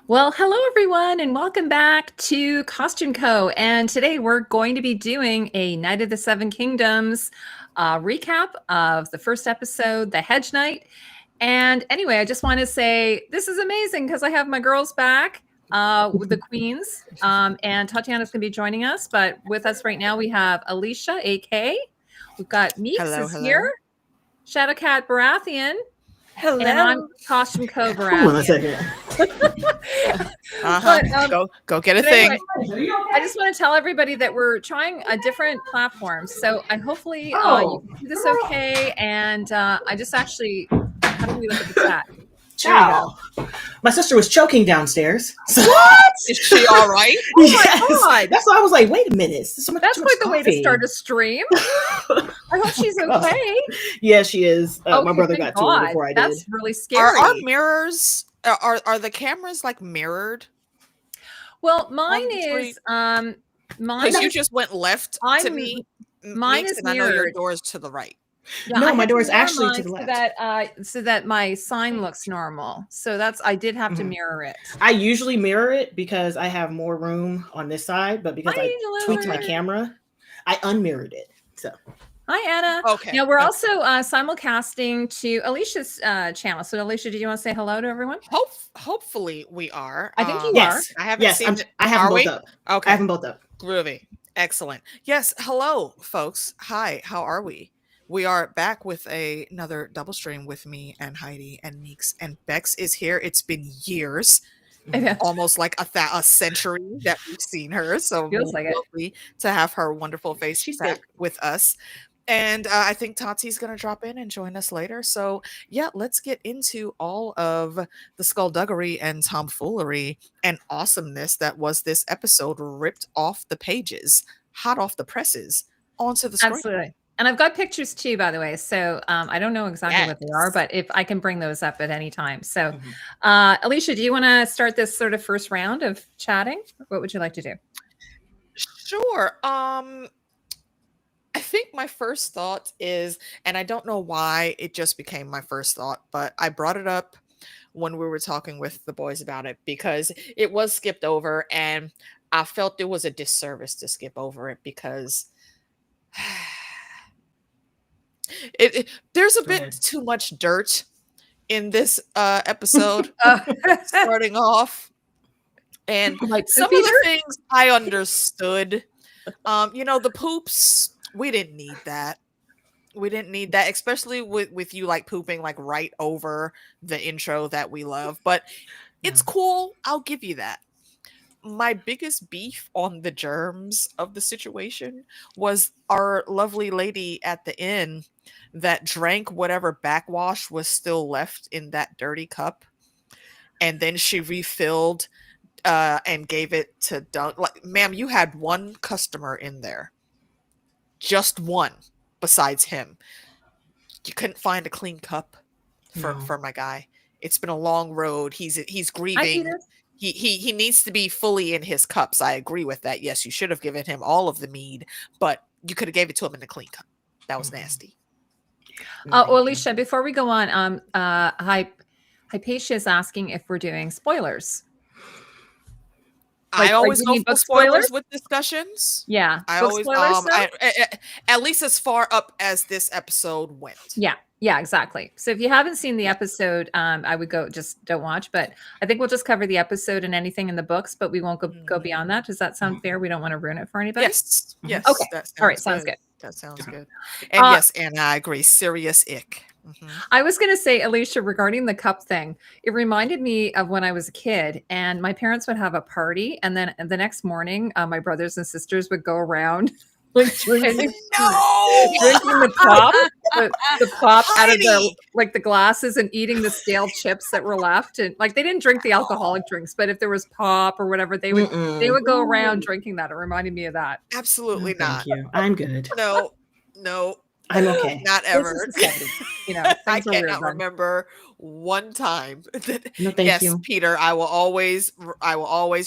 Well, hello everyone, and welcome back to costumeco. And today we're going to be doing a Night of the Seven Kingdoms recap of the first episode, the Hedge Knight. And anyway, I just want to say this is amazing because I have my girls back with the queens, and Tatiana's going to be joining us. But with us right now, we have Alicia, AK. We've got Meeks is here, Shadowcat Baratheon. Hello. And I'm costumeco Baratheon. Hold on a second. Go get a thing. Anyway, I just want to tell everybody that we're trying a different platform. So I hopefully you can do this okay. And I just actually, how do we look at the chat? Ciao. My sister was choking downstairs. What? Is she all right? Oh my God. That's why I was like, wait a minute. That's quite the way to start a stream. I hope she's okay. Yeah, she is. Okay, my brother got to her before I did. That's really scary. Are our mirrors, are the cameras like mirrored? Well, mine is, Because you just went left to me. Mine is and I know your door is to the right. Yeah, no, my door is actually to the left. So that my sign looks normal. So I did have to mirror it. I usually mirror it because I have more room on this side, but because I tweaked my camera, I unmirrored it. So. Hi, Anna. Okay. Now we're also simulcasting to Alicia's channel. So, Alicia, do you want to say hello to everyone? Hopefully we are. I think you are. I haven't seen. I have them both up. Okay. I have them both up. Groovy. Excellent. Yes. Hello, folks. Hi. How are we? We are back with another double stream with me and Heidi and Meeks, and Bex is here. It's been years, almost like a century that we've seen her. So feels like lovely to have her wonderful face back with us. And I think Tati's going to drop in and join us later. So yeah, let's get into all of the skullduggery and tomfoolery and awesomeness that was this episode, ripped off the pages, hot off the presses, onto the screen. Absolutely. And I've got pictures too, by the way. So I don't know exactly what they are, but if I can bring those up at any time. So Alicia, do you want to start this sort of first round of chatting? What would you like to do? Sure. I think my first thought is, and I don't know why it just became my first thought, but I brought it up when we were talking with the boys about it because it was skipped over and I felt it was a disservice to skip over it because there's a bit too much dirt in this episode starting off, and some of the things I understood. The poops, we didn't need that. Especially with you like pooping like right over the intro that we love, but it's cool. I'll give you that. My biggest beef on the germs of the situation was our lovely lady at the inn that drank whatever backwash was still left in that dirty cup. And then she refilled and gave it to Doug. Like, ma'am, you had one customer in there. Just one besides him. You couldn't find a clean cup for my guy. It's been a long road. He's grieving. He needs to be fully in his cups. I agree with that. Yes, you should have given him all of the mead, but you could have gave it to him in a clean cup. That was nasty. Well, Alicia, before we go on, Hypatia is asking if we're doing spoilers. I always go for spoilers with discussions. Yeah, I always at least as far up as this episode went. Yeah, exactly. So if you haven't seen the episode, I would just don't watch. But I think we'll just cover the episode and anything in the books, but we won't go beyond that. Does that sound fair? We don't want to ruin it for anybody. Yes. Okay. All right. Sounds good. That sounds good. And yes, Anna, I agree. Serious ick. I was going to say, Alicia, regarding the cup thing, it reminded me of when I was a kid and my parents would have a party. And then the next morning, my brothers and sisters would go around like drinking the pop, the pop out of the glasses and eating the stale chips that were left. And like, they didn't drink the alcoholic drinks, but if there was pop or whatever, they would go around drinking that. It reminded me of that. Absolutely not. Thank you. I'm good. No. I'm okay. Not ever. I cannot weird, remember one time. Thank you. Peter, I will always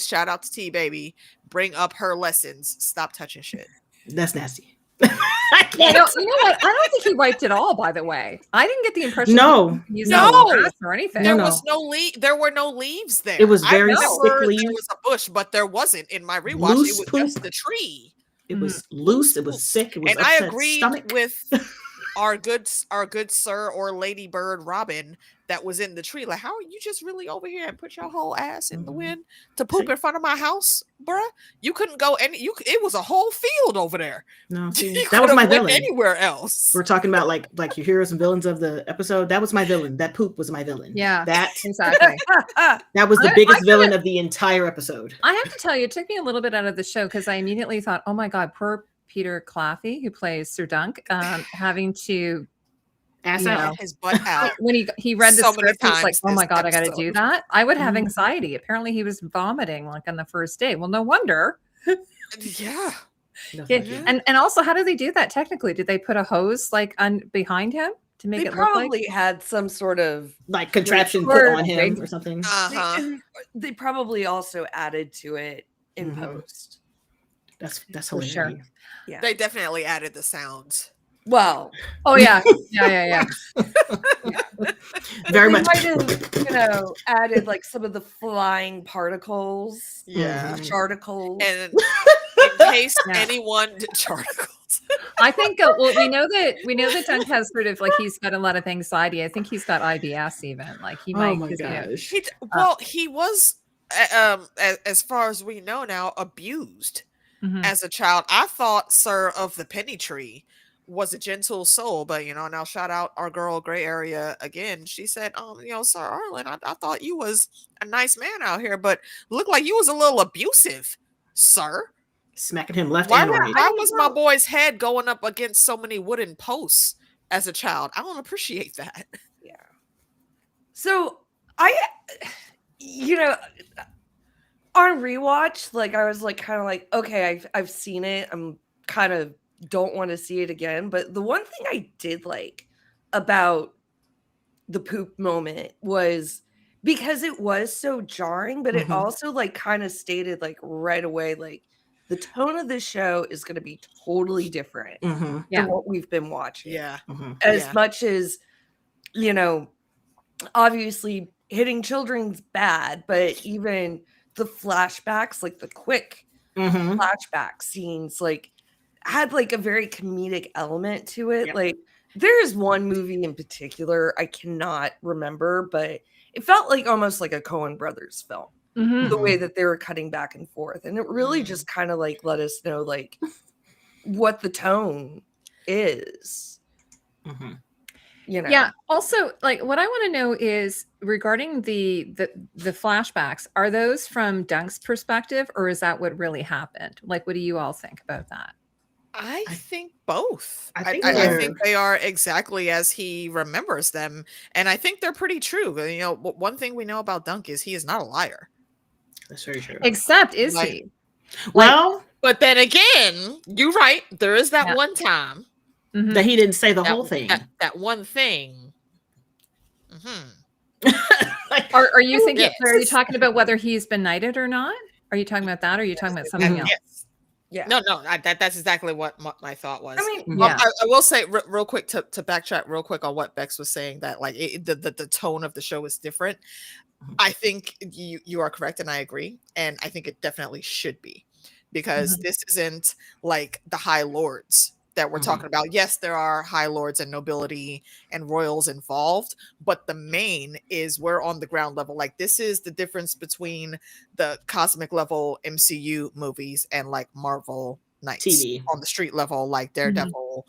shout out to T baby. Bring up her lessons. Stop touching shit. That's nasty. I can't. You know what? I don't think he wiped it all. By the way, I didn't get the impression. No, he used grass or anything. There was no There were no leaves there. It was very sickly. sickly. There was a bush, but there wasn't in my rewatch. Loose it was poop. just the tree. It was loose. It was sick. It was and upset I agreed stomach. with our good sir or Lady Bird Robin that was in the tree. Like, how are you just really over here and put your whole ass in the wind to poop in front of my house, bruh? You couldn't go it was a whole field over there. No, see, that was my villain. Anywhere else. We're talking about like your heroes and villains of the episode. That was my villain. That poop was my villain. Yeah, that exactly. That was the biggest villain of the entire episode. I have to tell you, it took me a little bit out of the show because I immediately thought, oh my God, poor Peter Claffey, who plays Sir Dunk, having to his butt out. When he read the script, he was like, oh my God, I got to do that. I would have anxiety. Apparently he was vomiting like on the first day. Well, no wonder. Yeah. And also, how do they do that technically? Did they put a hose like behind him to make it look like? They probably had some sort of like contraption put on him or something. They probably also added to it in post. That's for hilarious. Sure. Yeah. They definitely added the sounds. Well, oh yeah. Yeah. Very much. Might have, added like some of the flying particles. Yeah. Charticles. And in case anyone did charticles. I think we know that Dunk has sort of like he's got a lot of anxiety. I think he's got IBS even. Like he might. Oh my gosh. He was as far as we know now abused as a child. I thought Sir of the Penny Tree was a gentle soul, but now shout out our girl Gray Area again. She said, Sir Arlen, I thought you was a nice man out here, but looked like you was a little abusive, sir. Smacking him left and right. Why was my boy's head going up against so many wooden posts as a child? I don't appreciate that. Yeah. So on rewatch, like I was like kind of like, okay, I've seen it. I'm kind of don't want to see it again. But the one thing I did like about the poop moment was because it was so jarring, but it also like kind of stated like right away, like the tone of this show is going to be totally different than what we've been watching. Yeah. As much as, obviously hitting children's bad, but even the flashbacks, like the quick flashback scenes, like had like a very comedic element to it. Like there is one movie in particular I cannot remember, but it felt like almost like a Coen Brothers film. The way that they were cutting back and forth, and it really just kind of like let us know like what the tone is. Yeah. Also, like what I want to know is regarding the flashbacks. Are those from Dunk's perspective, or is that what really happened? Like, what do you all think about that? I think both. I think they are exactly as he remembers them, and I think they're pretty true. One thing we know about Dunk is he is not a liar. That's very true. Except, is he? Well, but then again, you're right. There is that one time that he didn't say the whole thing. That one thing. Are you thinking? Yes. Are you talking about whether he's been knighted or not? Are you talking about that, or are you talking about something else? Yes. Yeah. No. That's exactly what my thought was. I mean, I will say real quick to backtrack real quick on what Bex was saying, that like the tone of the show is different. I think you are correct, and I agree, and I think it definitely should be, because this isn't like the High Lords that we're talking about. Yes, there are High Lords and nobility and royals involved, but the main is we're on the ground level. Like, this is the difference between the cosmic level MCU movies and like Marvel Knights TV on the street level, like Daredevil,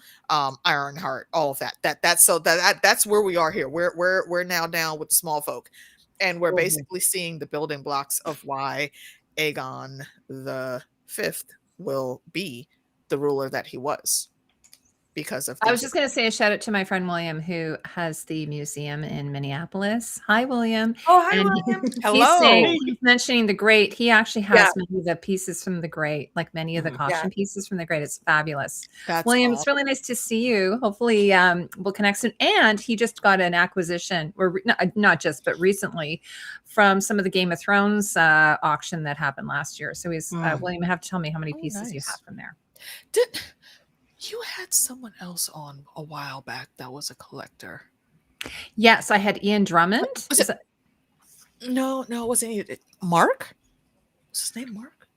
Ironheart, all of that. That's where we are here. We're now down with the small folk. And we're basically seeing the building blocks of why Aegon the Fifth will be the ruler that he was. Because of I was just going to say a shout out to my friend William, who has the museum in Minneapolis. Hi, William. Oh, hi, William. Hello. He's mentioning the Great. He actually has many of the pieces from the Great, like many of the costume pieces from the Great. It's fabulous. William, it's really nice to see you. Hopefully we'll connect soon. And he just got an acquisition, or not just, but recently, from some of the Game of Thrones auction that happened last year. So he's William, you have to tell me how many pieces you have from there. You had someone else on a while back that was a collector. Yes, I had Ian Drummond. No, it wasn't. Mark? Was his name Mark?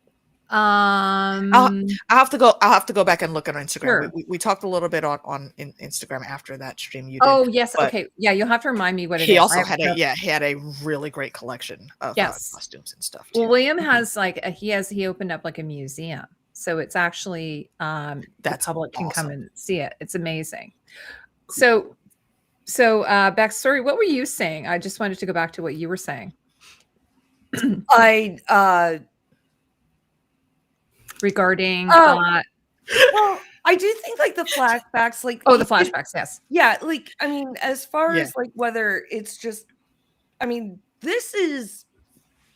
I'll have to go back and look at Instagram. Sure. We talked a little bit on Instagram after that stream you did. Oh yes, okay. Yeah, you'll have to remind me what it is. He also had a really great collection of costumes and stuff too. Well, William has he opened up like a museum. So it's actually the public can come and see it. It's amazing. So backstory, what were you saying? I just wanted to go back to what you were saying. Regarding well, I do think like the flashbacks, like the flashbacks, yes. Yeah, like I mean, as far as like whether it's just this is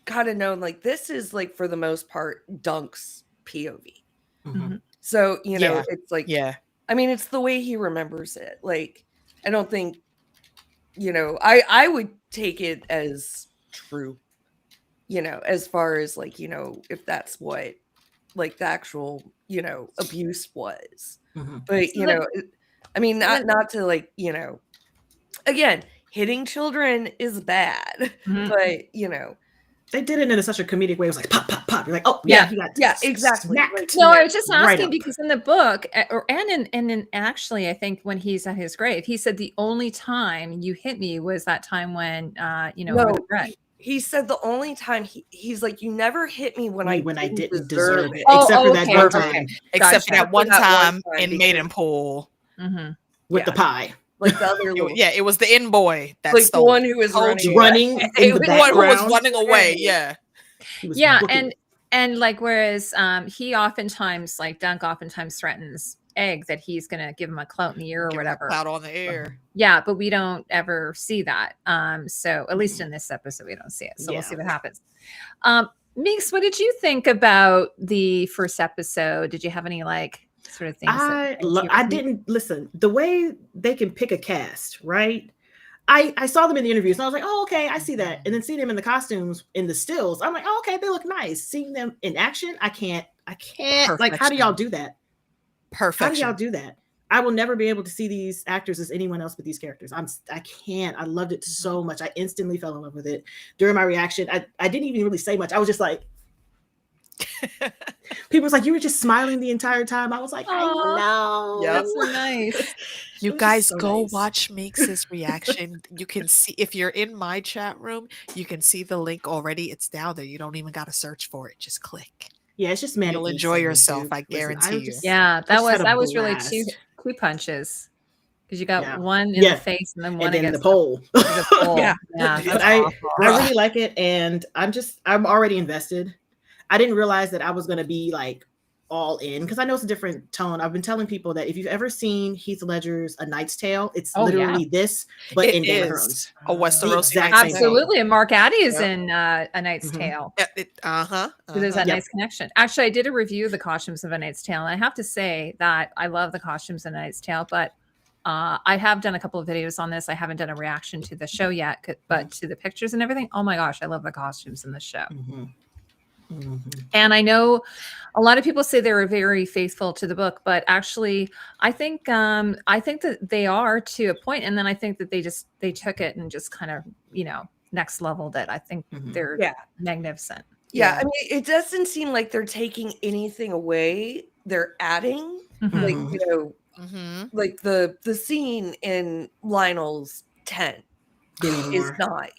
kind of known, like this is like for the most part Dunk's POV. Mm-hmm. So, it's like I mean, it's the way he remembers it. Like, I don't think, I would take it as true, as far as like, if that's what like the actual, abuse was. Mm-hmm. But, I mean, not to like, again, hitting children is bad, but, they did it in such a comedic way. It was like pop, pop, pop. You're like, oh yeah, exactly. No, I was just asking because in the book, and actually, I think when he's at his grave, he said the only time you hit me was that time when he said the only time he's like, you never hit me when I didn't deserve it, except for that one time, except for that one time in Maidenpool with the pie. Like the other it was the in boy that like the one who was running the one who was running away. And like whereas he oftentimes like Dunk oftentimes threatens Egg that he's gonna give him a clout in the ear or whatever. Clout on the ear. Yeah, but we don't ever see that. So at least in this episode we don't see it. So we'll see what happens. Meeks, what did you think about the first episode? Did you have any like sort of things? I didn't listen. The way they can pick a cast, right? I saw them in the interviews and I was like, oh, okay, I see that. And then seeing them in the costumes in the stills, I'm like, oh, okay, they look nice. Seeing them in action, I can't. Perfection. Like, how do y'all do that? Perfect. How do y'all do that? I will never be able to see these actors as anyone else but these characters. I can't. I loved it so much. I instantly fell in love with it. During my reaction, I didn't even really say much. I was just like, people was like, you were just smiling the entire time. I was like, I know. That's so nice. You guys go watch Meeks' reaction. You can see, if you're in my chat room, you can see the link already. It's down there. You don't even got to search for it. Just click. Yeah, it's just man. You'll enjoy yourself. I guarantee you. That was really two punches. Because you got one in the face and then one against the pole. I really like it, and I'm already invested. I didn't realize that I was going to be like all in because I know it's a different tone. I've been telling people that if you've ever seen Heath Ledger's A Knight's Tale, it's literally this, but in Game of Thrones. A Westerosi. Absolutely. And Mark Addy is in A Knight's Tale. So there's that nice connection. Actually, I did a review of the costumes of A Knight's Tale, and I have to say that I love the costumes of A Knight's Tale, but I have done a couple of videos on this. I haven't done a reaction to the show yet, but to the pictures and everything, oh my gosh, I love the costumes in the show. And I know a lot of people say they were very faithful to the book, but actually I think that they are to a point, and then I think that they took it and just kind of next leveled it. I think they're magnificent. I mean, it doesn't seem like they're taking anything away, they're adding like like the scene in Lionel's tent is not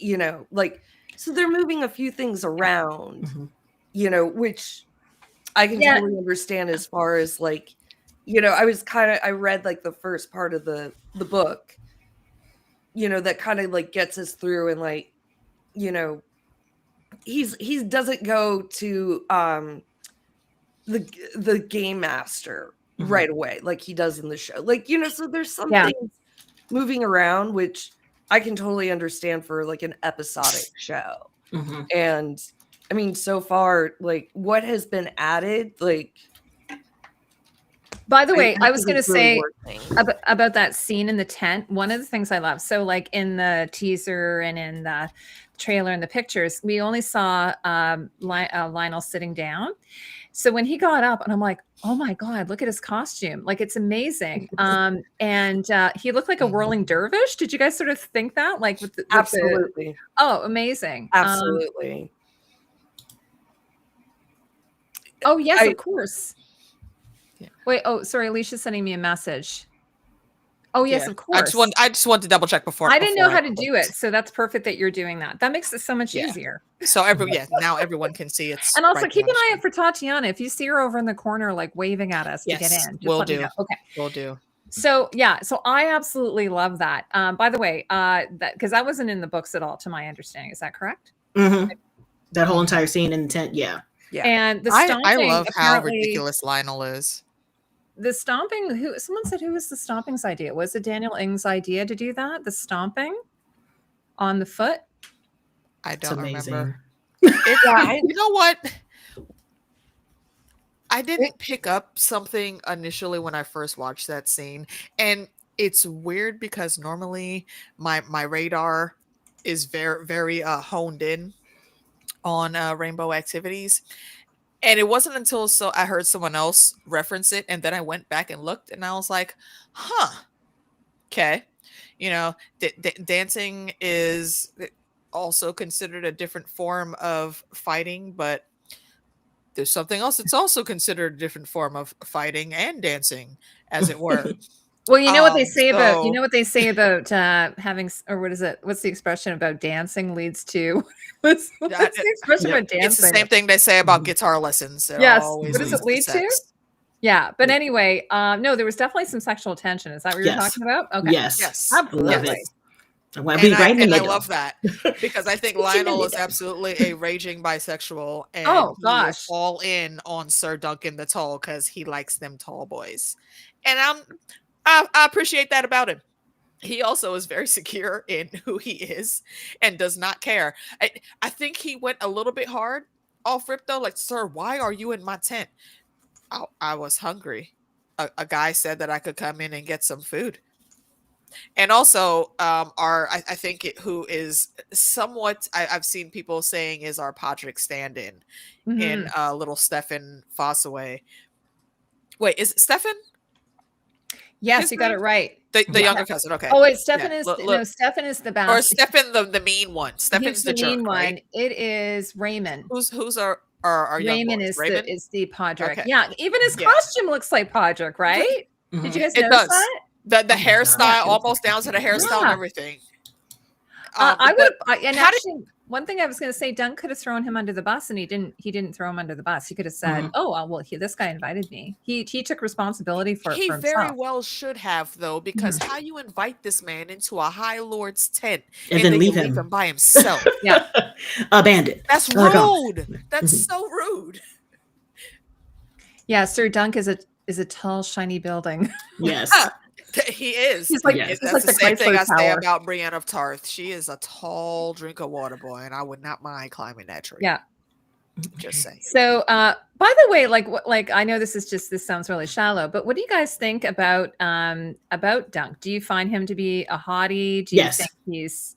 like, so they're moving a few things around which I can totally understand as far as like, I read like the first part of the book, that kind of like gets us through, and like, he doesn't go to the game master right away like he does in the show, like, so there's some things moving around, which I can totally understand for like an episodic show. And I mean, so far, like, what has been added, like... By the way, I was going to say about that scene in the tent, one of the things I love, so like in the teaser and in the trailer and the pictures, we only saw Lionel sitting down. So when he got up, and I'm like, oh my God, look at his costume. Like, it's amazing. And he looked like a whirling dervish. Did you guys sort of think that? Like with Absolutely. Oh, amazing. Absolutely. Oh, yes, of course. Yeah. Wait, oh, sorry, Alicia's sending me a message. Oh, yes, of course. I just want to double check before. I didn't know how to do it, so that's perfect that you're doing that. That makes it so much easier. So now everyone can see it. And also keep an eye out for Tatiana. If you see her over in the corner, like waving at us to get in, we'll do. Okay, we'll do. So so I absolutely love that. By the way, because that wasn't in the books at all, to my understanding. Is that correct? Mm-hmm. That whole entire scene in the tent, yeah. And the stomping, I love how ridiculous Lionel is. The stomping, someone said who was the stomping's idea? Was it Daniel Ng's idea to do that? The stomping on the foot? I don't remember. You know what? I didn't pick up something initially when I first watched that scene. And it's weird because normally my radar is very, very honed in on rainbow activities. And it wasn't until I heard someone else reference it, and then I went back and looked, and I was like, huh, okay. You know, dancing is also considered a different form of fighting, but there's something else that's also considered a different form of fighting and dancing, as it were. Well, you know what they say about having, or what is it? What's the expression about dancing leads to? What's the expression about dancing? It's the same thing they say about guitar lessons. Yes. What does it lead to? Yeah. But anyway, no, there was definitely some sexual tension. Is that what you're talking about? Okay. Yes. I love it. I love that because I think Lionel is absolutely a raging bisexual, and he is all in on Sir Duncan the Tall because he likes them tall boys, and I appreciate that about him. He also is very secure in who he is and does not care. I think he went a little bit hard off rip though, like, sir, why are you in my tent? I was hungry. A guy said that I could come in and get some food. And also, I think who is somewhat, I've seen people saying is our Podrick stand-in in little Stefan Fossaway. Wait, is it Stefan? Yes, you got it right. The younger cousin. Okay. Oh wait, Stefan is Stefan is the bastard. Or Stefan the mean one. Stefan's the jerk, mean one. Right? It is Raymond. Who's our young Raymond boys? Raymond is the Podrick. Okay. Yeah, even his costume looks like Podrick, right? Did you guys notice that? The hairstyle, almost down to the hairstyle and everything. One thing I was going to say, Dunk could have thrown him under the bus, and he didn't throw him under the bus. He could have said, "Oh, well, this guy invited me." He took responsibility for himself. He very well should have, though, because how you invite this man into a High Lord's tent and then leave him by himself? Abandoned. That's rude. That's so rude. Yeah, Sir Dunk is a tall, shiny building. Yes. He is. He's like, that's like the same thing I say about Brienne of Tarth. She is a tall drink of water, boy, and I would not mind climbing that tree. Yeah. Just saying. So, by the way, like I know this sounds really shallow, but what do you guys think about Dunk? Do you find him to be a hottie? Do you think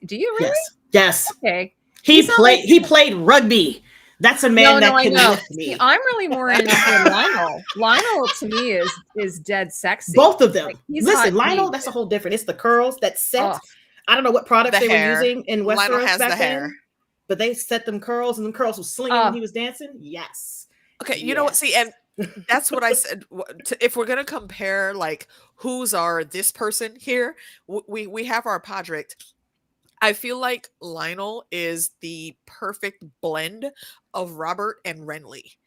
do you really? Yes. Okay. He played rugby. That's a man that can lift me. See, I'm really more into Lionel. Lionel to me is dead sexy. Both of them. Like, listen, Lionel, that's a whole different. It's the curls that set. I don't know what products they were using in Westeros back then, but they set them curls, and them curls were slinging when he was dancing. Yes. Okay, you know what? See, and that's what I said. If we're gonna compare, like, who's this person here, we have our Podrick. I feel like Lionel is the perfect blend of Robert and Renly,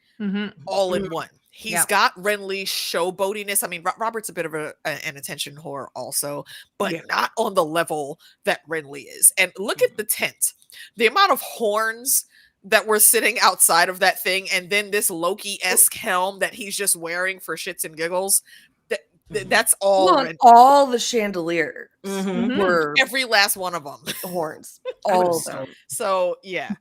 all in one. He's got Renly's showboatiness. I mean, Robert's a bit of an attention whore also, but not on the level that Renly is. And look at the tent. The amount of horns that were sitting outside of that thing, and then this Loki-esque helm that he's just wearing for shits and giggles. That's all. All the chandeliers were every last one of them horns. All of them. So yeah,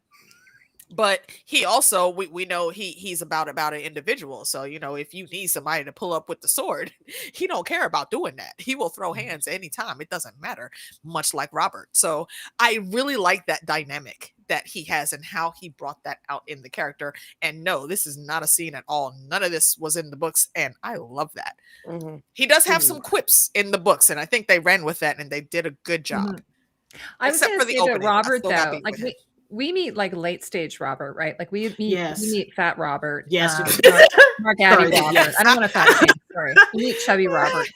But he also, we know he's about an individual. So, you know, if you need somebody to pull up with the sword, he don't care about doing that. He will throw hands anytime. It doesn't matter, much like Robert. So I really like that dynamic that he has and how he brought that out in the character. And no, this is not a scene at all. None of this was in the books. And I love that. Mm-hmm. He does have some quips in the books. And I think they ran with that and they did a good job. I was going to say that Robert, though, like we meet like late stage Robert, right? Like we meet fat Robert. Yes. Mark Addy Robert. Yes. I don't want to fat shame. Sorry. We meet chubby Robert.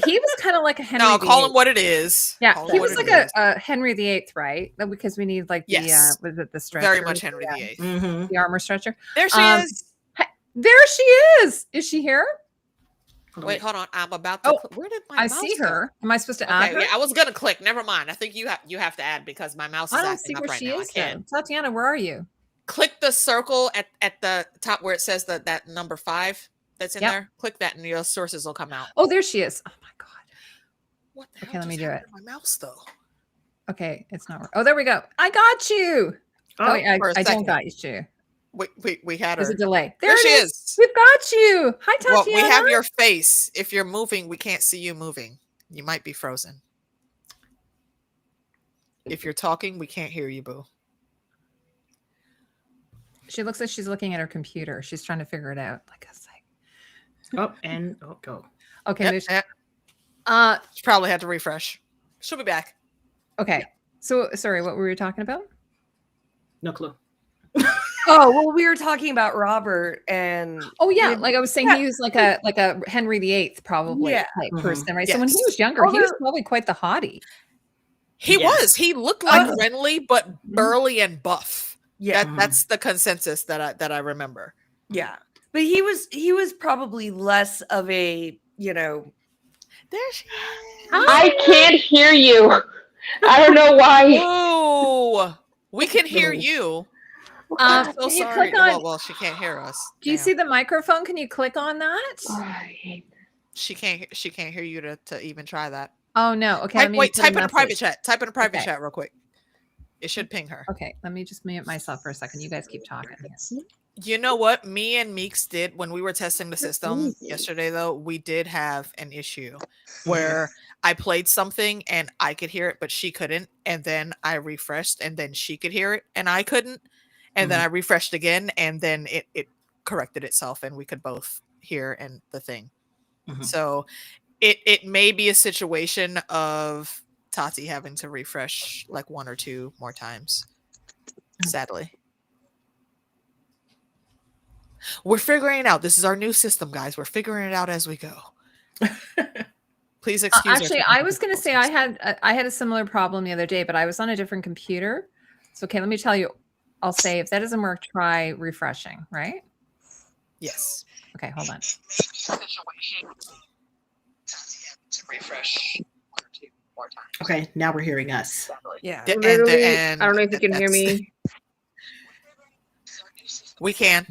He was kind of like a Henry VIII. Call him what it is. Yeah, he was like a Henry VIII, right? Because we need like the was it the stretcher? Very much Henry VIII. Mm-hmm. The armor stretcher. There she is. There she is. Is she here? Wait, hold on. I'm about to. Where did my mouse see go? her. Am I supposed to add her? Yeah, I was gonna click. Never mind. I think you have to add because my mouse is acting up right now. I can't. Tatiana, where are you? Click the circle at the top where it says that number 5 that's in there. Click that and your sources will come out. Oh, there she is. Oh my god. What the hell? Okay, let me do it. My mouse though. Okay, it's not. Oh, there we go. I got you. I don't got you too. We had her. There's a delay. There she is. We've got you. Hi, Tatiana. Well, we have your face. If you're moving, we can't see you moving. You might be frozen. If you're talking, we can't hear you, boo. She looks like she's looking at her computer. She's trying to figure it out. Like a sec. Go. Okay. She probably had to refresh. She'll be back. Okay. So sorry, what were we talking about? No clue. Oh, well, we were talking about Robert and like I was saying, he was like a Henry VIII probably type person, right? Yes. So when he was younger, he was probably quite the hottie. He was. He looked like Renly, but burly and buff. Yeah, that's the consensus that I remember. Yeah, but he was probably less of a There she is. I can't hear you. I don't know why. Oh, we can hear you. I'm so sorry. Well, she can't hear us. Do you see the microphone? Can you click on that? She can't hear you to even try that. Oh no. Okay. Type in a private chat. Type in a private chat real quick. It should ping her. Okay. Let me just mute myself for a second. You guys keep talking. You know what? Me and Meeks did when we were testing the system yesterday, though, we did have an issue where I played something and I could hear it, but she couldn't. And then I refreshed and then she could hear it and I couldn't. And then I refreshed again, and then it corrected itself, and we could both hear and the thing. So it may be a situation of Tati having to refresh like 1 or 2 more times. Sadly, we're figuring it out. This is our new system, guys. We're figuring it out as we go. Please excuse. Actually, I was going to say I had a similar problem the other day, but I was on a different computer. So okay, let me tell you. I'll say if that doesn't work, try refreshing, right? Yes. Okay, hold on. Okay, now we're hearing us. Yeah. And I don't know if you can hear me. We can.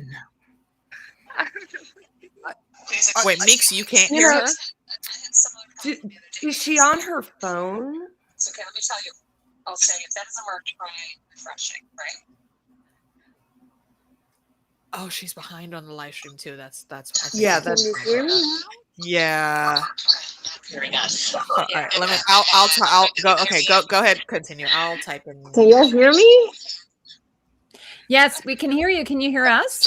Wait, Meeks, you can't hear her? Is she on her phone? It's okay, let me tell you. I'll say if that doesn't work, try refreshing, right? Oh, she's behind on the live stream too. That's yeah. Hearing us. All right, let me. I'll go. Okay, go ahead. Continue. I'll type in. Can you hear me? Yes, we can hear you. Can you hear us?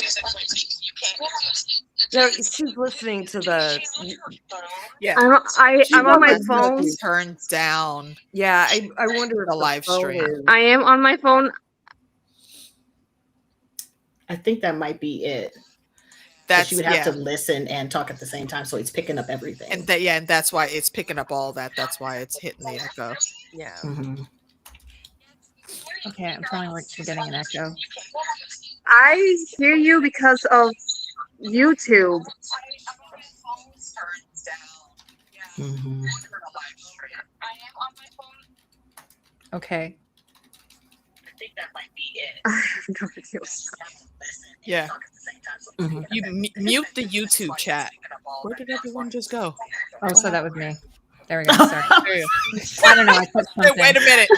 No, she's listening to the. Yeah, I'm on my phone. Turned down. Yeah, I wonder if the live stream. I am on my phone. I think that might be it. That she would have to listen and talk at the same time, so it's picking up everything. And and that's why it's picking up all that. That's why it's hitting the echo. Yeah. Okay, I'm telling her she's getting an echo. I hear you because of YouTube. Okay. I think that might be it. Yeah. You mute the YouTube chat. Where did everyone just go? Oh, so that was me. there we go. Sorry. I don't know. I put something. Wait a minute.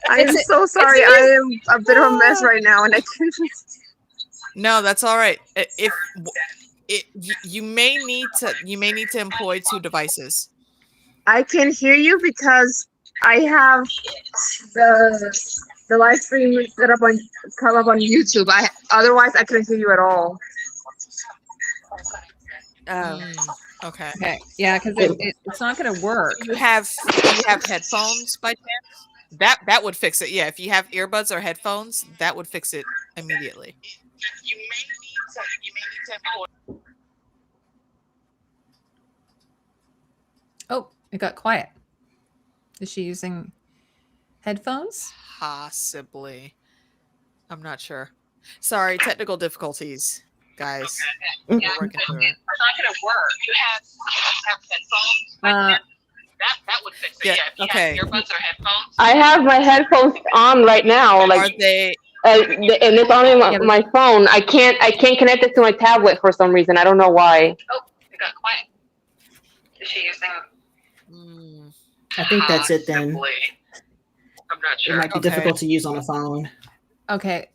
I'm so sorry. I am a bit of a mess right now, and I can't. No, that's all right. You may need to employ 2 devices. I can hear you because I have the live stream come up on YouTube. Otherwise I couldn't hear you at all. Okay. Okay. Yeah, because it's not going to work. Do you have headphones by chance? That would fix it. Yeah, if you have earbuds or headphones, that would fix it immediately. You may need to employ. Oh, it got quiet. Is she using headphones? Possibly. I'm not sure. Sorry, technical difficulties, guys. Okay. We're working through it. It's not going to work. You have headphones. That would fix it. Yeah, If you okay. have earbuds or headphones. I have my headphones on right now. Like, Are they? and it's on my phone. I can't connect it to my tablet for some reason. I don't know why. Oh, it got quiet. Is she using? I think that's it then. Possibly. I'm not It sure. might be difficult to use on a phone. Okay.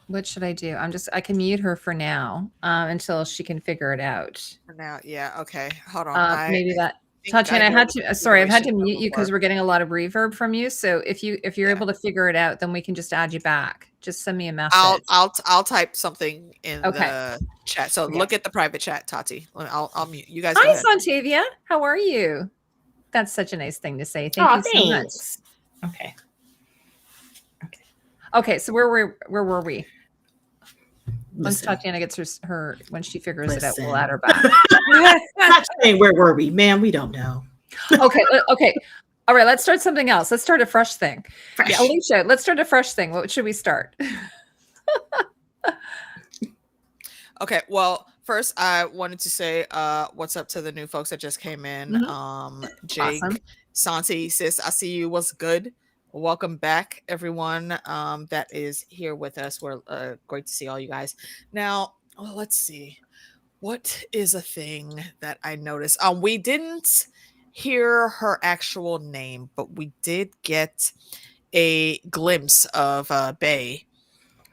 What should I do? I can mute her for now until she can figure it out. For now, yeah. Okay, hold on. Maybe that. think Tatiana, I had to. Sorry, I've had to iteration mute you because before. we're getting a lot of reverb from you. So if you're Yeah. able to figure it out, then we can just add you back. Just send me a message. I'll type something in Okay. the chat. So Okay. look at the private chat, Tati. I'll mute you guys. Hi, Go ahead. Santavia. How are you? That's such a nice thing to say. Thank you so much. Thanks. Okay. Okay, so where were we? Once Listen. Tatiana gets her when she figures it out, we'll Listen. add her back. Not saying where were we, man? We don't know. Okay. All right, let's start something else. Let's start a fresh thing. Fresh. Yeah, Alicia, let's start a fresh thing. What should we start? Okay, well, first I wanted to say what's up to the new folks that just came in. Jake, Awesome. Santi, sis, I see you. What's good? Welcome back, everyone that is here with us. We're great to see all you guys. Now, let's see. What is a thing that I noticed? We didn't hear her actual name, but we did get a glimpse of Bay,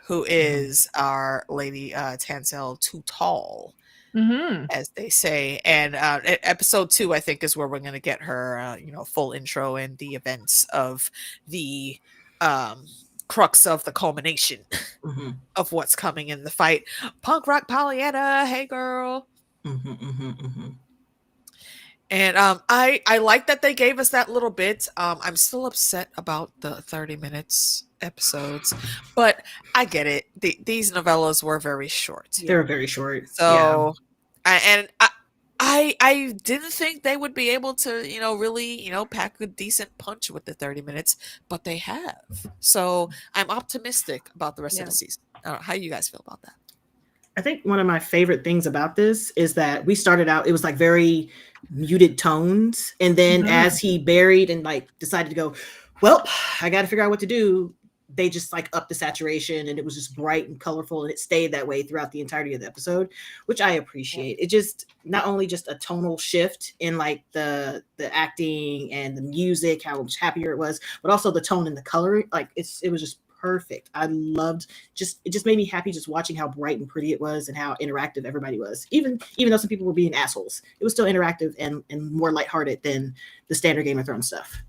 who is our lady Tansel Too Tall, as they say. And episode 2, I think, is where we're going to get her, full intro and the events of the crux of the culmination of what's coming in the fight. Punk Rock Pollyanna, hey girl. And I like that they gave us that little bit. I'm still upset about the 30 minutes episodes, but I get it. These novellas were very short. They were very short. So, I didn't think they would be able to, really, pack a decent punch with the 30 minutes, but they have. So I'm optimistic about the rest of the season. How do you guys feel about that? I think one of my favorite things about this is that we started out, it was like very muted tones. And then as he buried and like decided to go, well, I got to figure out what to do. They just like upped the saturation and it was just bright and colorful. And it stayed that way throughout the entirety of the episode, which I appreciate. It just not only just a tonal shift in like the acting and the music, how much happier it was, but also the tone and the coloring. Like it was just perfect. I loved it just made me happy just watching how bright and pretty it was and how interactive everybody was. Even though some people were being assholes, it was still interactive and more lighthearted than the standard Game of Thrones stuff.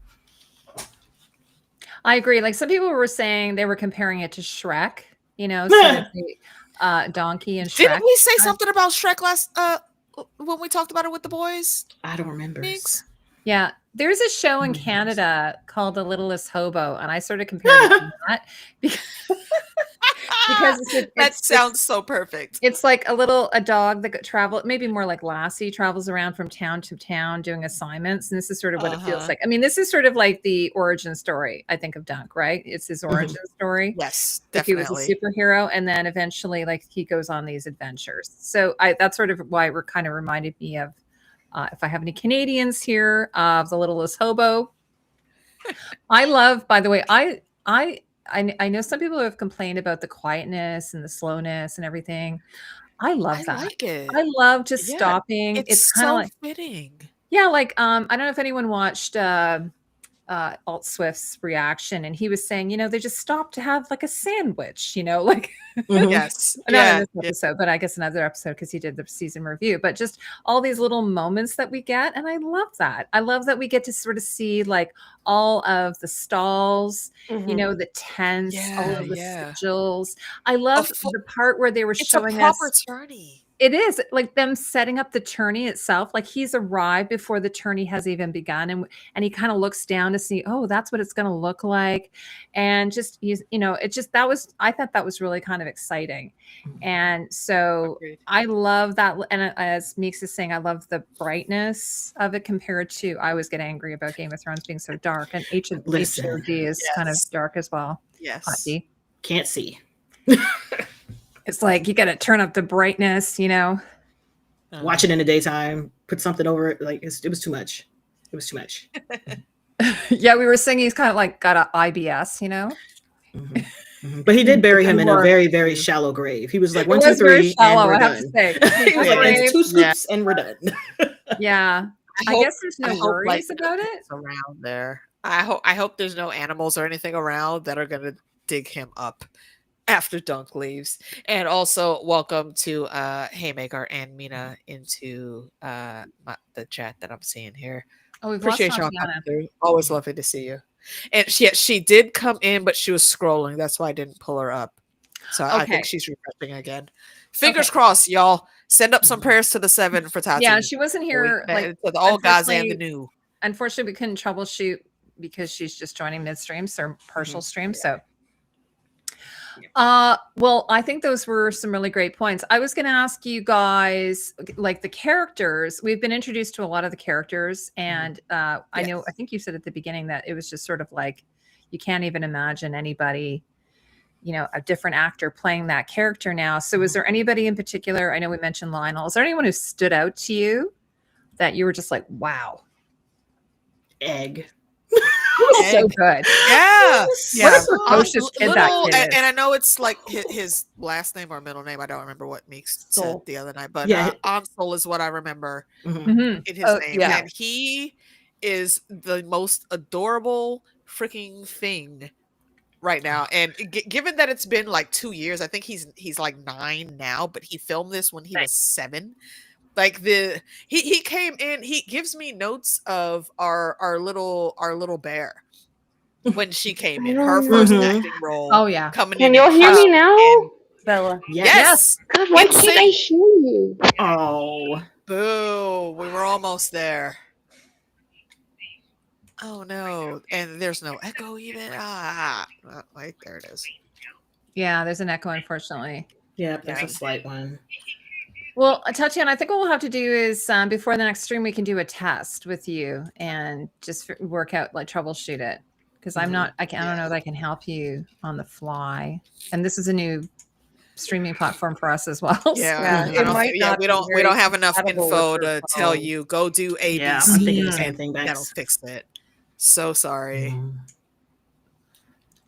I agree. Like some people were saying they were comparing it to Shrek, sort of the, Donkey and Shrek. Didn't we say something about Shrek last when we talked about it with the boys? I don't remember. Thanks. Yeah, there's a show in Canada called The Littlest Hobo, and I sort of compared it to that because that sounds so perfect. It's like a dog that travel, maybe more like Lassie, travels around from town to town doing assignments, and this is sort of what it feels like. I mean, this is sort of like the origin story, I think, of Dunk, right? It's his origin story. Yes, like definitely. He was a superhero, and then eventually, like, he goes on these adventures. So that's sort of why it kind of reminded me of. If I have any Canadians here, of The Littlest Hobo. I love, by the way, I know some people have complained about the quietness and the slowness and everything. I love that. I like it. I love just stopping. It's kind of so like fitting. Yeah, like I don't know if anyone watched Alt Swift's reaction, and he was saying, they just stopped to have like a sandwich, like Yes. not in Yeah. this episode, but I guess another episode because he did the season review. But just all these little moments that we get, and I love that. I love that we get to sort of see like all of the stalls, the tents, all of the sigils. I love the part where they were showing a proper us. tourney. It is like them setting up the tourney itself. Like he's arrived before the tourney has even begun. And he kind of looks down to see, oh, that's what it's going to look like. And just, I thought that was really kind of exciting. And so Agreed. I love that. And as Meeks is saying, I love the brightness of it compared to, I always get angry about Game of Thrones being so dark, and HOD is kind of dark as well. Yes. Hot D. Can't see. It's like you got to turn up the brightness, Watch it in the daytime. Put something over it. Like it was too much. It was too much. Yeah, we were saying he's kind of like got an IBS, But he did bury him in a very, very shallow grave. He was like 1, 2, 3, and we're done. It's 2 scoops and we're done. Yeah, I guess there's no worries about it around there. I hope there's no animals or anything around that are gonna dig him up after Dunk leaves. And also welcome to Haymaker and Mina into the chat that I'm seeing here. Oh, we've appreciate y'all coming through. Always lovely to see you. And she did come in, but she was scrolling. That's why I didn't pull her up. So I think she's refreshing again. Fingers crossed, y'all. Send up some prayers to the 7 for Tati. Yeah, she wasn't here to the old guys and the new. Unfortunately, we couldn't troubleshoot because she's just joining midstream, so partial stream. So well, I think those were some really great points. I was going to ask you guys, like the characters. We've been introduced to a lot of the characters, and I think you said at the beginning that it was just sort of like you can't even imagine anybody, a different actor playing that character now. So, is there anybody in particular? I know we mentioned Lionel. Is there anyone who stood out to you that you were just like, wow? Egg. Was so good. Yeah. What a precocious kid that kid is. And I know it's like his last name or middle name. I don't remember what Meeks said the other night, but Ansel is what I remember in his name. Yeah. And he is the most adorable freaking thing right now. And given that it's been like 2 years, I think he's like 9 now, but he filmed this when he was 7. Like he came in, he gives me notes of our little bear when she came in, her first acting role. Oh yeah. Coming Can in. you hear me now? Bella. Yes. God, why can't I hear you? Oh. Boo. We were almost there. Oh no. And there's no echo even. Wait, there it is. Yeah, there's an echo, unfortunately. Yeah, there's a slight one. Well, Tatiana, I think what we'll have to do is before the next stream, we can do a test with you and just work out, like troubleshoot it. Because I don't know that I can help you on the fly. And this is a new streaming platform for us as well. Yeah, we don't have enough info to tell you go do ABC. Yeah, I'm thinking the same thing. That'll fix it. So sorry.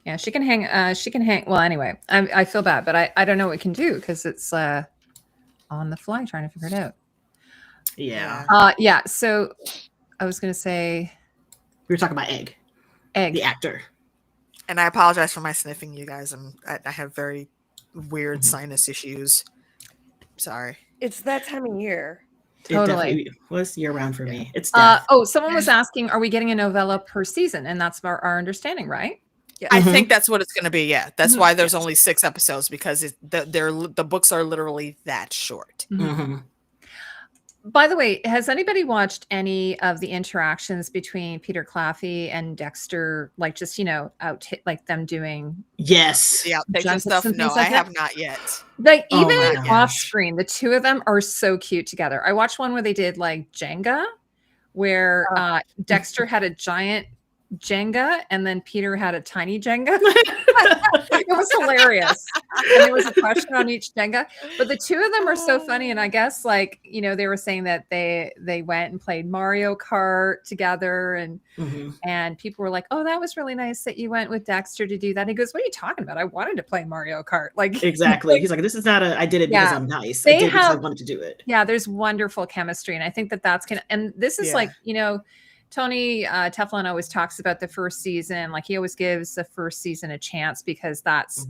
Yeah, she can hang. Well, anyway, I feel bad, but I don't know what we can do because it's on the fly trying to figure it out. Yeah. So I was going to say. We were talking about Egg. The actor. And I apologize for my sniffing, you guys. I have very weird sinus issues. Sorry. It's that time of year. Totally. It was year round for me. It's someone was asking, are we getting a novella per season? And that's our understanding, right? Yeah. I think that's what it's going to be. Yeah. That's why there's only 6 episodes, because the books are literally that short. By the way, has anybody watched any of the interactions between Peter Claffey and Dexter? Like just, like them doing yes. Yeah, and stuff. No, I have not yet. Like even off screen, the two of them are so cute together. I watched one where they did like Jenga, where Dexter had a giant Jenga, and then Peter had a tiny Jenga. It was hilarious. And there was a question on each Jenga. But the two of them are so funny. And I guess, like, you know, they were saying that they went and played Mario Kart together, and people were like, "Oh, that was really nice that you went with Dexter to do that." And he goes, "What are you talking about? I wanted to play Mario Kart." Like, exactly. He's like, "This is not I did it because I'm nice. I did it because I wanted to do it." Yeah, there's wonderful chemistry. And I think that's and this is like, you know, Tony Teflon always talks about the first season. Like, he always gives the first season a chance because that's,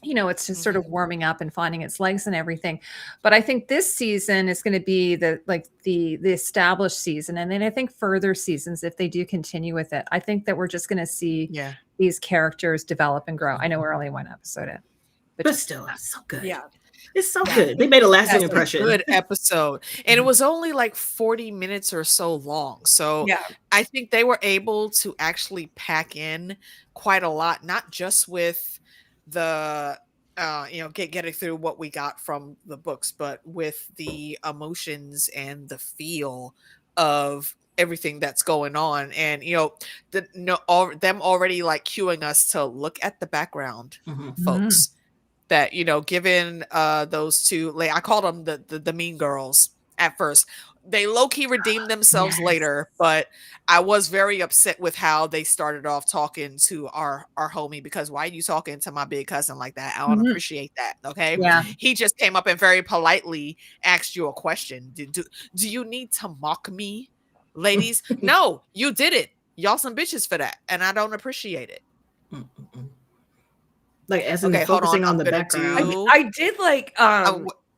you know, it's just sort of warming up and finding its legs and everything. But I think this season is going to be the established season. And then I think further seasons, if they do continue with it, I think that we're just going to see these characters develop and grow. I know we're only one episode in, but still, it's so good. Yeah. It's so good. They made a lasting impression. Good episode. And it was only like 40 minutes or so long. So I think they were able to actually pack in quite a lot, not just with the you know, getting through what we got from the books, but with the emotions and the feel of everything that's going on. And, you know, them already like cueing us to look at the background, folks. That, you know, given those two, like, I called them the mean girls at first. They low-key redeemed themselves later, but I was very upset with how they started off talking to our homie, because why are you talking to my big cousin like that? I don't appreciate that. Okay. Yeah. He just came up and very politely asked you a question. Do you need to mock me, ladies? No, you did it. Y'all some bitches for that. And I don't appreciate it. Like, as in focusing on the background. I did like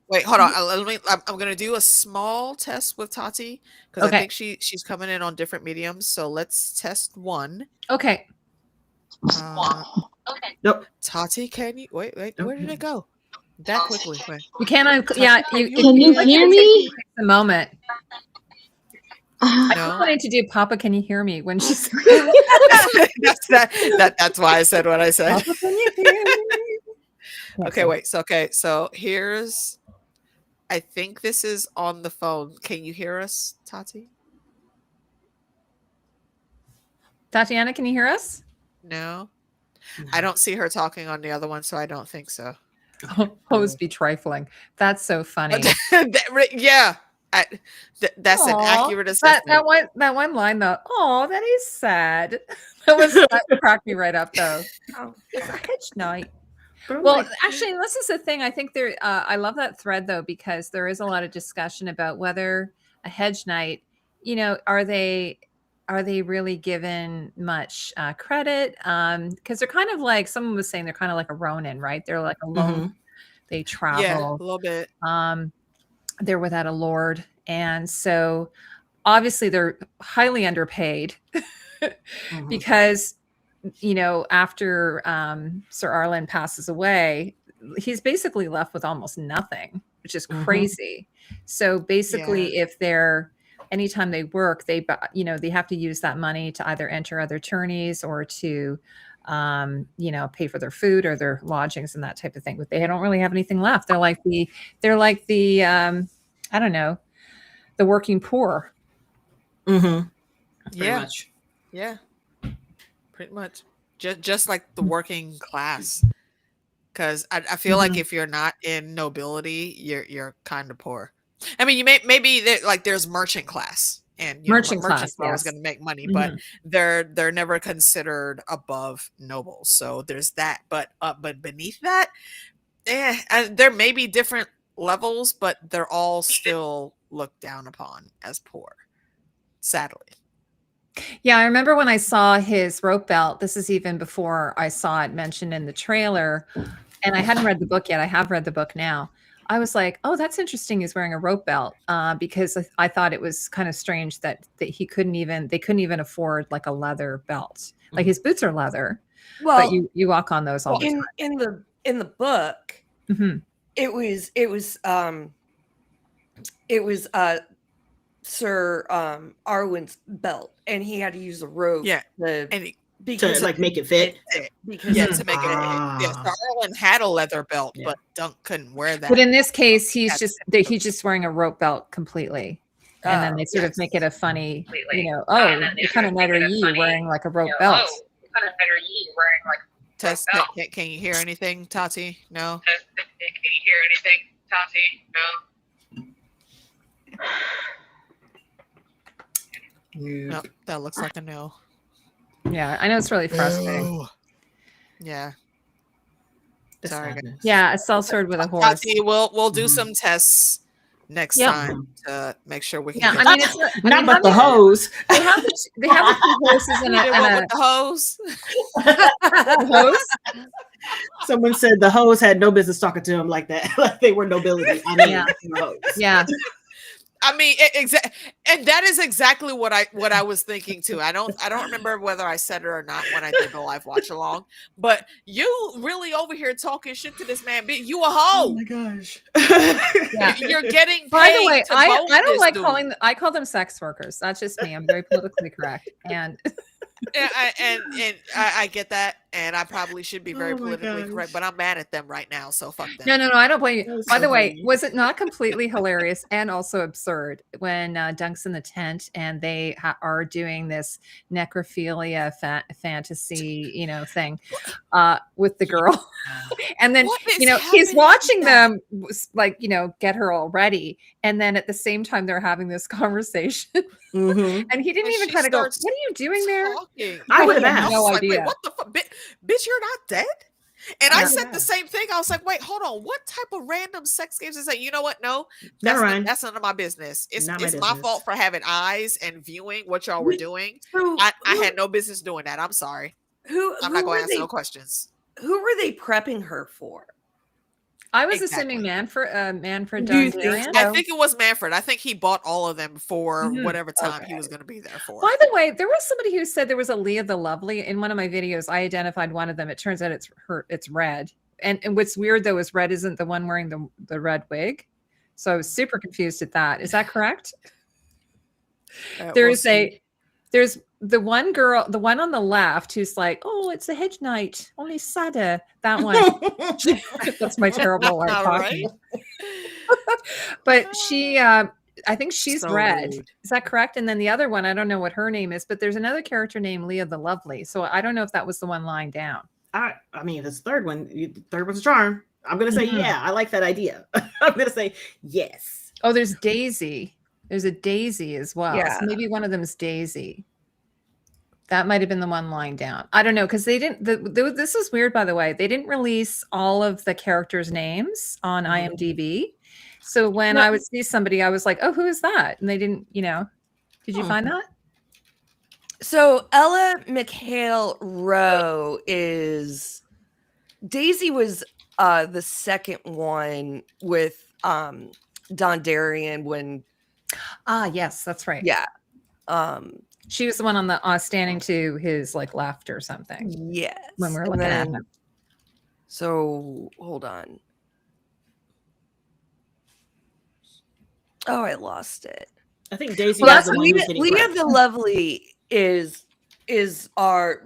wait, hold on. I'm gonna do a small test with Tati, because I think she's coming in on different mediums. So let's test one. Okay. Nope. Tati, can you wait? Where did it go? That quickly. Wait. You can can you hear me? A moment. I just wanted to do Papa, can you hear me? When she said that's why I said what I said. Papa, can you hear me? Okay, wait. So here's, I think this is on the phone. Can you hear us, Tati? Tatiana, can you hear us? No. I don't see her talking on the other one, so I don't think so. Always be trifling. That's so funny. Yeah. That's an accurate assessment. That one line though. Oh, that is sad. That cracked me right up though. Oh, it's a Hedge Knight. Well, actually, this is the thing. I think I love that thread though, because there is a lot of discussion about whether a Hedge Knight, you know, are they really given much credit? Because they're kind of like, someone was saying they're kind of like a Ronin, right? They're like alone. They travel. Yeah, a little bit. They're without a lord, and so obviously they're highly underpaid because, you know, after Sir Arlen passes away, he's basically left with almost nothing, which is crazy. So basically, if they're, anytime they work, they have to use that money to either enter other tourneys or to you know, pay for their food or their lodgings and that type of thing. But they don't really have anything left. They're like the I don't know, the working poor. Pretty much. Yeah, pretty much. Just like the working class. Because I feel like if you're not in nobility, you're kind of poor. I mean, you maybe like there's merchant class. And merchant class is going to make money, but they're never considered above nobles. So there's that. But beneath that, there may be different levels, but they're all still looked down upon as poor, sadly. Yeah, I remember when I saw his rope belt. This is even before I saw it mentioned in the trailer, and I hadn't read the book yet. I have read the book now. I was like, oh, that's interesting. He's wearing a rope belt because I thought it was kind of strange that they couldn't even afford like a leather belt. Like, his boots are leather, but you walk on those all the time. In the book, it was Sir Arwen's belt, and he had to use a rope. Yeah, to like make it fit. To make it fit. Yeah, so Arwen had a leather belt, but Dunk couldn't wear that. But in this case, he's just wearing a rope belt completely. And then they sort of make it a funny, what kind of knight are you wearing like a rope belt? What kind of knight are you wearing like Tess, can you hear anything, Tati? No. Can you hear anything, Tati? No. No, that looks like a no. Yeah, I know it's really frustrating. No. Yeah. Sorry, guys. Yeah, a sellsword with a horse. Tati, we'll do some tests next time to make sure we can. Yeah, I mean, it's not but the hose. They have the two horses and with the hose. The hose. Someone said the hose had no business talking to him like that, like they were nobility. I mean, yeah. I mean, and that is exactly what I was thinking too. I don't remember whether I said it or not when I did the live watch along. But you really over here talking shit to this man. You a hoe? Oh my gosh! Yeah. You're getting paid. By the way, I don't like dude. calling. I call them sex workers. That's just me. I'm very politically correct, and I get that, and I probably should be very politically correct, but I'm mad at them right now, so fuck them. No, I don't blame you. By the way, was it not completely hilarious and also absurd when Dunk's in the tent and they are doing this necrophilia fantasy, thing with the girl, and then he's watching them like get her all ready, and then at the same time they're having this conversation, and he didn't even kind of go, "What are you doing there?" I would have asked. No like, idea. Wait, what the fuck, bitch? You're not dead. And I said the same thing. I was like, wait, hold on. What type of random sex games is that? You know what? No, that's none of my business. It's my fault for having eyes and viewing what y'all were doing. I had no business doing that. I'm sorry. I'm not going to answer no questions. Who were they prepping her for? I was assuming Manfred Dondarrion. I think it was Manfred. I think he bought all of them for whatever time he was going to be there for. By the way, there was somebody who said there was a Leah the Lovely in one of my videos. I identified one of them. It turns out it's Red. And what's weird though is Red isn't the one wearing the red wig. So I was super confused at that. Is that correct? There's the one girl, the one on the left who's like, oh, it's a Hedge Knight, only sadder. That one. That's my terrible way of talking. But she, I think she's Red. Rude. Is that correct? And then the other one, I don't know what her name is, but there's another character named Leah the Lovely. So I don't know if that was the one lying down. I mean, this third one, third one's a charm. I'm going to say, yeah, I like that idea. I'm going to say, yes. Oh, there's Daisy. There's a Daisy as well. Yeah. So maybe one of them is Daisy. That might have been the one lying down. I don't know, because they didn't. This is weird, by the way. They didn't release all of the characters' names on IMDb. So when I would see somebody, I was like, "Oh, who is that?" And they didn't. Did you find that? So Ella McHale Rowe is Daisy was the second one with Dondarrion when. Yes, that's right. Yeah. She was the one on the standing to his left or something. Yes. When we were looking at him. So hold on. Oh, I lost it. I think Daisy. Well, Leah the Lovely is the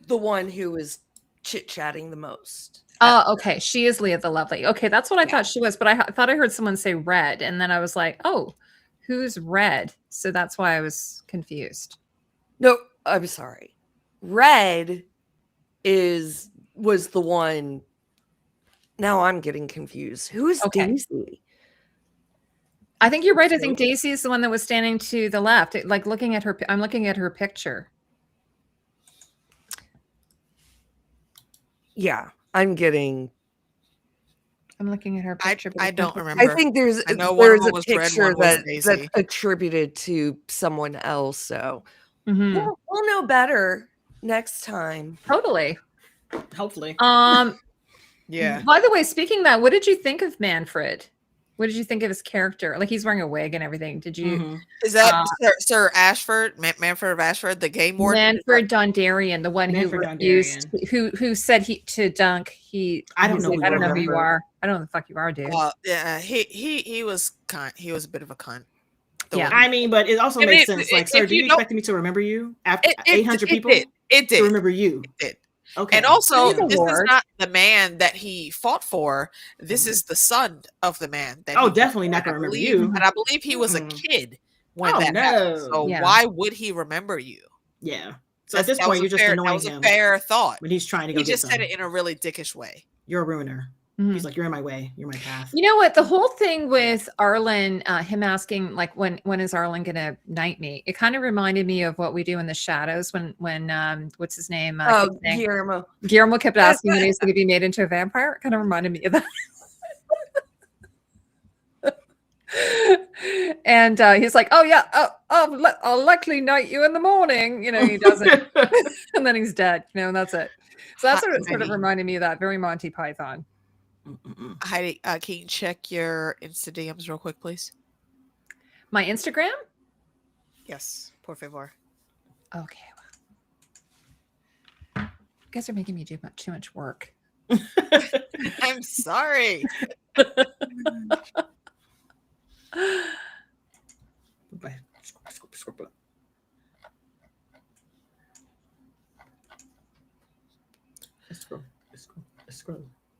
one who is chit-chatting the most. Oh, okay. She is Leah the Lovely. Okay, that's what I thought she was, but I thought I heard someone say Red, and then I was like, oh, who's Red? So that's why I was confused. No, I'm sorry. Red was the one. Now I'm getting confused. Who is Daisy? I think you're right. I think Daisy is the one that was standing to the left. Looking at her, I'm looking at her picture. Yeah, I'm looking at her picture. I don't remember. I think there's a picture that's attributed to someone else. So we'll know better next time. Totally. Hopefully. Yeah. By the way, speaking of that, what did you think of Manfred? What did you think of his character? He's wearing a wig and everything. Did you? Is that Sir Ashford, Manfred of Ashford, the game warden? Manfred Dondarrion, the one who refused, who said to Dunk, I don't know who you are. I don't know who the fuck you are, dude. Yeah, he was cunt. He was a bit of a cunt. Yeah, I mean, but it also makes sense. Sir, do you expect me to remember you after 800 people? It did. To remember you. It did. Okay. And also, this is not the man that he fought for. This is the son of the man. That definitely not going to remember you. And I believe he was a kid when Oh, that happened. no. So Yeah. why would he remember you? Yeah. So at this point, you're just that annoying was a him fair thought. when he's trying to go He get just said some. it in a really dickish way. You're a ruiner. Mhm. He's like, you're in my way. You're my path. You know what? The whole thing with Arlen, him asking like, when is Arlen gonna knight me? It kind of reminded me of what we do in the shadows when what's his name? Oh, kept saying- Guillermo. Guillermo kept asking when he's going to be made into a vampire. It kind of reminded me of that. And he's like, "Oh yeah, I'll likely knight you in the morning." You know, he doesn't, and then he's dead. You know, and that's it. So that's what it sort of reminded me of that. Very Monty Python. Heidi, can you check your Insta DMs real quick, please? My Instagram? Yes, por favor. Okay. You guys are making me do too much work. I'm sorry.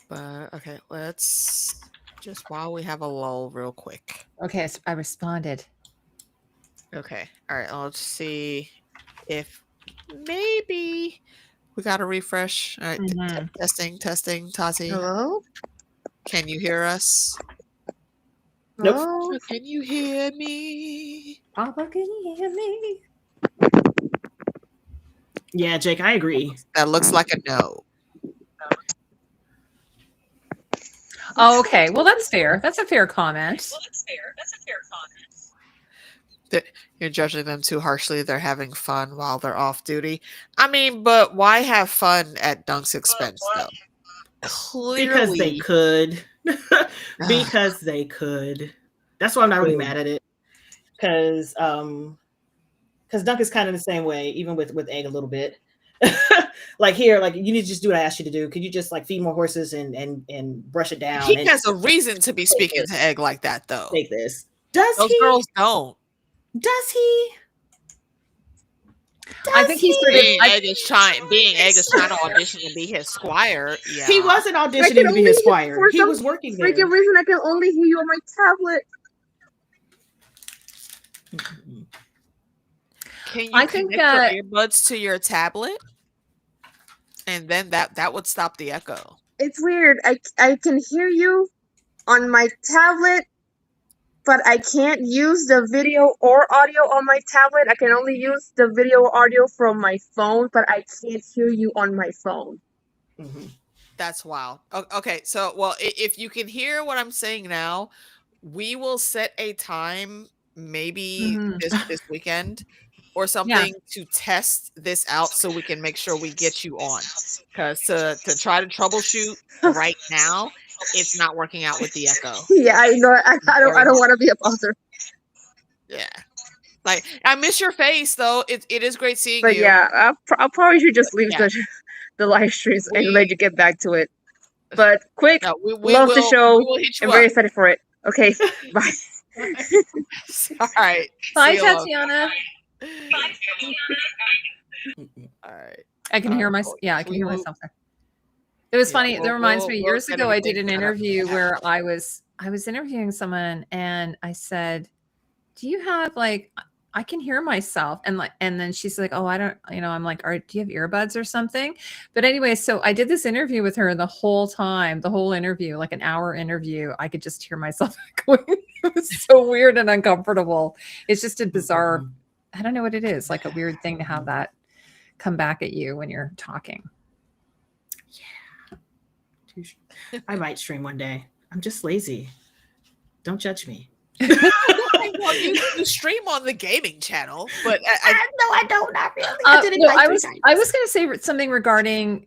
But okay, let's just while we have a lull real quick. Okay, so I responded. Okay, all right, let's see if maybe we got a refresh. All right, testing, Tati. Hello? Can you hear us? Nope. Hello? Can you hear me? Papa, can you hear me? Yeah, Jake, I agree. That looks like a no. Oh, okay. Well, that's fair. That's a fair comment. You're judging them too harshly. They're having fun while they're off duty. I mean, but why have fun at Dunk's expense, though? Clearly. Because they could. Because they could. That's why I'm not really mad at it. Because Dunk is kind of the same way, even with Egg a little bit. Like here, like you need to just do what I asked you to do. Could you just like feed more horses and brush it down? He has a reason to be speaking to Egg like that, though. Take this. Does Those he? girls don't. Does he? I think he's sort of Being Egg is trying to audition and be his squire. Yeah, He wasn't auditioning to be his squire. He was working there. Freaking reason I can only hear you on my tablet. Can you I think connect your earbuds to your tablet? And then that would stop the echo. It's weird. I can hear you on my tablet, but I can't use the video or audio on my tablet. I can only use the video or audio from my phone, but I can't hear you on my phone. That's wild. Okay, so well, if you can hear what I'm saying now, we will set a time, maybe this weekend or something, to test this out so we can make sure we get you on. Because to try to troubleshoot right now, it's not working out with the echo. Yeah, I know. I don't want to be a bother. Yeah. Like, I miss your face, though. It is great seeing But you. yeah, I'll probably should just leave the live streams and let you get back to it. But quick, love the show. I'm very excited for it. Okay, bye. All right. Bye, Tatiana. All right. I can hear myself. Yeah, I can hear myself there. It was funny. That reminds me. Years ago, I did an interview where I was interviewing someone, and I said, "Do you have like?" I can hear myself, and then she's like, "Oh, I don't." You know, I'm like, "Do you have earbuds or something?" But anyway, so I did this interview with her, and the whole interview, like an hour interview, I could just hear myself going. It was so weird and uncomfortable. It's just a bizarre. I don't know what it is. Like a weird thing to have that come back at you when you're talking. Yeah. I might stream one day. I'm just lazy. Don't judge me. Well, you stream on the gaming channel, but no, I don't. Not really. I did it I was going to say something regarding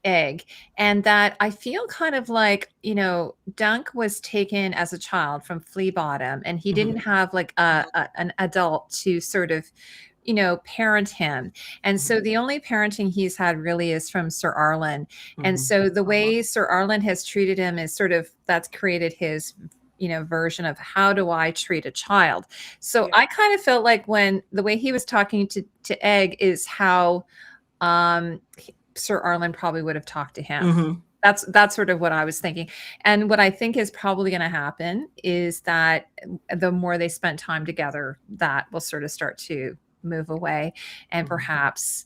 Egg, and that I feel kind of like, you know, Dunk was taken as a child from Flea Bottom, and he didn't have like an adult to sort of, you know, parent him. And so the only parenting he's had really is from Sir Arlen. And so the way Sir Arlen has treated him is sort of, that's created his, you know, version of how do I treat a child. So I kind of felt like when the way he was talking to Egg is how Sir Arlen probably would have talked to him. That's sort of what I was thinking. And what I think is probably going to happen is that the more they spend time together, that will sort of start to move away. And perhaps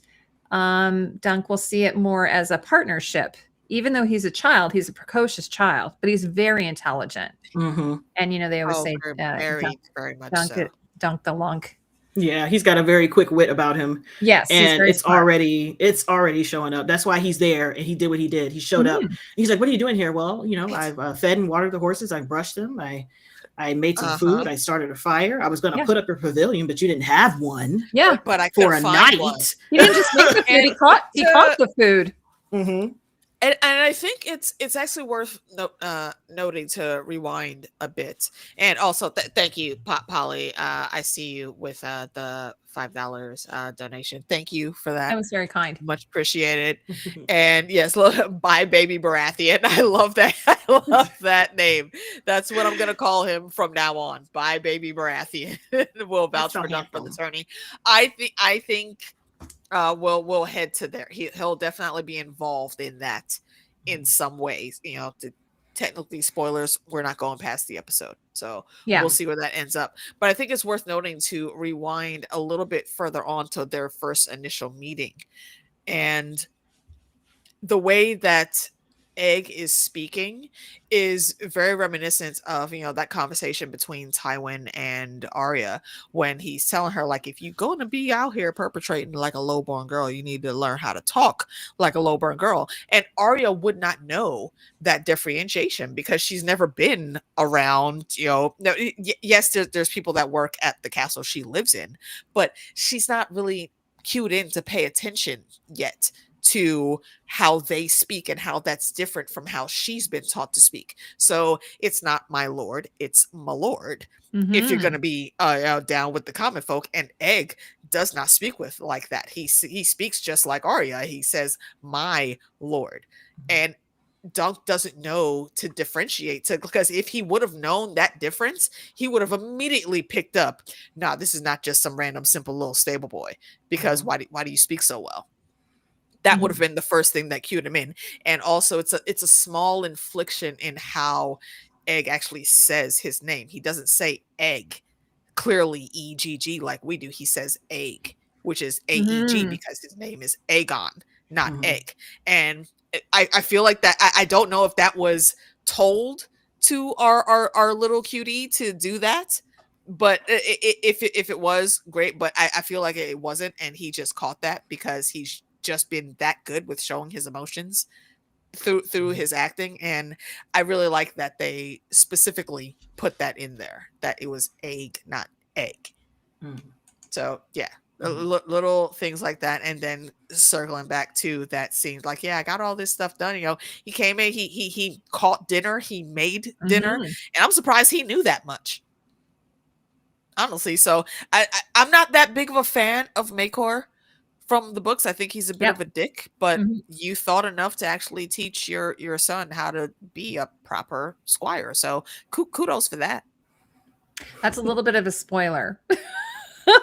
Dunk will see it more as a partnership. Even though he's a child, he's a precocious child, but he's very intelligent. And, they always say, very much so. Dunk the lunk. Yeah, he's got a very quick wit about him. Yes, and it's already showing up. That's why he's there, and he did what he did. He showed up. He's like, "What are you doing here?" Well, I've fed and watered the horses. I brushed them. I made some food. I started a fire. I was going to put up your pavilion, but you didn't have one. Yeah, but I for a night. He didn't just make the food. He caught the food. And I think it's actually worth noting to rewind a bit. And also, thank you, Polly. I see you with the $5 donation. Thank you for that. That was very kind. Much appreciated. And yes, bye, baby Baratheon. I love that. I love that name. That's what I'm gonna call him from now on. Bye, baby Baratheon. We'll vouch for Dunk for the tourney. I think. We'll head to there. He'll definitely be involved in that in some ways. Technically spoilers. We're not going past the episode, so we'll see where that ends up. But I think it's worth noting to rewind a little bit further on to their first initial meeting, and the way that Egg is speaking is very reminiscent of that conversation between Tywin and Arya when he's telling her, like, if you're going to be out here perpetrating like a lowborn girl, you need to learn how to talk like a lowborn girl. And Arya would not know that differentiation because she's never been around. Yes, there's people that work at the castle she lives in, but she's not really cued in to pay attention yet to how they speak and how that's different from how she's been taught to speak. So it's not my lord, it's my lord. If you're going to be down with the common folk. And Egg does not speak with like that. He speaks just like Arya. He says, my lord. And Dunk doesn't know to differentiate, because if he would have known that difference, he would have immediately picked up, nah, this is not just some random simple little stable boy, because why do you speak so well? That would have been the first thing that cued him in. And also it's a small inflection in how Egg actually says his name. He doesn't say Egg clearly EGG like we do. He says Egg, which is AEG, because his name is Aegon, not Egg. And I feel like that I don't know if that was told to our little cutie to do that, but if it was, great. But I feel like it wasn't, and he just caught that because he's just been that good with showing his emotions through his acting. And I really like that they specifically put that in there, that it was Egg, not Egg. So yeah, little things like that. And then circling back to that scene, like, I got all this stuff done. He came in, he caught dinner, he made dinner, and I'm surprised he knew that much, honestly. So I'm not that big of a fan of Maekor from the books. I think he's a bit of a dick, but you thought enough to actually teach your son how to be a proper squire. So kudos for that. That's a little bit of a spoiler.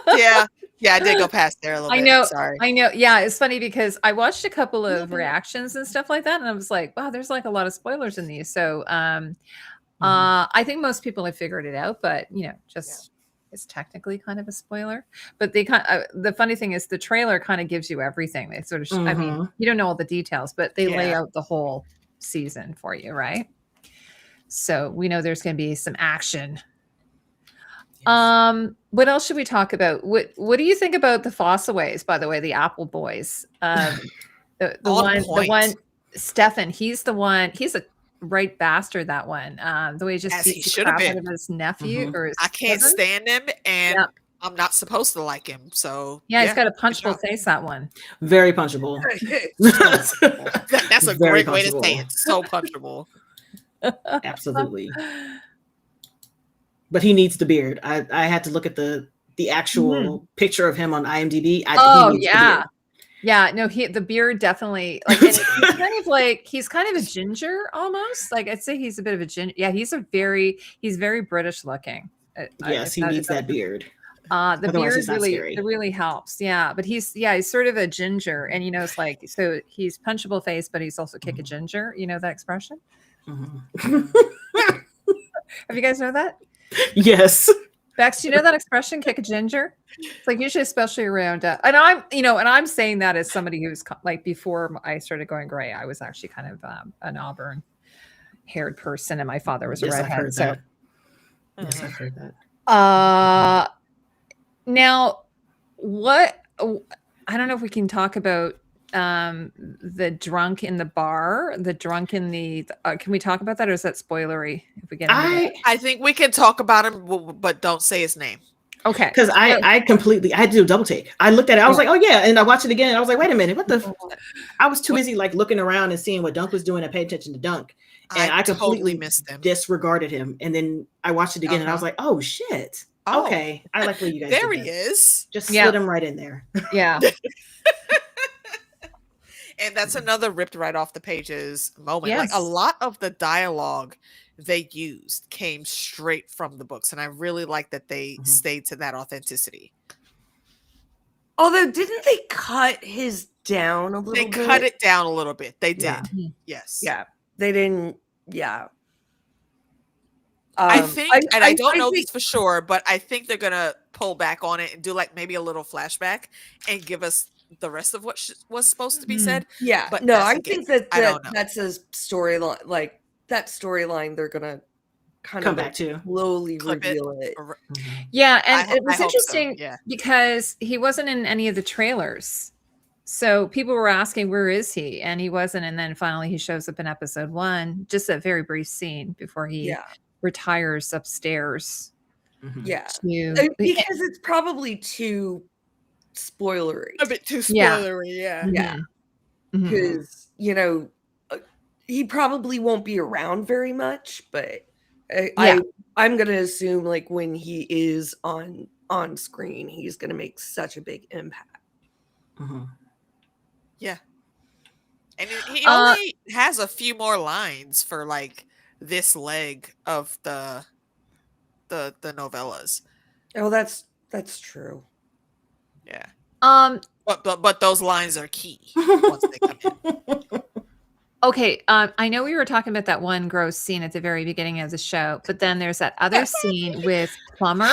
Yeah, I did go past there a little bit. Sorry. I know. Yeah, it's funny because I watched a couple of reactions and stuff like that, and I was like, wow, there's like a lot of spoilers in these. So I think most people have figured it out, but it's technically kind of a spoiler. But the funny thing is the trailer kind of gives you everything. They sort of I mean, you don't know all the details, but they lay out the whole season for you, right? So we know there's going to be some action. What else should we talk about? What do you think about the Fossaways, by the way, the Apple Boys? The one Stefan, he's the one, he's a right bastard, that one. The way he just beats the crap out of his nephew or his I can't cousin. Stand him, and I'm not supposed to like him. So he's got a punchable face, that one. Very punchable. That's a great way to say it. So punchable. Absolutely. But he needs the beard. I had to look at the actual picture of him on IMDb. No, the beard definitely, like, and he's kind of a ginger almost. Like, I'd say he's a bit of a ginger. Yeah, he's very British looking. Yes, he needs that beard. The Otherwise, beard he's not really, scary. it really helps. Yeah, but he's sort of a ginger, and it's like, so he's punchable face, but he's also kick a ginger. You know that expression? Mhm. Have you guys know that? Yes. Bex, do you know that expression, kick a ginger? It's like usually, especially around, and I'm saying that as somebody who's like, before I started going gray, I was actually kind of an auburn haired person, and my father was a Yes, I've redhead. heard So, that. Yes, I've heard that. Now, what I don't know if we can talk about the drunk in the bar, the drunk in the. Can we talk about that, or is that spoilery? If we get into that? I think we can talk about him, but don't say his name. Okay, Because I had to do a double take. I looked at it. I was like, oh yeah, and I watched it again. And I was like, wait a minute, what the? I was too busy like looking around and seeing what Dunk was doing. I paid attention to Dunk, and I completely totally missed him. Disregarded him. And then I watched it again, and I was like, oh shit. Oh. Okay, I like what you guys. There did he is. Just slid him right in there. Yeah. And that's another ripped right off the pages moment. Yes. Like a lot of the dialogue they used came straight from the books, and I really like that they stayed to that authenticity. Although, didn't they cut his down a little bit? They cut it down a little bit. They did. Yeah. Yes. Yeah. They didn't. Yeah. I think, and I don't know this for sure, but I think they're gonna pull back on it and do like maybe a little flashback and give us the rest of what was supposed to be said. Yeah, but no, I think that don't know. that's a storyline. Like that storyline, they're gonna kind Come of back to slowly reveal it. Yeah, and it was I hope so, interesting yeah. because he wasn't in any of the trailers. So people were asking, where is he? And he wasn't. And then finally he shows up in episode 1, just a very brief scene before he retires upstairs. Yeah. To, because it's probably too spoilery. A bit too spoilery, yeah. Yeah. Because, he probably won't be around very much, but I'm going to assume like when he is on screen, he's going to make such a big impact. Yeah. And he only has a few more lines for like this leg of the novellas. Oh, that's true. Yeah. But those lines are key once they come in. Okay, I know we were talking about that one gross scene at the very beginning of the show, but then there's that other scene with Plumber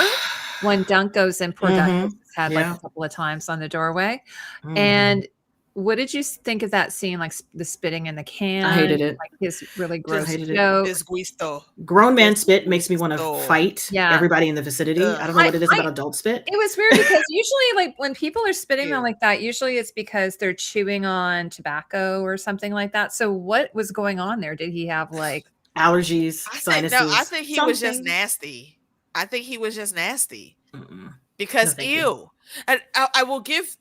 when Dunk goes in. Poor Dunk has had like a couple of times on the doorway. And what did you think of that scene? Like the spitting in the can? I hated it. Like his really gross joke. Grown man spit makes me want to fight everybody in the vicinity. I don't know what it is about adult spit. It was weird because usually like when people are spitting on like that, usually it's because they're chewing on tobacco or something like that. So what was going on there? Did he have like allergies, sinuses? I think he was just nasty. Because ew. And I will give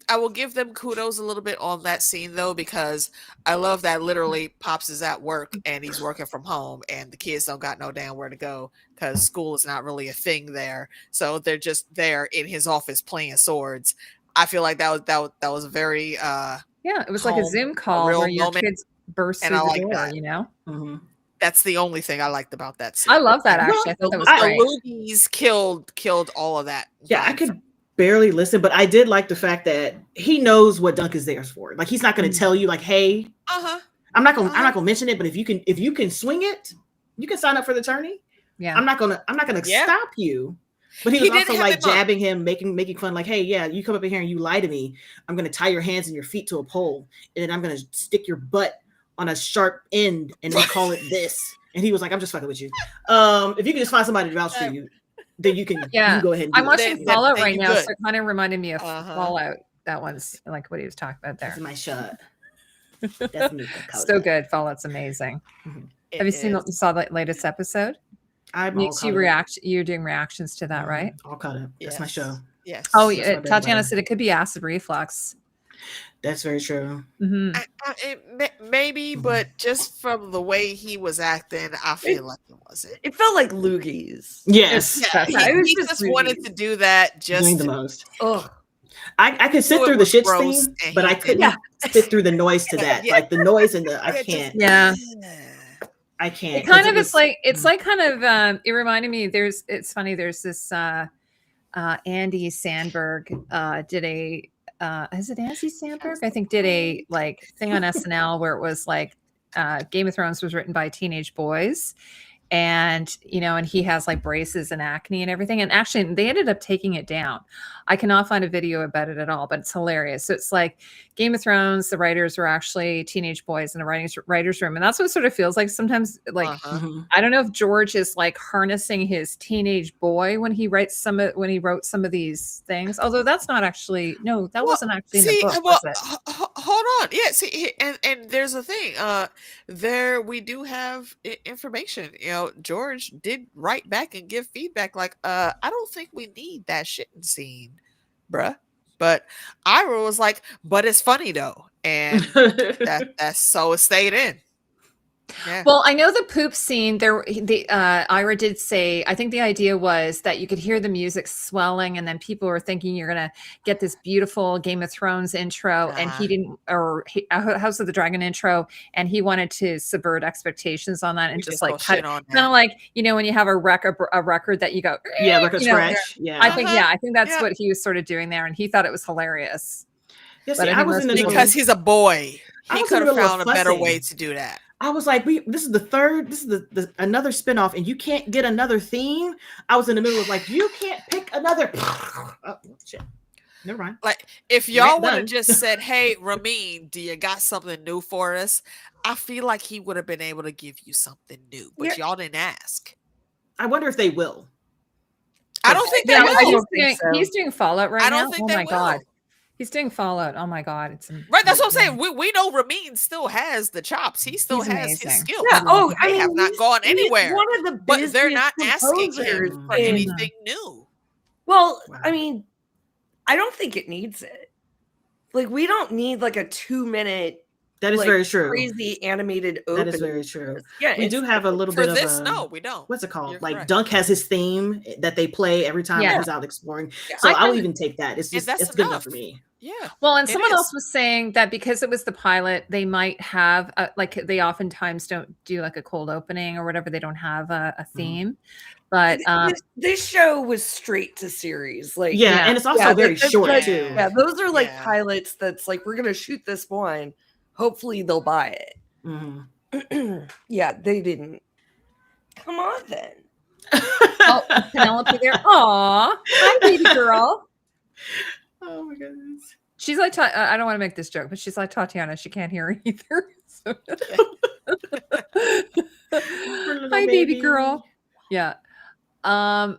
them kudos a little bit on that scene though, because I love that literally Pops is at work and he's working from home and the kids don't got no damn where to go because school is not really a thing there. So they're just there in his office playing swords. I feel like that was very it was like a Zoom call where your kids burst through the door, That's the only thing I liked about that scene. I love that actually. I thought that was great. The loogies killed all of that. Yeah, I could barely listen, but I did like the fact that he knows what Dunk is there for. Like he's not going to tell you like, hey, I'm not gonna mention it, but if you can swing it, you can sign up for the tourney. Yeah, I'm not gonna stop you. But he was also like jabbing him, making fun, like, hey, yeah, you come up in here and you lie to me, I'm gonna tie your hands and your feet to a pole, and then I'm gonna stick your butt on a sharp end and then call it this. And he was like, I'm just fucking with you. If you can just find somebody to vouch for you, then you can go ahead and do I'm watching Fallout right now, good. so it kind of reminded me of Fallout. That one's like what he was talking about there. That's my shot. That's so good. Fallout's amazing. Have you saw the latest episode? You're doing reactions to that, right? All caught up. That's my show. Yes. Oh, yeah. Tatiana said it could be acid reflux. That's very true. Maybe, but just from the way he was acting, I feel like it wasn't. It felt like loogies. Yes. He just wanted to do that. Just the most. Ugh. I could sit through the shit theme, but I couldn't sit through the noise to that. Like the noise and the I can't. Yeah. I can't. It kind of it's like kind of it reminded me. It's funny. There's this Andy Sandberg did a is it Andy Sandberg? I think did a like thing on SNL where it was like Game of Thrones was written by teenage boys. And and he has like braces and acne and everything, and actually they ended up taking it down. I cannot find a video about it at all, but it's hilarious. So it's like Game of Thrones, the writers were actually teenage boys in a writer's room, and that's what it sort of feels like sometimes. Like I don't know if George is like harnessing his teenage boy when he wrote some of these things, although that's not actually wasn't actually in the book, was it? Hold on. Yeah, see, and there's a thing. There we do have information. George did write back and give feedback like, I don't think we need that shitting scene, bruh. But Ira was like, but it's funny though. And that's so it stayed in. Yeah. Well, I know the poop scene there. Ira did say, I think the idea was that you could hear the music swelling, and then people were thinking you're going to get this beautiful Game of Thrones intro, and he didn't, or House of the Dragon intro, and he wanted to subvert expectations on that and just like cut, kind of like when you have a record that you go, record scratch. Yeah, I think that's what he was sort of doing there, and he thought it was hilarious. Yeah, see, I was in the middle because he's a boy. He could have found a better way to do that. I was like, this is the another spinoff, and you can't get another theme. I was in the middle of like, you can't pick another. Oh, shit. Never mind. Like, if y'all would have just said, hey, Ramin, do you got something new for us? I feel like he would have been able to give you something new, but y'all didn't ask. I wonder if they will. I don't think they will. He's doing Fallout right now. I don't think they will. God. He's doing Fallout. Oh my God. It's right. That's what I'm saying. We know Ramin still has the chops. He still has his skills. Yeah. Oh, they have not gone anywhere. One of the but they're not asking him for anything new. Well, I mean, I don't think it needs it. Like, we don't need like a 2-minute. That is very true. Crazy animated opening. That is very true. Yeah, we do have a little bit of this. No, we don't. What's it called? You're like correct. Dunk has his theme that they play every time he's out exploring. Yeah. So I'll even take that. It's just it's good enough for me. Yeah. Well, and someone else was saying that because it was the pilot, they might have like they oftentimes don't do like a cold opening or whatever. They don't have a theme. But this show was straight to series, like and it's also very short too. Yeah, those are like pilots. That's like, we're gonna shoot this one. Hopefully they'll buy it. Mm-hmm. Yeah, they didn't. Come on then. Oh, Penelope there. Aw, hi, baby girl. Oh my goodness. She's like, I don't want to make this joke, but she's like Tatiana. She can't hear her either. So. Hi, baby girl. Yeah. I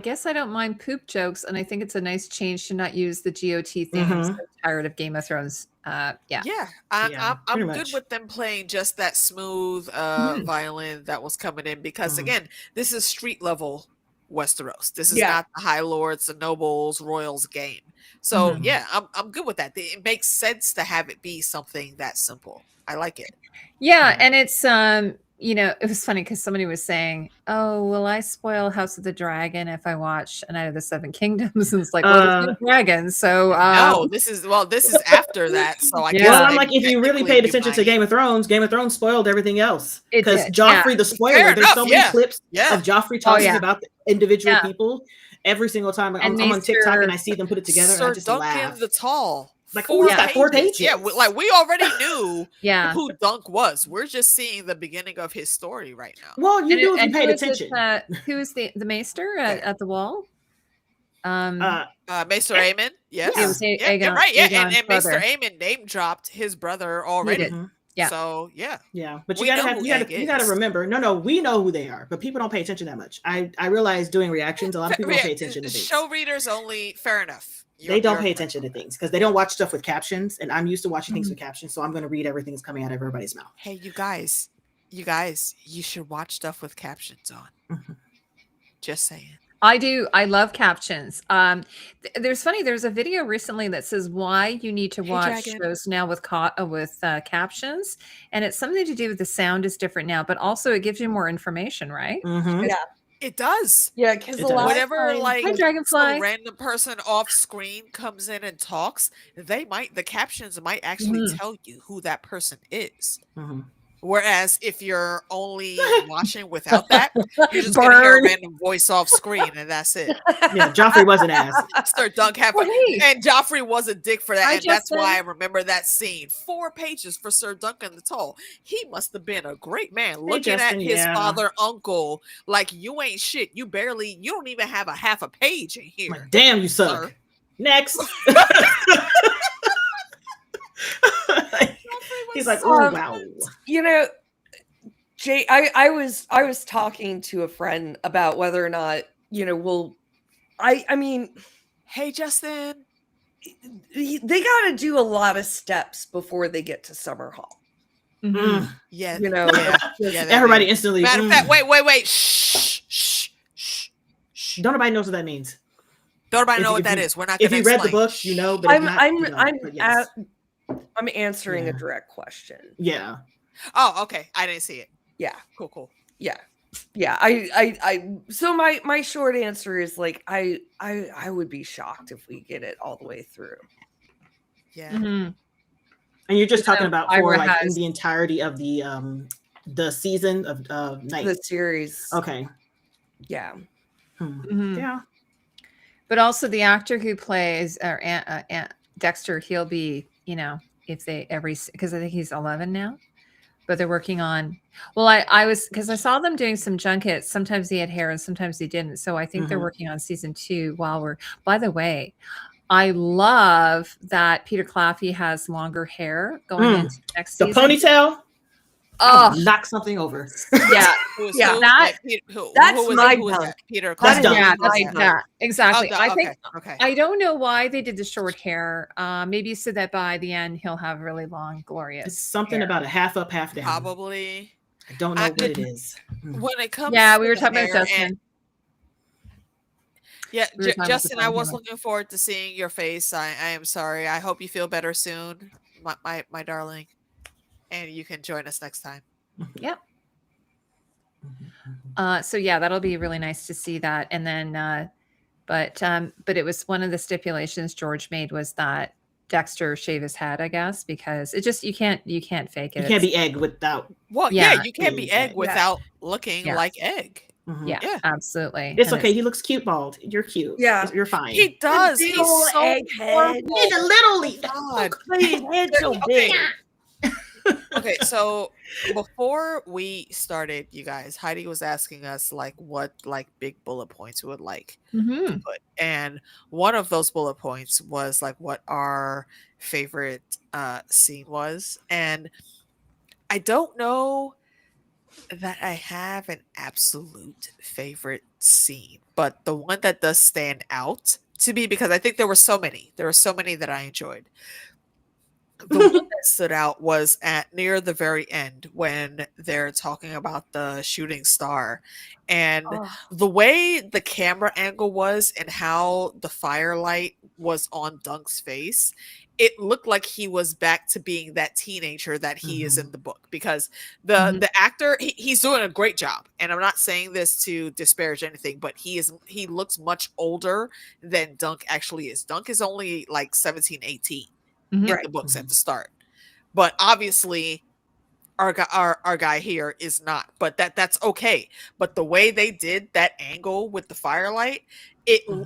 guess I don't mind poop jokes, and I think it's a nice change to not use the GOT theme. Mm-hmm. I'm so tired of Game of Thrones. I'm good with them playing just that smooth violin that was coming in, because again, this is street level Westeros. This is not the High Lords, the nobles, royals game. So I'm good with that. It makes sense to have it be something that simple. I like it. Yeah, and it's it was funny because somebody was saying, "Oh, will I spoil House of the Dragon if I watch A Night of the Seven Kingdoms?" And it's like, well, it's no dragon, so no. This is after that. So I guess I'm like, if you really paid attention to Game of Thrones spoiled everything else, because Joffrey the spoiler. There's so many clips of Joffrey talking about the individual people every single time. I'm on TikTok and I see them put it together. Sir and I just Duncan laugh. the Tall. Like, got 4 pages. Yeah, like we already knew who Dunk was. We're just seeing the beginning of his story right now. Well, you do if you paid attention. Who is the maester at the wall? Maester Aemon. Yes. It was Aegon, right. Yeah, and Maester Aemon name dropped his brother already. Yeah. So but you gotta remember. No, we know who they are, but people don't pay attention that much. I realize doing reactions, a lot of people don't pay attention to things. Show readers only. Fair enough. They don't pay attention to things because they don't watch stuff with captions, and I'm used to watching things with captions, so I'm going to read everything that's coming out of everybody's mouth. Hey, you guys, you should watch stuff with captions on. Just saying. I do. I love captions. There's a video recently that says why you need to watch shows now with captions, and it's something to do with the sound is different now, but also it gives you more information, right? Mm-hmm. Yeah. It does. Yeah, because whenever Dragonfly, some random person off screen comes in and talks, the captions might actually tell you who that person is. Whereas if you're only watching without that, you're just gonna hear a random voice off screen, and that's it. Yeah, Joffrey was an ass. Sir Dunk and Joffrey was a dick for that, and that's why I remember that scene. 4 pages for Sir Duncan the Tall. He must have been a great man, looking at his father, uncle, like, you ain't shit. You don't even have a half a page in here. Like, damn, you suck. Sir. Next. He's like, oh wow. You know, Jay, I was talking to a friend about whether or not, you know, I mean, hey Justin, they got to do a lot of steps before they get to Summer Hall. Mm-hmm. Yeah, you know, everybody instantly. Matter of fact, wait, shh. Don't nobody knows what that means. Don't nobody know what that is. We're not. If you read the book, you know. But I'm answering a direct question. Yeah. Oh, okay. I didn't see it. Yeah. Cool. Yeah. So my short answer is like I would be shocked if we get it all the way through. Yeah. Mm-hmm. And you're just talking about for like in the entirety of the season of Night, the series. Okay. Yeah. Mm-hmm. Yeah. But also the actor who plays Dexter, he'll be, you know, if they because I think he's 11 now, but they're working on. Well, I was, because I saw them doing some junkets. Sometimes he had hair and sometimes he didn't. So I think they're working on season 2 by the way, I love that Peter Claffey has longer hair going into next season. The ponytail. Oh, knock something over. Yeah. That's my dunk. Peter. Yeah, exactly. Oh, I think. Okay. I don't know why they did the short hair. Maybe so that by the end he'll have really long, glorious. It's something hair. About a half up, half down. Probably. I don't know what it is. When it comes, we were talking about Justin. Yeah, Justin, I was looking forward to seeing your face. I am sorry. I hope you feel better soon, my darling. And you can join us next time. Yep. So yeah, that'll be really nice to see that. And then, but it was one of the stipulations George made was that Dexter shave his head, I guess, because it just you can't fake it. You can't be Egg without. Well, yeah, you can't be Egg without looking like Egg. Mm-hmm. Yeah, absolutely. It's okay. He looks cute bald. You're cute. Yeah, you're fine. He does. He's so egg head. He's a little. His head's so big. Okay, so before we started, you guys, Heidi was asking us like what like big bullet points we would like to put, and one of those bullet points was like what our favorite scene was, and I don't know that I have an absolute favorite scene, but the one that does stand out to me, because I think there were so many that I enjoyed. The one that stood out was at near the very end when they're talking about the shooting star, and the way the camera angle was and how the firelight was on Dunk's face, it looked like he was back to being that teenager that he is in the book, because the actor, he's doing a great job, and I'm not saying this to disparage anything, but he looks much older than Dunk actually is. Dunk is only like 17, 18 in the books at the start, but obviously our guy here is not, but that's okay. But the way they did that angle with the firelight,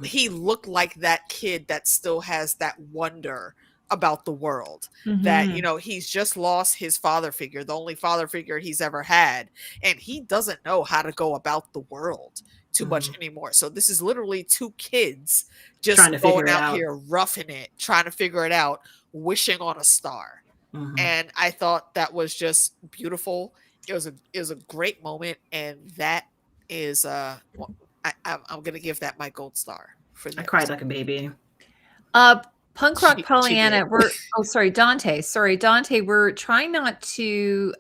he looked like that kid that still has that wonder about the world, that, you know, he's just lost his father figure, the only father figure he's ever had, and he doesn't know how to go about the world too much anymore. So this is literally 2 kids just trying to going out here roughing it, trying to figure it out, wishing on a star. And I thought that was just beautiful. It was a great moment, and that is I'm gonna give that my gold star for that. I cried like a baby. Punk Rock Pollyanna, Dante, we're trying not to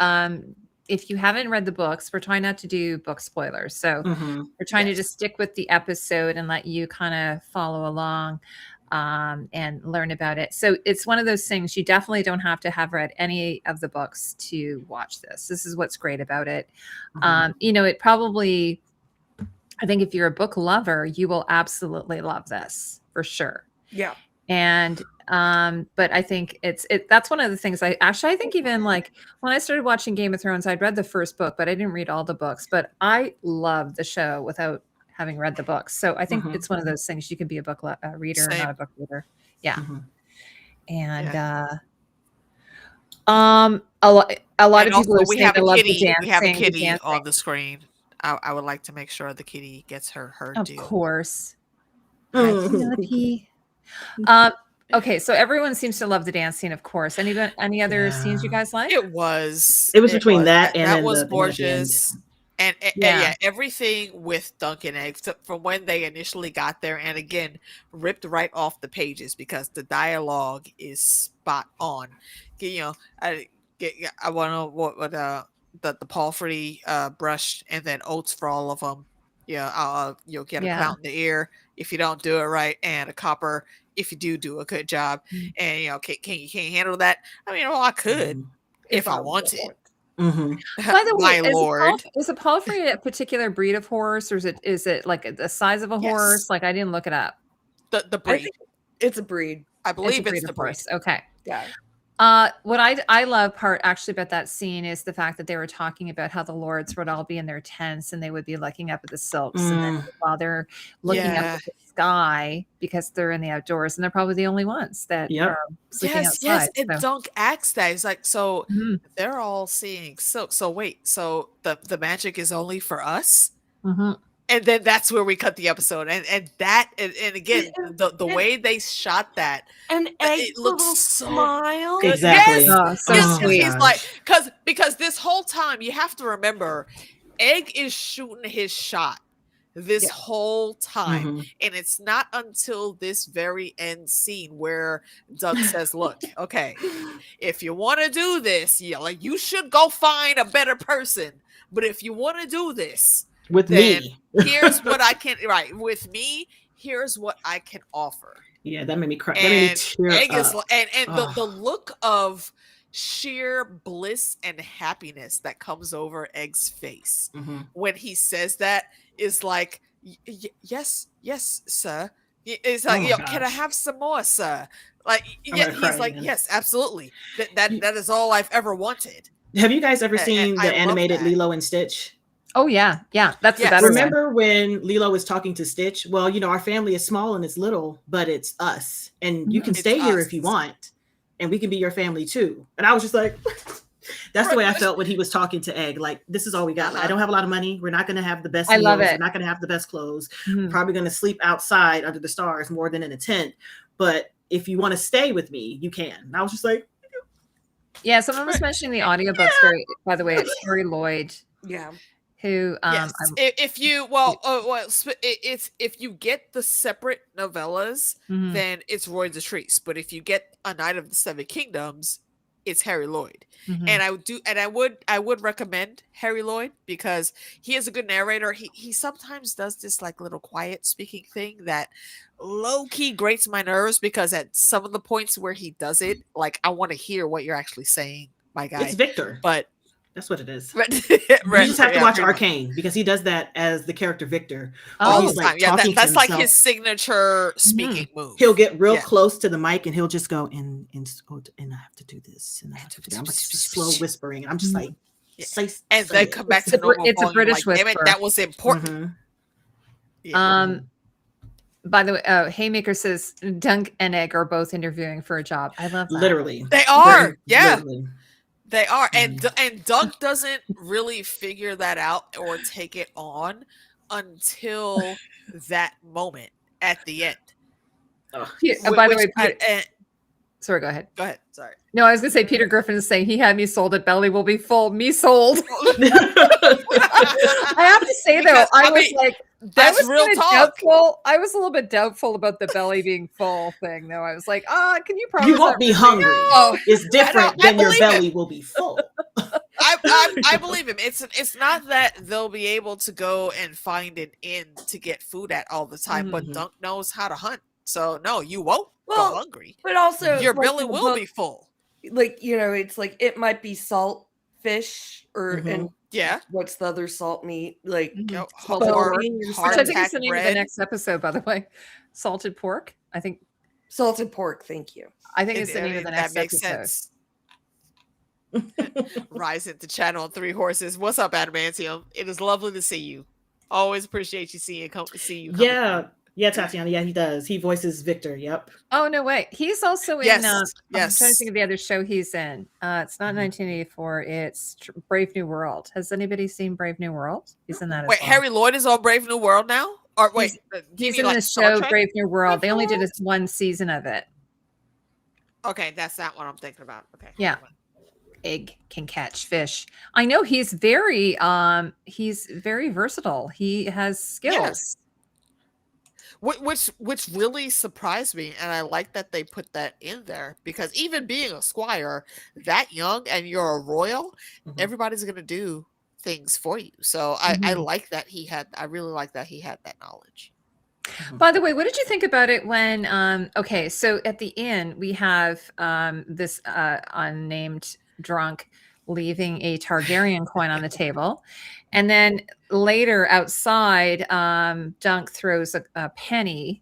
if you haven't read the books, we're trying not to do book spoilers. So we're trying to just stick with the episode and let you kind of follow along and learn about it. So it's one of those things, you definitely don't have to have read any of the books to watch this. This is what's great about it. You know, it probably, I think if you're a book lover, you will absolutely love this for sure. Yeah. And but I think that's one of the things I think even like when I started watching Game of Thrones, I'd read the first book, but I didn't read all the books. But I loved the show without having read the books. So I think it's one of those things you can be a book reader, Same. not a book reader. Yeah. And a lot of people are saying they love the dancing. We have a kitty on the screen. I would like to make sure the kitty gets her due. Of course. Okay, so everyone seems to love the dance scene, of course. Any other scenes you guys like? It was between that and that was the gorgeous. And everything with Dunk and Egg from when they initially got there, and again, ripped right off the pages because the dialogue is spot on. You know, I want to know what the palfrey brush and then oats for all of them. Yeah, you'll get a clout in the ear if you don't do it right, and a copper if you do a good job. And can you handle that? I mean, I could if I wanted. By the way, is a palfrey a particular breed of horse, or is it like the size of a horse? Like I didn't look it up. The breed. It's a breed. I believe it's the breed. Horse. Okay. Yeah. What I love actually about that scene is the fact that they were talking about how the lords would all be in their tents and they would be looking up at the silks, and then while they're looking up at the sky because they're in the outdoors, and they're probably the only ones that are sleeping outside. Yes, and Dunk asks that. He's like, so they're all seeing silk. So wait, so the magic is only for us? And then that's where we cut the episode, and again the way they shot that, and it looks so smile exactly. So sweet. He's like, because this whole time you have to remember, Egg is shooting his shot this whole time, and it's not until this very end scene where Doug says, "Look, okay, if you want to do this, you should go find a better person, but if you want to do this." With me, here's what I can with me. Here's what I can offer. Yeah, that made me cry. That made me tear Egg up. The look of sheer bliss and happiness that comes over Egg's face when he says that is like, yes, sir. It's like, can I have some more, sir? Like, he's like, yes, absolutely. That is all I've ever wanted. Have you guys ever seen the animated Lilo and Stitch? Oh yeah, that's the better Remember when Lilo was talking to Stitch? Well, our family is small and it's little, but it's us, and you can stay here if you want, and we can be your family too. And I was just like, that's the way I felt when he was talking to Egg. Like, this is all we got. Like, I don't have a lot of money. We're not going to have the best meals. We're not going to have the best clothes. We're probably going to sleep outside under the stars more than in a tent. But if you want to stay with me, you can. And I was just like, yeah. Someone was mentioning the audiobooks. By the way, it's Harry Lloyd. Yeah. Who if you get the separate novellas, then it's Roy Dotrice. But if you get A Night of the Seven Kingdoms, it's Harry Lloyd. And I would recommend Harry Lloyd because he is a good narrator. He sometimes does this like little quiet speaking thing that low-key grates my nerves, because at some of the points where he does it, like, I want to hear what you're actually saying, my guy. It's Victor. But that's what it is. You just have to watch Arcane because he does that as the character Victor. All the time. Yeah, that's like his signature speaking move. He'll get real close to the mic and he'll just go, and I have to do this, and I have to do that. I'm just slow whispering. And I'm just like, and then come back to normal. It's a British whisper. Damn it, that was important. By the way, Haymaker says Dunk and Egg are both interviewing for a job. I love that. Literally. They are. Literally. They are, and Dunk doesn't really figure that out or take it on until that moment at the end. By the way, sorry, go ahead. Go ahead. Sorry. No, I was gonna say Peter Griffin is saying he had me sold at Belly will be full. Me sold. I have to say though, I was like, that's real talk. I was a little bit doubtful about the belly being full thing, though. I was like, can you promise? You won't be hungry. No. It's different than your belly will be full. I believe him. It's not that they'll be able to go and find an inn to get food at all the time, but Dunk knows how to hunt. So no, you won't go hungry. But also, your belly will be full. Like, it's like it might be salt fish and what's the other salt meat? Like salted pork, which I think is the name of the next episode, by the way. Salted pork, I think. Salted pork, thank you. I think it's the name of the next that makes episode. sense. Rise into channel on 3 Horses. What's up, Adamantium? It is lovely to see you. Always appreciate you see you coming Yeah. Yeah, Tatiana. Yeah, he does. He voices Victor. Yep. Oh no, wait. He's also in. Yes. I'm Yes. trying to think of the other show he's in. It's not 1984. It's Brave New World. Has anybody seen Brave New World? He's in that. Wait, as well. Harry Lloyd is on Brave New World now? Or wait, he's in the show Brave New World. They only did this one season of it. Okay, that's not what I'm thinking about. Okay. Yeah. Egg can catch fish. I know he's very versatile. He has skills. Yes. Which really surprised me, and I like that they put that in there, because even being a squire that young and you're a royal, everybody's gonna do things for you. So I like that I really like that he had that knowledge. By the way, what did you think about it when okay, so at the inn we have this unnamed drunk leaving a Targaryen coin on the table, and then later outside Dunk throws a penny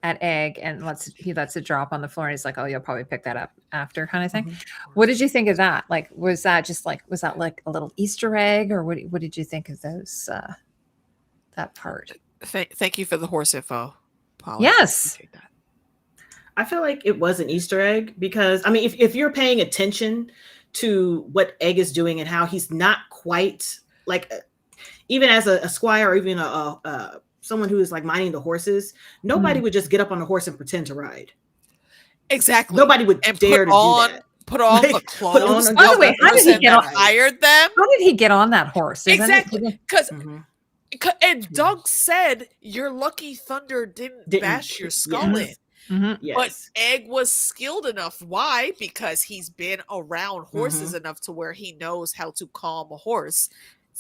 at Egg and he lets it drop on the floor, and he's like, oh, you'll probably pick that up after, kind of thing. What did you think of that? Like, was that like a little Easter egg, or what did you think of those that part? Thank you for the horse info, Polly. Yes. I feel like it was an Easter egg, because I mean, if you're paying attention to what Egg is doing and how he's not quite like, even as a squire or even a someone who is like minding the horses, nobody would just get up on the horse and pretend to ride. Exactly. Nobody would dare to do that. Put on the clothes. By the way, how did he get on? Hired them? How did he get on that horse? Exactly. Because and Doug said, "You're lucky Thunder didn't bash your skull in." Yes. But Egg was skilled enough. Why? Because he's been around horses enough to where he knows how to calm a horse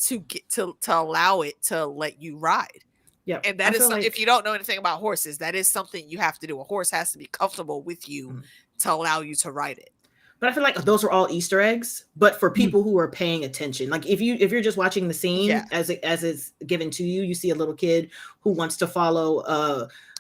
to get to allow it to let you ride. Yeah, and that is if you don't know anything about horses, that is something you have to do. A horse has to be comfortable with you to allow you to ride it. But I feel like those are all Easter eggs, but for people who are paying attention. Like if you're just watching the scene as it's given to you, you see a little kid who wants to follow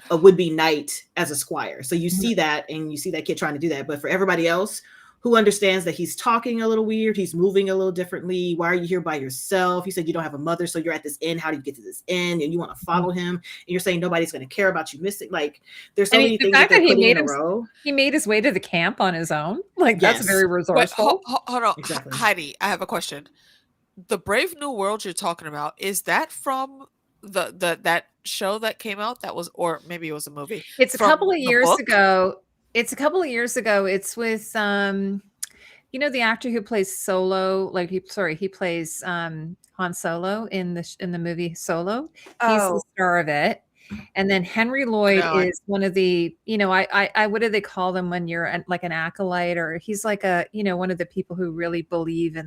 a would-be knight as a squire. So you see that, and you see that kid trying to do that. But for everybody else who understands that he's talking a little weird, he's moving a little differently. Why are you here by yourself? He said you don't have a mother, so you're at this inn. How do you get to this inn? And you want to follow him, and you're saying nobody's going to care about you missing. Like there's so many things that they're putting in a row. He made his way to the camp on his own. Like that's very resourceful. Wait, hold on, exactly. Heidi, I have a question. The Brave New World you're talking about, is that from that show that came out? That was, or maybe it was a movie. It's a couple of years ago. It's a couple of years ago. It's with you know, the actor who plays Solo, like he plays Han Solo in the movie Solo. He's the star of it. And then Henry Lloyd is one of the, you know, I what do they call them when you're like an acolyte, or he's like a, you know, one of the people who really believe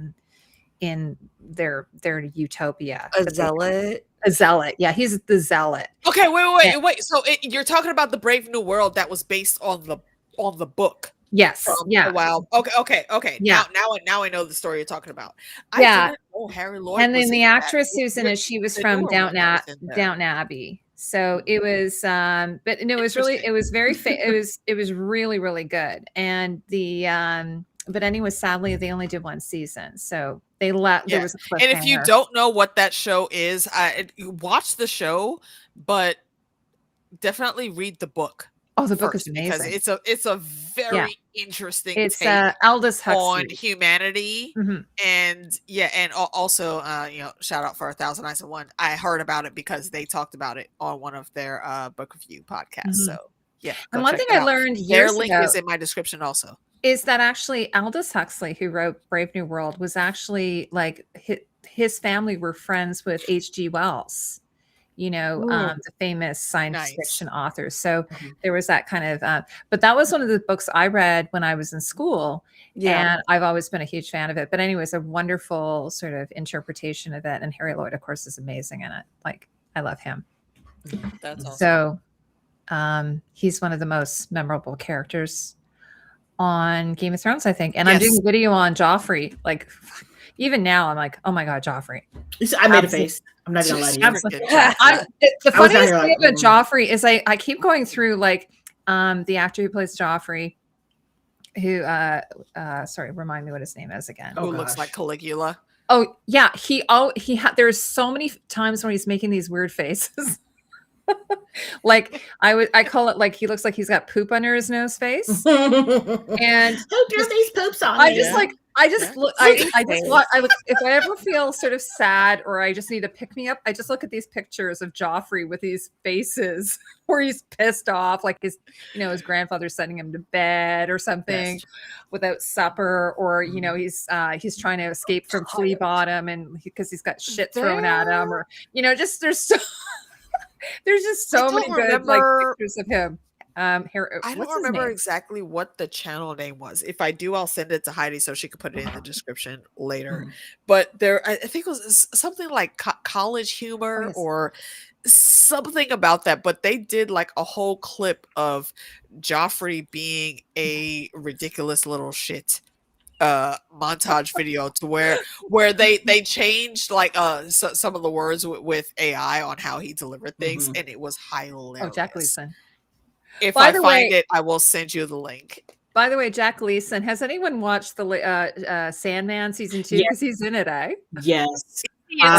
in their utopia. A zealot. A zealot. Yeah, he's the zealot. Okay, wait. So you're talking about the Brave New World that was based on the book. Yes. Yeah. Wow. Okay. Yeah. Now I know the story you're talking about. Yeah. Harry Lloyd. And then the actress who's in it, she was from Downton Abbey. So it was, but no, it was really, it was very, it was really, really good. And but anyway, sadly, they only did one season, so they let. There was a cliffhanger. And if you don't know what that show is, watch the show, but definitely read the book. Oh, the book is amazing because it's a very interesting. It's Aldous Huxley on humanity, and also you know, shout out for 1,000 Eyes on One. I heard about it because they talked about it on one of their book review podcasts. So yeah, and one thing I learned their link is in my description also. Is that actually Aldous Huxley, who wrote Brave New World, was actually like his family were friends with H.G. Wells. You know, the famous science fiction authors. So there was that kind of, but that was one of the books I read when I was in school. Yeah. And I've always been a huge fan of it. But anyways, a wonderful sort of interpretation of it. And Harry Lloyd, of course, is amazing in it. Like, I love him. That's awesome. So he's one of the most memorable characters on Game of Thrones, I think. And I'm doing a video on Joffrey. Like, even now, I'm like, oh my God, Joffrey. I made a face. I'm not gonna lie to you. The funniest thing about Joffrey is I keep going through, like, the actor who plays Joffrey, who sorry, remind me what his name is again. Who looks like Caligula. Oh yeah, there's so many times when he's making these weird faces. Like I call it like he looks like he's got poop under his nose face. And who drew these poops on? I just look. If I ever feel sort of sad or I just need to pick me up, I just look at these pictures of Joffrey with these faces where he's pissed off, like his grandfather's sending him to bed or something without supper, or he's trying to escape from Flea Bottom and because he's got shit thrown at him, or there's just so many good pictures of him. I don't remember exactly what the channel name was. If I do, I'll send it to Heidi so she could put it in the description later. But I think it was something like College Humor or something about that. But they did like a whole clip of Joffrey being a ridiculous little shit montage video to where they changed like some of the words with AI on how he delivered things, and it was hilarious. Oh, Jack Leeson. If I find it, I will send you the link. By the way, Jack Leeson, has anyone watched the Sandman season 2? Because he's in it, eh? Yes.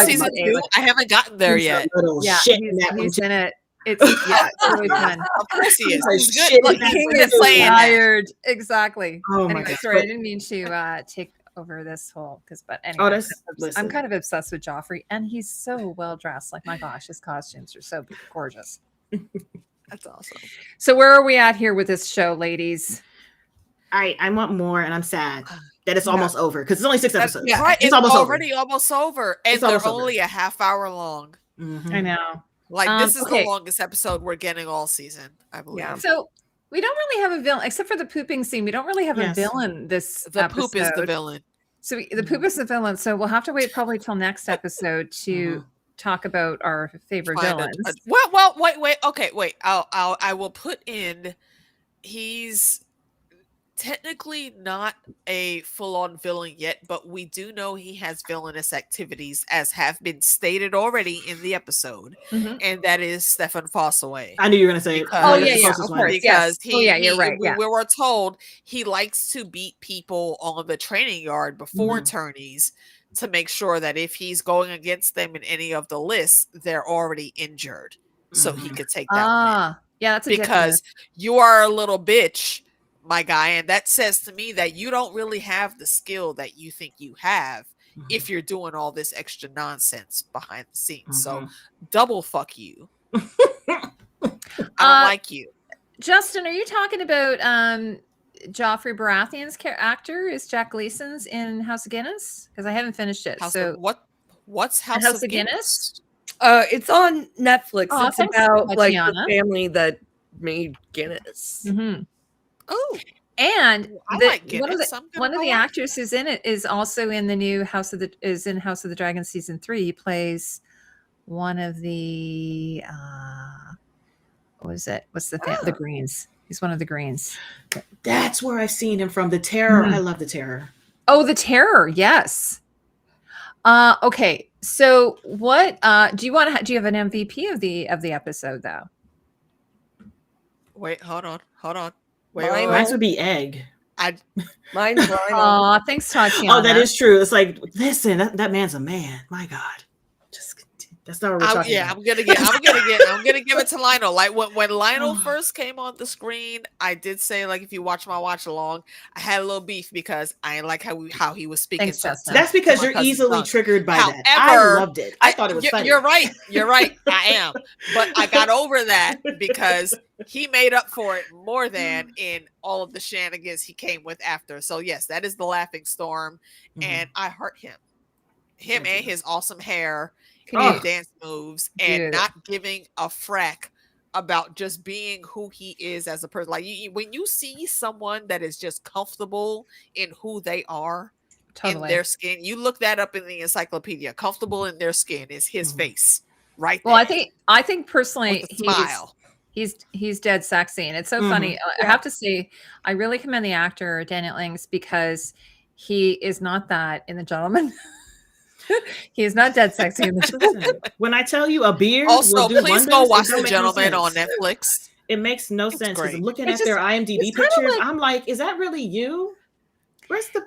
Season 2. I haven't gotten there yet. Yeah, he's in it. It's really fun. Of course he is. He's good. Look, he's tired. Exactly. Oh anyway, my God. sorry, I didn't mean to take over this whole but anyway, I'm kind of obsessed with Joffrey, and he's so well dressed. Like, my gosh, his costumes are so gorgeous. That's awesome. So where are we at here with this show, ladies? I want more, and I'm sad that it's almost over because it's only 6 episodes. Yeah, right. It's already almost over, and they're only a half hour long. I know. Like, this is the longest episode we're getting all season, I believe. Yeah. So we don't really have a villain, except for the pooping scene. We don't really have a villain this episode. The poop is the villain. So the poop is the villain. So we'll have to wait probably till next episode to talk about our favorite villains. Well, wait. Okay, wait. I will put in. He's technically not a full-on villain yet, but we do know he has villainous activities, as have been stated already in the episode, and that is Stefan Fossaway. I knew you were going to say of course. Because you're right. We were told he likes to beat people on the training yard before tourneys to make sure that if he's going against them in any of the lists, they're already injured, so he could take that win. Yeah, that's because you are a little bitch, my guy, and that says to me that you don't really have the skill that you think you have if you're doing all this extra nonsense behind the scenes. So double fuck you. I don't like you. Justin, are you talking about Joffrey Baratheon's actor is Jack Leeson's in House of Guinness? Because I haven't finished it. What's House of Guinness? It's on Netflix. Oh, it's about like the family that made Guinness. Oh, and one of the on. actors who's in it is also in the new House of the Dragon season 3. He plays one of the what's the Greens. He's one of the Greens. That's where I've seen him from. The Terror. I love The Terror. Oh, The Terror. Yes. Okay. So what do you have an MVP of the episode though? Wait, hold on. Mine would be Egg. Mine's Rhino. Oh, thanks, Tatiana. Oh, that is true. It's like, listen, that man's a man. My God. That's not what we're talking about. I'm gonna give it to Lionel. Like when Lionel first came on the screen, I did say, like, if you watch my watch along, I had a little beef because I didn't like how he was speaking. Thanks, that's because you're easily triggered by that. I loved it. I thought it was funny. You're right. I am. But I got over that because he made up for it more than in all of the shenanigans he came with after. So yes, that is the laughing storm, and I hurt him. And his awesome hair. Dance moves and not giving a frack about just being who he is as a person. Like when you see someone that is just comfortable in who they are in their skin, you look that up in the encyclopedia. Comfortable in their skin is his face, right? Well, I think personally, smile. He's dead sexy, and it's so funny. I have to say, I really commend the actor Daniel Ings because he is not that in The Gentleman. He is not dead sexy in the When I tell you a beard, also will do please wonders, go watch it don't The make no Gentleman on sense. Netflix. It makes no sense because I'm looking It's at their just- IMDb it's kinda pictures. like- I'm like, is that really you? Where's the?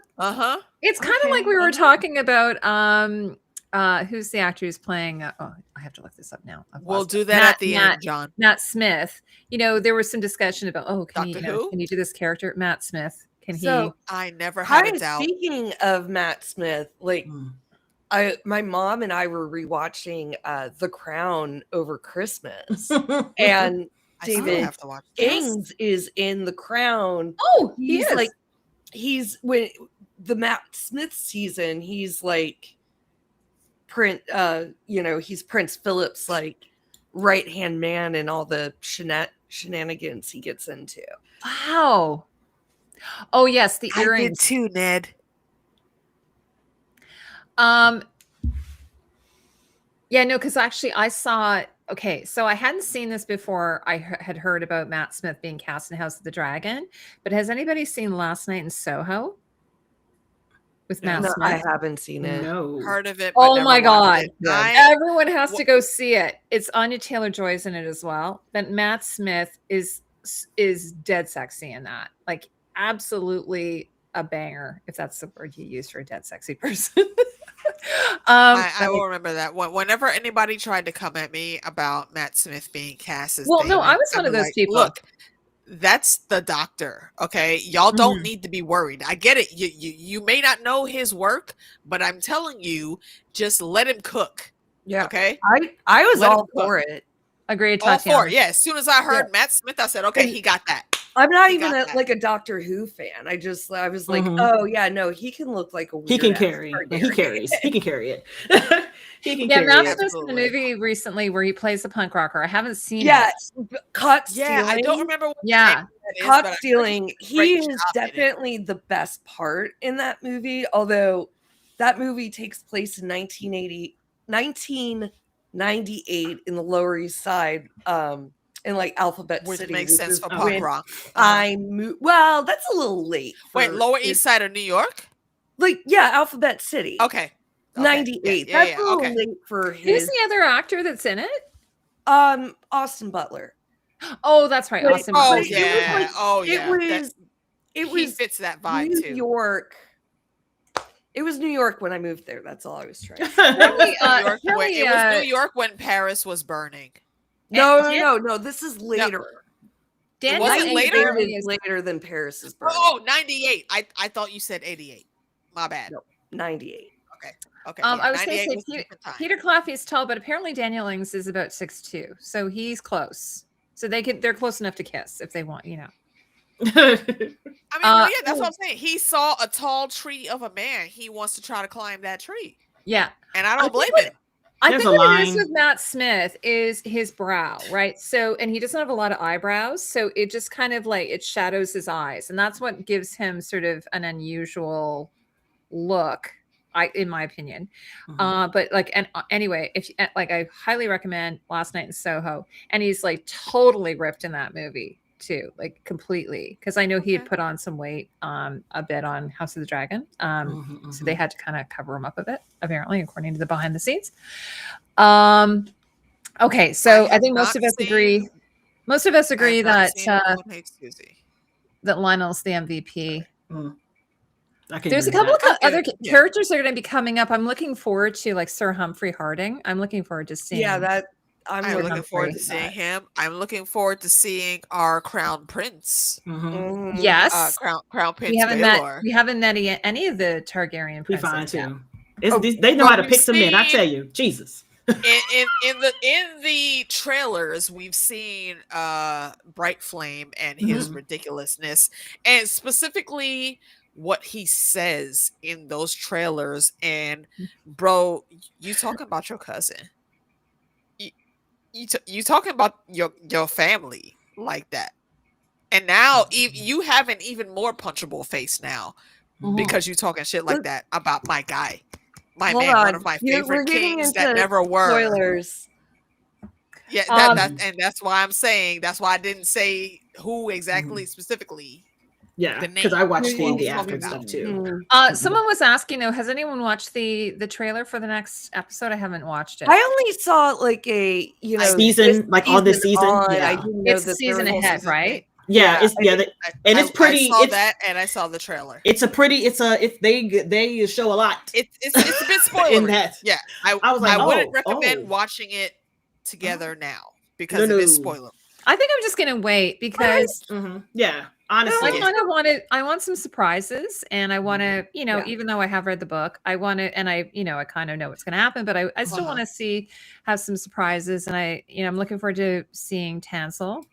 It's kind of like we were talking about. Who's the actor who's playing? I have to look this up now. We'll do that at the end, John. Matt Smith. You know, there was some discussion about, can Doctor you Who? Can you do this character, Matt Smith? Can So, I never had a doubt. Speaking of Matt Smith, like my mom and I were rewatching The Crown over Christmas, and David Ings is in The Crown. Oh, he is. Like he's when the Matt Smith season, he's like he's Prince Philip's like right hand man and all the shenanigans he gets into. Wow. Oh yes, the earrings. I did too, Ned. Yeah, no, because actually I saw. Okay, so I hadn't seen this before. I had heard about Matt Smith being cast in House of the Dragon, but has anybody seen Last Night in Soho with Matt Smith? I haven't seen it. No, heard of it. Oh my god! Everyone has to go see it. It's Anya Taylor-Joy's in it as well. But Matt Smith is dead sexy in that. Like absolutely a banger, if that's the word you use for a dead sexy person. I will remember that. Whenever anybody tried to come at me about Matt Smith being cast as David, I was one of those people. Look, that's the Doctor. Okay, y'all don't need to be worried. I get it. You may not know his work, but I'm telling you, just let him cook. Yeah. Okay. I was all for it. Agreed. All for it. Yeah. As soon as I heard Matt Smith, I said, okay, he got that. I'm not even like a Doctor Who fan. I was like, oh yeah, no, he can look like a weird. He can carry. He carries. He can carry it. He can carry Matt it. Smith's in a movie recently where he plays a punk rocker. I haven't seen it. Caught stealing. Yeah, I don't remember. Caught stealing. He is definitely the best part in that movie. Although that movie takes place in 1998 in the Lower East Side. In like Alphabet Which City, makes sense for punk rock. Well, that's a little late. Wait, Lower East Side of New York? Like, yeah, Alphabet City. Okay. 98. Yeah, that's a little late for his. Who's the other actor that's in it? Austin Butler. Oh, that's right. Austin Butler. He fits that vibe New too. York. It was New York when I moved there. That's all I was trying to say. It was New York when Paris was burning. No. This is later. It wasn't later? Later than Paris is burning. Oh, 98. I thought you said 88. My bad. No, 98. Okay. I was going to say Peter Claffey is tall, but apparently Daniel Ings is about 6'2", so he's close. So they're close enough to kiss if they want, you know. I mean, that's what I'm saying. He saw a tall tree of a man. He wants to try to climb that tree. Yeah, and I don't blame him. I think what it is with Matt Smith is his brow, right? So, and he doesn't have a lot of eyebrows, so it just kind of like it shadows his eyes, and that's what gives him sort of an unusual look, in my opinion. But like, and anyway, if like, I highly recommend Last Night in Soho, and he's like totally ripped in that movie too, like completely, because I know he had put on some weight a bit on House of the Dragon, so they had to kind of cover him up a bit, apparently, according to the behind the scenes. Okay, so I think most of us agree that that Lionel's the MVP. There's a couple of other characters that are going to be coming up. I'm looking forward to like Sir Humphrey Harding. I'm looking forward to seeing. Yeah, that I'm looking forward to seeing him. I'm looking forward to seeing our Crown Prince. Yes, Crown Prince. We haven't met any of the Targaryen princes. Fine too. They know how to pick some men. I tell you, Jesus. in the trailers, we've seen Bright Flame and his ridiculousness, and specifically what he says in those trailers. And bro, you talking about your cousin? You talking about your family like that, and now you have an even more punchable face now because you talking shit like that about my guy, my man, one of my favorite kings that never were. Spoilers. Yeah, and that's why I'm saying, that's why I didn't say who exactly specifically. Yeah, The because name. I watched What the we're after talking stuff about. too. Someone was asking, though, has anyone watched the trailer for the next episode? I haven't watched it. I only saw like a season, like on this season. on. Yeah, I didn't know It's a that there season was ahead, right? Yeah, it's and it's pretty. I saw that, and I saw the trailer. It's a pretty. They show a lot. It's a bit spoilery. In that. Yeah, I was like, I wouldn't recommend watching it together now because it is spoiler. I think I'm just gonna wait because yeah, honestly, I want some surprises, and I want to, even though I have read the book, I want to, and I kind of know what's gonna happen, but I still want to have some surprises, and I'm looking forward to seeing Tansel.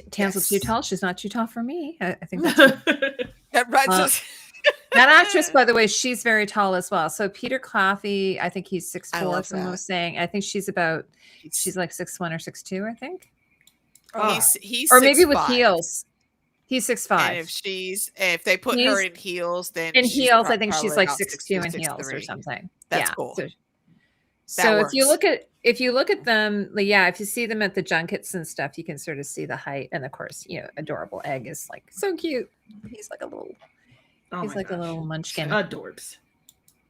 Tansel's too tall. She's not too tall for me. I think that's that actress, by the way, she's very tall as well. So Peter Claffey, I think he's 6'4", someone was saying. I think she's like 6'1" or 6'2", I think. He's or maybe 6'5". with heels. He's 6'5". And if they put her in heels, then I think she's like 6'2" in heels or something. That's cool. So if you look at them, if you see them at the junkets and stuff, you can sort of see the height. And of course, adorable Egg is like so cute. He's like a little a little munchkin. Adorbs.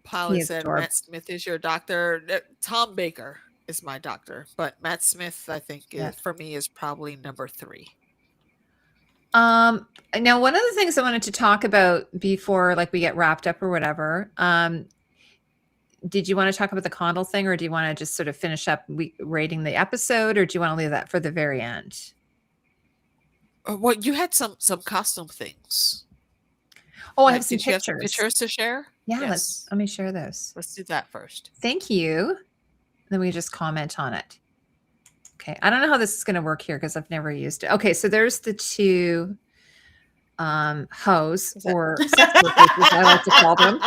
Polly said Matt Smith is your doctor. Tom Baker is my doctor, but Matt Smith, I think, for me is probably number 3. Now, one of the things I wanted to talk about before we get wrapped up or whatever, did you want to talk about the Condal thing, or do you want to just sort of finish up rating the episode, or do you want to leave that for the very end? Well, you had some costume things. Oh, I have some pictures. Have pictures to share? Yeah, let me share those. Let's do that first. Thank you. Then we just comment on it. Okay, I don't know how this is going to work here because I've never used it. Okay, so there's the two hoes or sex workers, as I like to call them.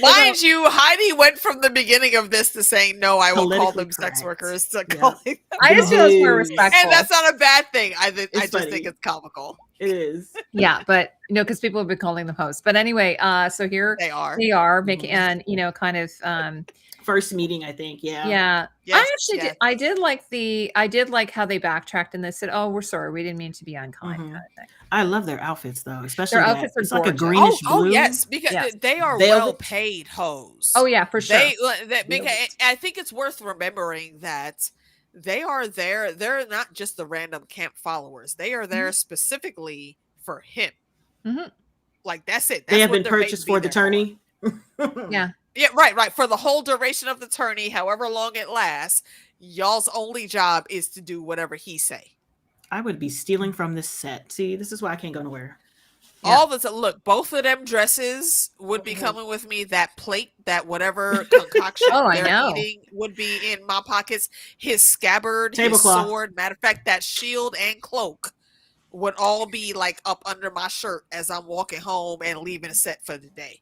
Mind you, Heidi went from the beginning of this to saying, no, I will call them sex workers. To calling them. I just feel it's more respectful. And that's not a bad thing. I just think it's comical. It is. Yeah, but because people have been calling them hosts. But anyway, so here they are making, and kind of first meeting, I think. Yeah. I did like how they backtracked and they said, "Oh, we're sorry, we didn't mean to be unkind." Kind of thing. I love their outfits though, especially their outfits are it's gorgeous. like a greenish blue. Oh yes, because they are well paid hoes. Oh yeah, for sure. I think it's worth remembering that they are there. They're not just the random camp followers. They are there specifically for him. Like that's it. That's they have been purchased for the tourney. Yeah, right. For the whole duration of the tourney, however long it lasts, y'all's only job is to do whatever he say. I would be stealing from this set. See, this is why I can't go nowhere. All the time. Look, both of them dresses would be coming with me. That plate, that whatever concoction they're eating would be in my pockets. His scabbard, his sword. Matter of fact, that shield and cloak would all be up under my shirt as I'm walking home and leaving a set for the day.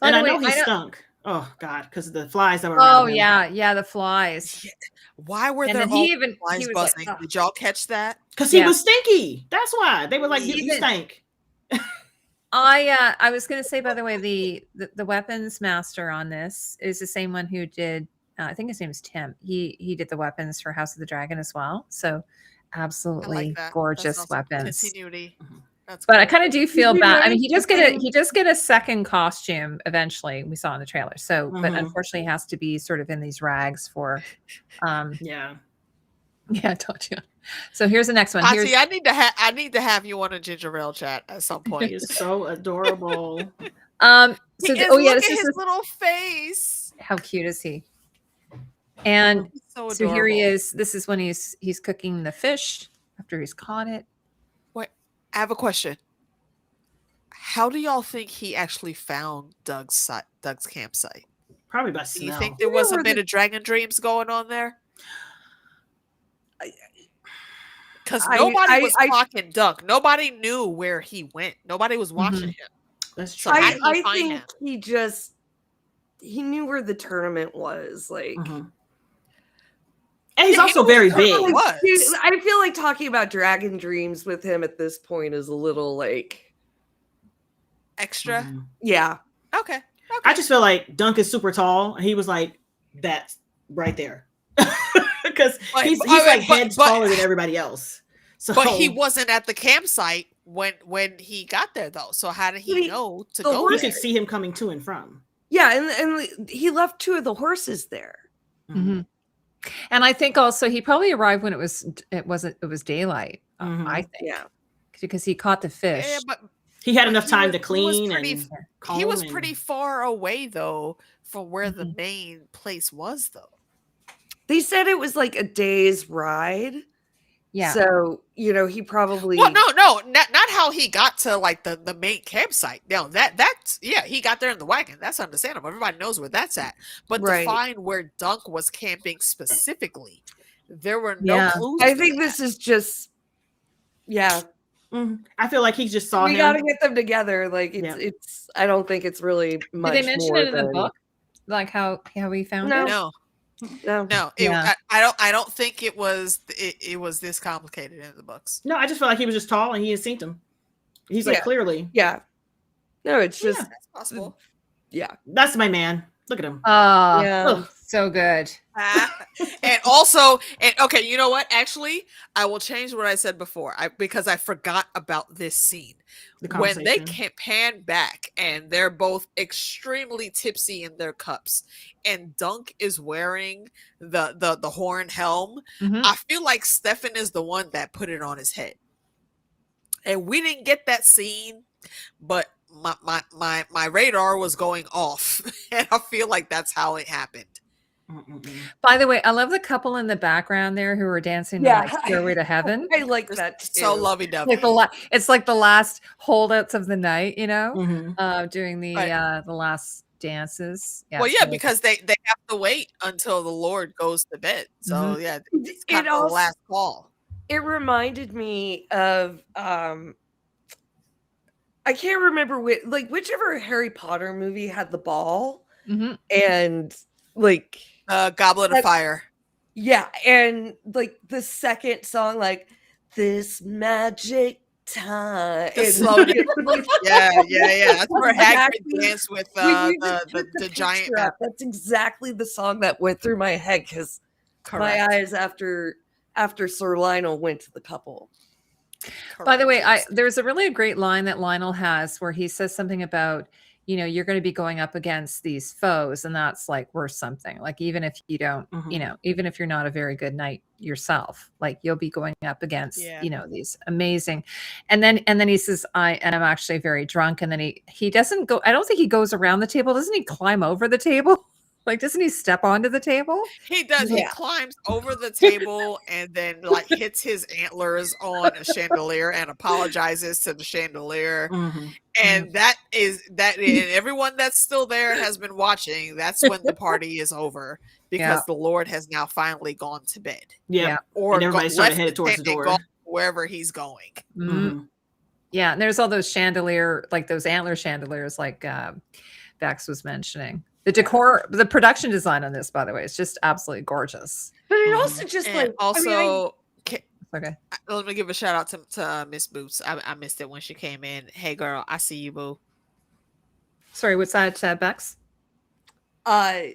And I know he stunk. Oh God, because of the flies that were around him. Yeah, the flies. Why were there flies buzzing? Did y'all catch that? Because he was stinky. That's why they were like, you stank. I was going to say, by the way, the weapons master on this is the same one who did. I think his name is Tim. He did the weapons for House of the Dragon as well. So absolutely gorgeous weapons. Continuity. But I kind of do feel bad. I mean, he does get a second costume eventually. We saw in the trailer. So, but unfortunately, he has to be sort of in these rags for. Yeah, I told you. So here's the next one. I need to have you on a ginger ale chat at some point. He is so adorable. Look at his little face. How cute is he? And so here he is. This is when he's cooking the fish after he's caught it. I have a question. How do y'all think he actually found Doug's campsite? Probably by smell. Do you think there was a bit of Dragon Dreams going on there? Because nobody was watching Doug. Nobody knew where he went. Nobody was watching him. That's true. So I think he knew where the tournament was. And he's also very big. I feel like talking about Dragon Dreams with him at this point is a little extra. Yeah. Okay. I just feel like Dunk is super tall, and he was like, "That's right there." because he's like heads taller than everybody else. So, but he wasn't at the campsite when he got there though. So how did he know to go? You could see him coming to and from. Yeah, and he left 2 of the horses there. Mm-hmm. And I think also he probably arrived when it was daylight. I think, yeah, because he caught the fish. Yeah, but he had enough time to clean. He was pretty far away though from where the main place was though. They said it was like a day's ride. Yeah. So, he probably... Well, no, not how he got to like the main campsite. No, that's he got there in the wagon. That's understandable. Everybody knows where that's at. But to find where Dunk was camping specifically, there were no clues. I think this is just, I feel like he just saw him. We got to get them together. Like it's. I don't think it's really much. Did they mention it in the book? Like how we found it? No. I don't think it was this complicated in the books. No, I just felt like he was just tall and he had seen him. He's like clearly. Yeah. No, it's just that's possible. Yeah. That's my man. Look at him. Oh, so good. And also, okay, you know what? Actually, I will change what I said before because I forgot about this scene. When they pan back and they're both extremely tipsy in their cups and Dunk is wearing the horn helm, I feel like Stefan is the one that put it on his head. And we didn't get that scene, but my radar was going off and I feel like that's how it happened. By the way, I love the couple in the background there who are dancing like Stairway to Heaven. I like that too. So lovey-dovey. It's like the last holdouts of the night, doing the last dances. Yeah, well, because they have to wait until the Lord goes to bed. So it's kind of the last call. It reminded me of I can't remember whichever Harry Potter movie had the ball and like Goblet of Fire. Yeah, and like the second song, like this magic time. Yeah. That's where Hagrid danced with the giant. That's exactly the song that went through my head because my eyes after Sir Lionel went to the couple. Correct. By the way, there's a really great line that Lionel has where he says something about, you're going to be going up against these foes, and that's like worth something. Like even if you don't, even if you're not a very good knight yourself, like you'll be going up against, these amazing. And then he says, I'm actually very drunk. And then he doesn't go. I don't think he goes around the table. Doesn't he climb over the table? Like, doesn't he step onto the table? He does. Yeah. He climbs over the table and then like hits his antlers on a chandelier and apologizes to the chandelier. And that is and everyone that's still there has been watching. That's when the party is over because the Lord has now finally gone to bed. Yeah. Or and everybody started headed towards the door. Wherever he's going. Yeah. And there's all those chandelier, like those antler chandeliers, like Bex was mentioning. The decor, the production design on this, by the way, is just absolutely gorgeous. But it also just okay. Let me give a shout out to Miss Boots. I missed it when she came in. Hey, girl, I see you, boo. Sorry, what's that, Bex? The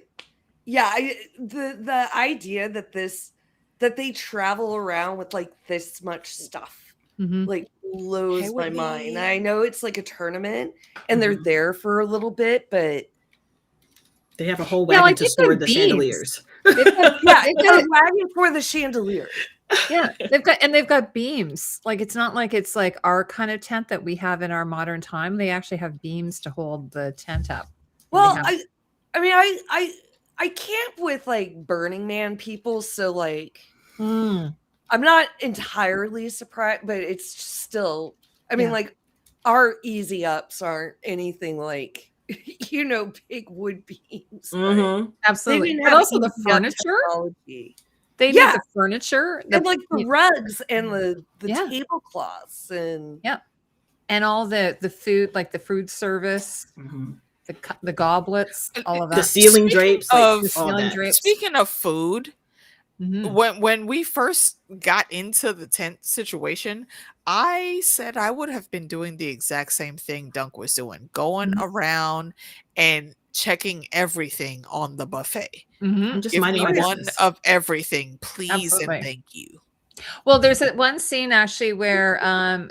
idea that they travel around with like this much stuff, like blows my mind. I know it's like a tournament and they're there for a little bit, but. They have a whole wagon to store the chandeliers. They've got a wagon for the chandelier. Yeah, they've got beams. Like it's not like it's like our kind of tent that we have in our modern time. They actually have beams to hold the tent up. Well, I camp with like Burning Man people, so like I'm not entirely surprised, but it's still. I mean, like our easy ups aren't anything like. Big wood beams. Absolutely. But also the furniture. They need the furniture. And like the rugs and the tablecloths and and all the food, like the food service, the goblets, all of that. The ceiling drapes. Speaking of food, when we first got into the tent situation, I said I would have been doing the exact same thing Dunk was doing, going around and checking everything on the buffet. I'm just Give minding me my one business. of everything, please Absolutely. and thank you. Well, there's that one scene actually where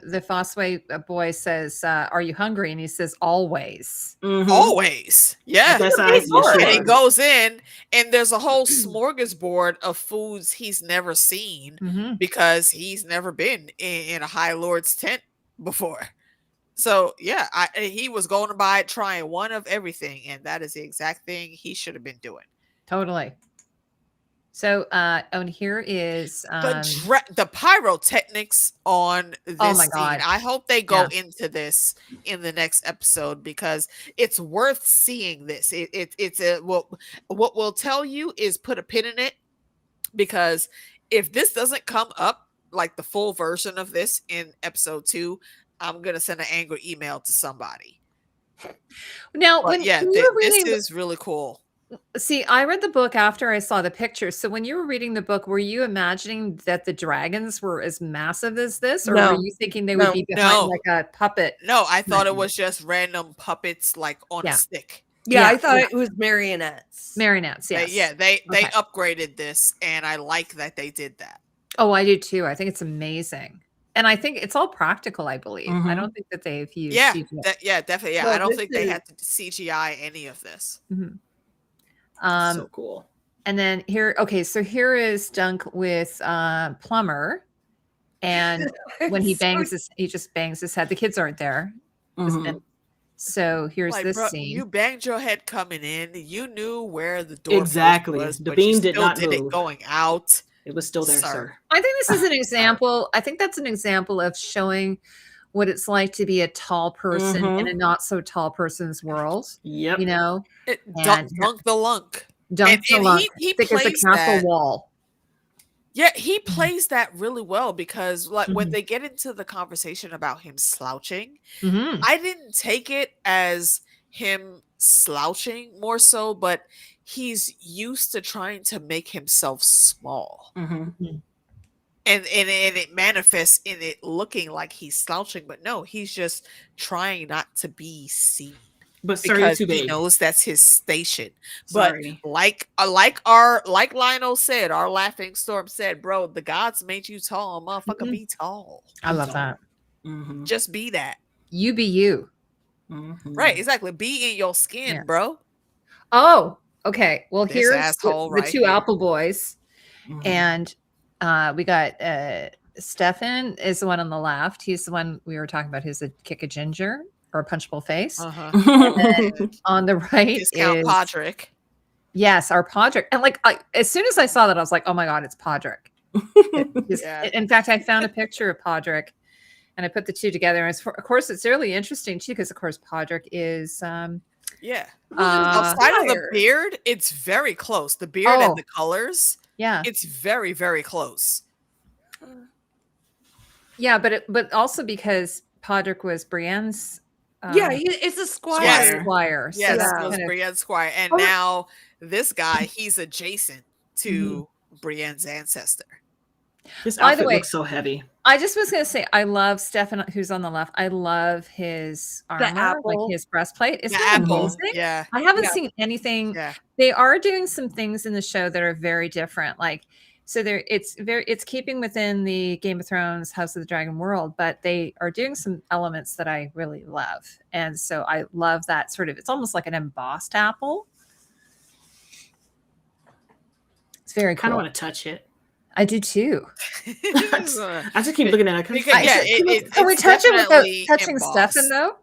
the Fossway boy says, "Are you hungry?" And he says, "Always." Always, yeah. That's how I see it. And he goes in, and there's a whole smorgasbord of foods he's never seen because he's never been in a High Lord's tent before. So yeah, he was going to buy it, trying one of everything, and that is the exact thing he should have been doing. Totally. So, and here is the pyrotechnics on this oh my scene. God. I hope they go into this in the next episode because it's worth seeing this. It's a what we'll tell you is put a pin in it, because if this doesn't come up like the full version of this in episode 2, I'm gonna send an angry email to somebody. Now, but when yeah, you were reading, this is really cool. See, I read the book after I saw the pictures. So when you were reading the book, were you imagining that the dragons were as massive as this? Or were you thinking they would be behind like a puppet? No, I thought it was just random puppets like on a stick. Yeah, I thought it was marionettes. Marionettes, yes. They upgraded this, and I like that they did that. Oh, I do too. I think it's amazing. And I think it's all practical, I believe. I don't think that they've used CGI. Definitely. Yeah, I don't think they had to CGI any of this. So cool. And then here, okay, so here is Dunk with Plumber, and when he bangs he just bangs his head. The kids aren't there. So here's like, this bro, scene. You banged your head coming in. You knew where the door was, the beam did not move. It going out. It was still there, sir. I think this is an example. I think that's an example of showing what it's like to be a tall person in a not so tall person's world. Yep. You know, Dunk the lunk. Dunk the lunk. He thick as a castle wall. Yeah, he plays that really well because like when they get into the conversation about him slouching, I didn't take it as him slouching more so, but he's used to trying to make himself small. And it manifests in it looking like he's slouching, but no, he's just trying not to be seen. But sir, because too big. He knows that's his station. Sorry. But like Lionel said, our laughing storm said, bro, the gods made you tall, motherfucker. Be tall. I love that. Just be that. You be you. Right, exactly. Be in your skin, bro. Oh, okay. Well, This here's asshole the right two here. Apple boys, and we got Stefan is the one on the left. He's the one we were talking about. Who's a kick a ginger or a punchable face. And then on the right Discount is Podrick. Yes, our Podrick. And like as soon as I saw that, I was like, oh my God, it's Podrick. In fact, I found a picture of Podrick and I put the two together. And of course, it's really interesting too, because of course, Podrick is outside of the beard, it's very close. The beard and the colors, it's very, very close. Yeah, but also because Podrick was Brienne's. It's a squire. Yes, it was Brienne's squire, and now this guy, he's adjacent to Brienne's ancestor. This outfit looks so heavy. I just was gonna say, I love Stefan, who's on the left. I love his armor, like his breastplate. Isn't it amazing? Yeah, I haven't seen anything. Yeah. They are doing some things in the show that are very different. Like, so it's keeping within the Game of Thrones, House of the Dragon world, but they are doing some elements that I really love. And so I love that sort of, it's almost like an embossed apple. It's very cool. I kind of want to touch it. I do too. I just keep looking at it. Can we touch it without touching Stefan though?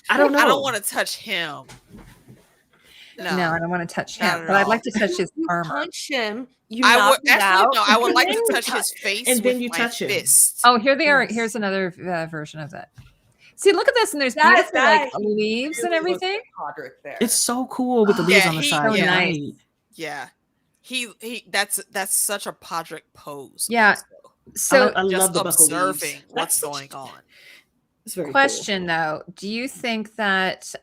I don't know. I don't want to touch him. No, I don't want to touch him, but I'd like to touch his armor. Punch him. I would like to touch his face and then with you my touch fist. Oh, here they are. Here's another version of that. See, look at this, and there's beautiful like leaves and everything. It's so cool with the leaves on the side. So nice. Yeah, he that's such a Podrick pose. Yeah. So I love the observing what's going on. It's very question though, do you think that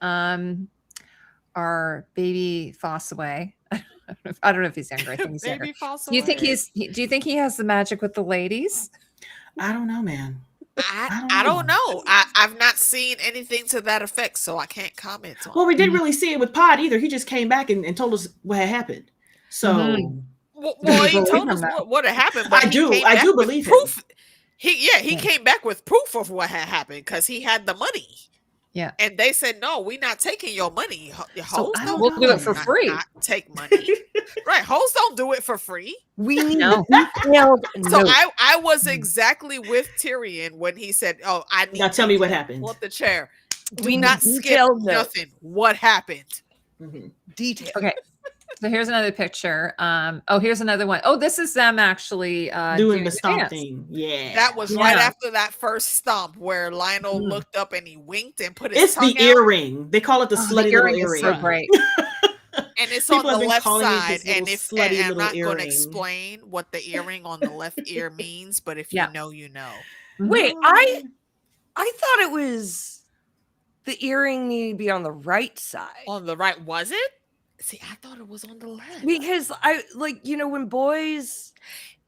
our baby Fossaway, I don't know if he's younger. I think he's younger. Do you think he has the magic with the ladies? I don't know, man. I don't know. I've not seen anything to that effect, so I can't comment on. Well, we didn't really see it with Pod either. He just came back and told us what had happened. So, well, he told us what had happened. But I do believe proof. him. He came back with proof of what had happened because he had the money. Yeah, and they said no, we're not taking your money. So we'll do it for free. Not take money, right? Hoes don't do it for free. We need detailed So notes. I was exactly with Tyrion when he said, "Oh, I need Now tell me what happened. pull up the chair. Do We not need skip detailed notes. nothing. What happened?" Detail. Okay. So here's another picture. Here's another one. Oh, this is them actually doing the stomp dance. thing. Yeah. That was right after that first stomp where Lionel looked up and he winked and put his tongue It's the out. earring. They call it the slutty little earring is earring. so great. And it's People on have the been left calling it side. this And little if slutty and I'm little not going to earring. explain what the earring on the left ear means, but if you know, you know. Wait, I thought it was the earring needed to be on the right side. On the right, was it? See, I thought it was on the left. Because I when boys,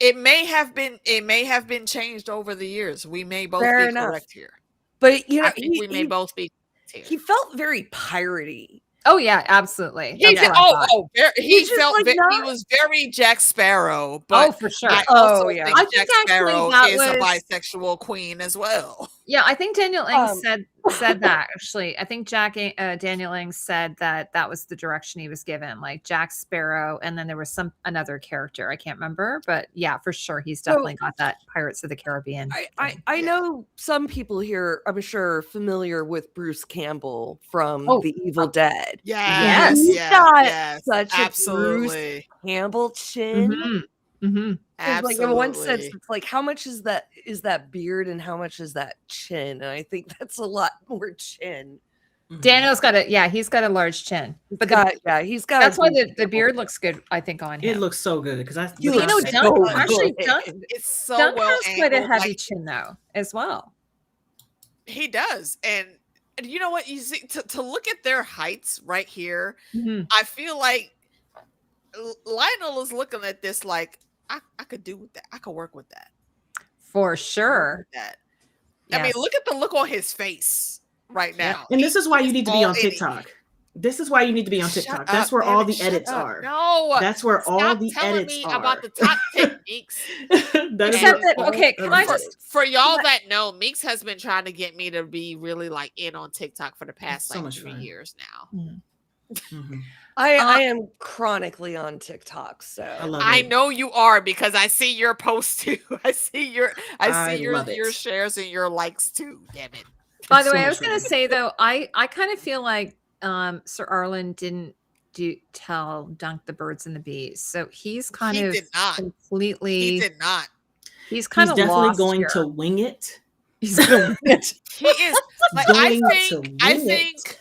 it may have been changed over the years. We may both Fair be enough. correct here. but I think we may both be correct here. he felt very piratey. Oh yeah, absolutely. He That's what I thought. he just, felt like, he not- was very Jack Sparrow, but for sure. I also yeah. think I think Jack actually Sparrow that is a was- bisexual queen as well. Yeah, I think Daniel Ing said that actually. I think Daniel Ing said that was the direction he was given, like Jack Sparrow, and then there was another character I can't remember, but yeah, for sure he's definitely got that Pirates of the Caribbean. I know some people here, I'm sure, familiar with Bruce Campbell from The Evil Dead. Yes, He's yes, got yes, such a Bruce absolutely. Campbell chin. Mm-hmm. Like in one sense, it's like how much is that beard and how much is that chin? And I think that's a lot more chin. Daniel's got he's got a large chin, but he's got. That's why the beard looks good. I think on him. It looks so good because I. You know, Dunk actually it's so Dunk well has quite a angled, heavy like, chin though, as well. He does, and you know what? You see, to look at their heights right here, I feel like Lionel is looking at this like I could do with that. I could work with that for sure. That. I mean, look at the look on his face right now. And this is why you need to be on All in it. TikTok. This is why you need to be on TikTok. Shut That's up, where damn all it, the shut edits up. are. No, That's where all stop the telling edits me are. about the top techniques. Except that, okay, can I just for y'all that know, Meeks has been trying to get me to be really like in on TikTok for the past so like much 3 fun. years now. I am chronically on TikTok, so I know you are because I see your posts too. I see your shares and your likes too. Damn it. By the way, I was going to say though, I kind of feel like Sir Arlen didn't tell Dunk the birds and the bees, so he's kind of completely. He did not. He's kind of definitely lost going here. to wing it. He's going to wing it. He is. Like, I think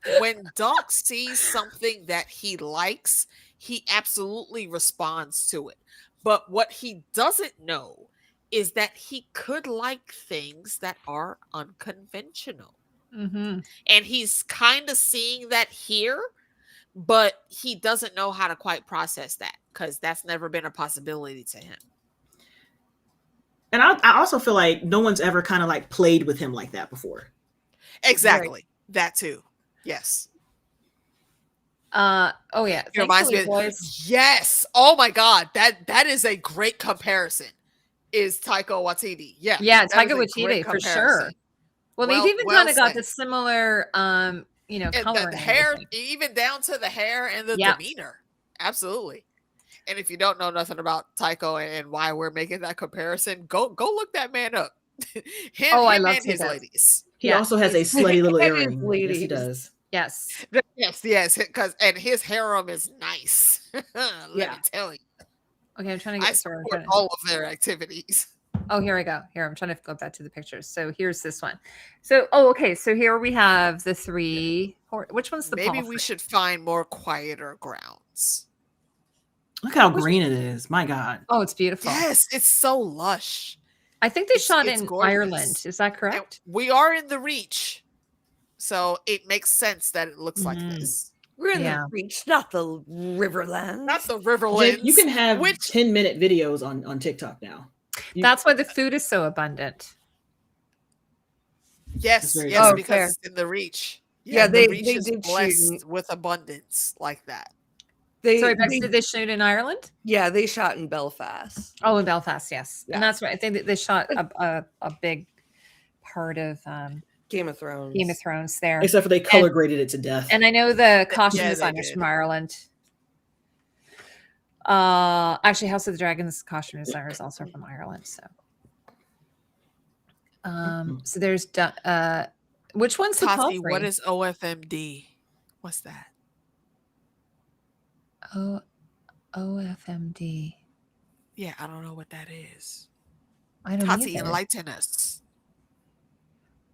it. when Dunk sees something that he likes, he absolutely responds to it. But what he doesn't know is that he could like things that are unconventional. Mm-hmm. And he's kind of seeing that here, but he doesn't know how to quite process that because that's never been a possibility to him. And I also feel like no one's ever kind of like played with him like that before. Exactly. Right. That too. Yes. Oh yeah. It reminds me yes. Oh my God. That is a great comparison. Is Taika Waititi. Yeah. Yeah, Taika Waititi for sure. Well, they've even kind of got the similar color. The hair, even down to the hair and the demeanor. Absolutely. And if you don't know nothing about Taika and why we're making that comparison, go look that man up. I love his ladies. He also has a slutty little earring. Yes, he does. Yes. Yes. And his harem is nice. Let me tell you. Okay, I'm trying to get started. All of their activities. Oh, here we go. Here, I'm trying to go back to the pictures. So here's this one. So, okay. So here we have the three. Which one's the Maybe we should find more quieter grounds. Look how green it is. My God. Oh, it's beautiful. Yes, it's so lush. I think they shot in gorgeous. Ireland. Is that correct? And we are in the Reach. So it makes sense that it looks like this. We're in the Reach, not the Riverlands. Not the Riverlands. You can have 10-minute videos on TikTok now. That's why the food is so abundant. Yes, very yes, true. because fair. it's in the Reach. Yeah, the they Reach is did blessed shoot. with abundance like that. Sorry, Bex, did they shoot in Ireland? Yeah, they shot in Belfast. Oh, in Belfast, yes. Yeah. And that's right. I think that they shot a big part of Game of Thrones. Game of Thrones there. Except for they color graded it to death. And I know the costume Yeah, they designers did. from Ireland. Actually, House of the Dragons costume designer is also from Ireland. So, so there's which one's the Tati, Palfrey? what is OFMD? What's that? Oh, OFMD. Yeah, I don't know what that is. I don't Tati, either. enlighten us.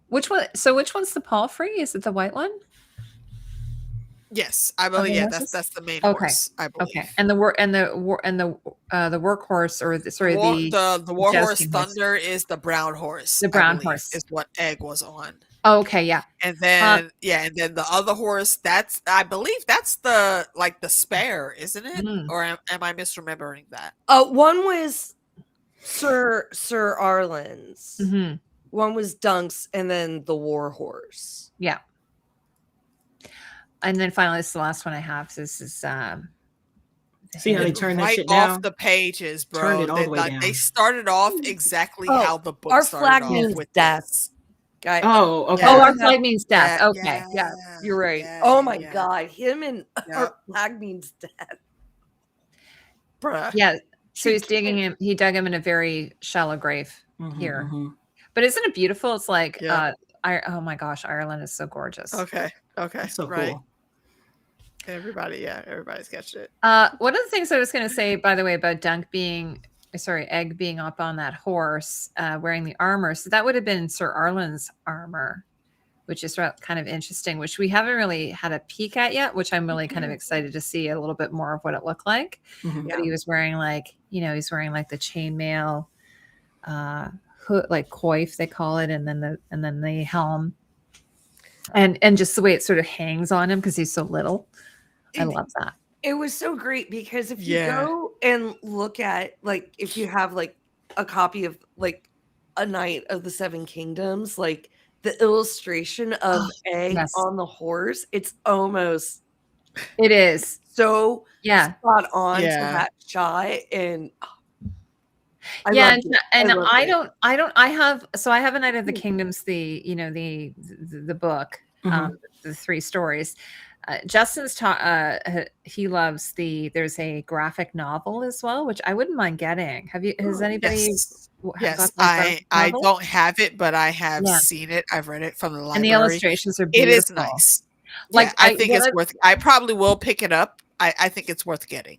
Which one? So which one's the Palfrey? Is it the white one? Yes, I believe. Yeah, horses? that's the main Okay. horse. I believe. Okay, and the workhorse, or the Warhorse jousting horse. Thunder is the brown horse. The brown I believe, horse is what Egg was on. Oh, okay, yeah. And then and then the other horse, I believe that's the spare, isn't it? Or am I misremembering that? One was Sir Arlen's. Mm-hmm. One was Dunk's, and then the War Horse. Yeah. And then finally, this is the last one I have. This is See how they turn that right shit off down? the pages, bro. Turned it all the way down. They started off exactly how the book our started flag off means with death. this. Guy. Oh, okay. Oh, our flag means death. Okay. Yeah, you're right. yeah, Oh my yeah. God. Him and our flag means death. Bruh. Yeah. So he's digging him. He dug him in a very shallow grave here. But isn't it beautiful? It's like, oh my gosh, Ireland is so gorgeous. Okay. That's so right. cool. Everybody's catching it. One of the things I was going to say, by the way, about Egg being up on that horse, wearing the armor. So that would have been Sir Arlen's armor, which is kind of interesting, which we haven't really had a peek at yet, which I'm really kind of excited to see a little bit more of what it looked like. But he was wearing the chainmail, hood, like coif, they call it, and then the helm. And just the way it sort of hangs on him because he's so little. I love that. It was so great because if you go and look at, like, if you have like a copy of like A Knight of the Seven Kingdoms, like the illustration of Egg on the horse, it is so spot on to that shot. And I have A Knight of the Kingdoms, the book, the 3 stories. Justin's he loves there's a graphic novel as well, which I wouldn't mind getting. Has anybody? Yes, I don't have it, but I have seen it. I've read it from the library. And the illustrations are beautiful. It is nice. Like I think it's worth. I probably will pick it up. I think it's worth getting.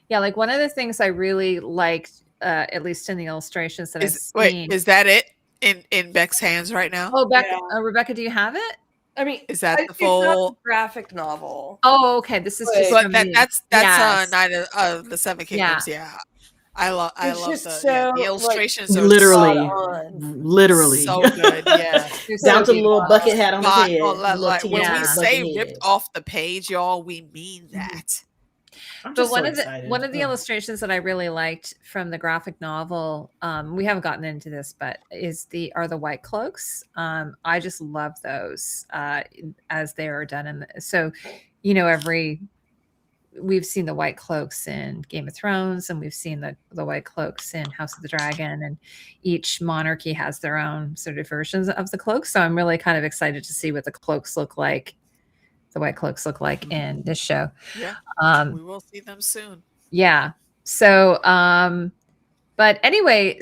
Yeah, like one of the things I really liked, at least in the illustrations that I've seen. Wait, is that it in Beck's hands right now? Oh, Rebecca, do you have it? I mean, is that the full graphic novel? Oh, okay. This is just that's Knight of the Seven Kingdoms. Yeah, I love the illustrations. Are literally so good. Yeah, down to the little bucket hat on his head. When we say ripped off the page, y'all, we mean that. But one of the illustrations that I really liked from the graphic novel, we haven't gotten into this, but are the white cloaks. I just love those as they are done. We've seen the white cloaks in Game of Thrones, and we've seen the white cloaks in House of the Dragon, and each monarchy has their own sort of versions of the cloaks. So I'm really kind of excited to see what the cloaks look like. The white cloaks look like in this show. Yeah, we will see them soon. Yeah. So, but anyway,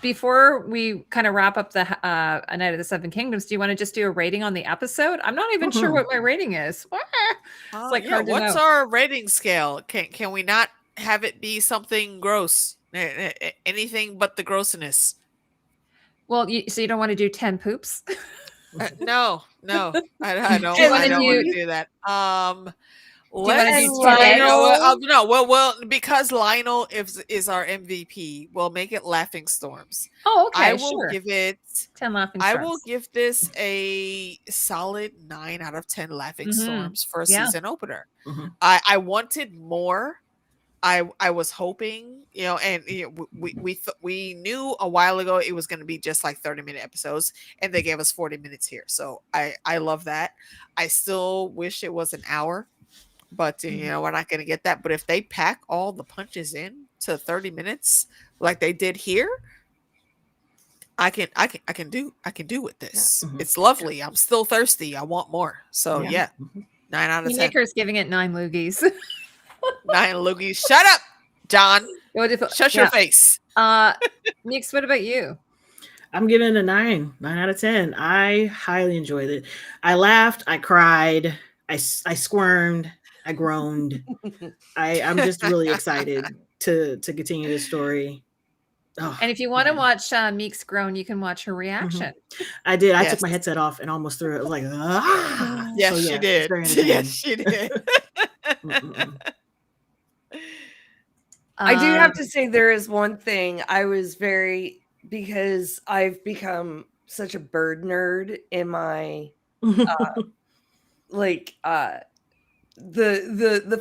before we kind of wrap up the A Knight of the Seven Kingdoms, do you want to just do a rating on the episode? I'm not even sure what my rating is. It's like hard to what's know. Our rating scale? Can we not have it be something gross? Anything but the grossness. Well, so you don't want to do 10 poops? No, I don't want to do that. Because Lionel is our MVP, we'll make it Laughing Storms. Oh, okay. I will give it 10 Laughing Storms. I will give this a solid 9 out of 10 Laughing Storms for a season opener. I wanted more. I was hoping, and we knew a while ago it was going to be just like 30-minute episodes, and they gave us 40 minutes here. So I love that. I still wish it was an hour, but we're not going to get that. But if they pack all the punches in to 30 minutes like they did here, I can do with this. Yeah. It's lovely. I'm still thirsty. I want more. So yeah. 9 out of 10. Maker's giving it 9 loogies. 9 loogies. Shut up, John. Shut your face. Meeks, what about you? I'm giving it a 9 out of 10. I highly enjoyed it. I laughed, I cried, I squirmed, I groaned. I'm just really excited to continue this story. Oh, and if you want to watch Meeks groan, you can watch her reaction. I did. I took my headset off and almost threw it. I was like, ah. Yes, she did. Yes, she did. I do have to say there is one thing I was because I've become such a bird nerd in my the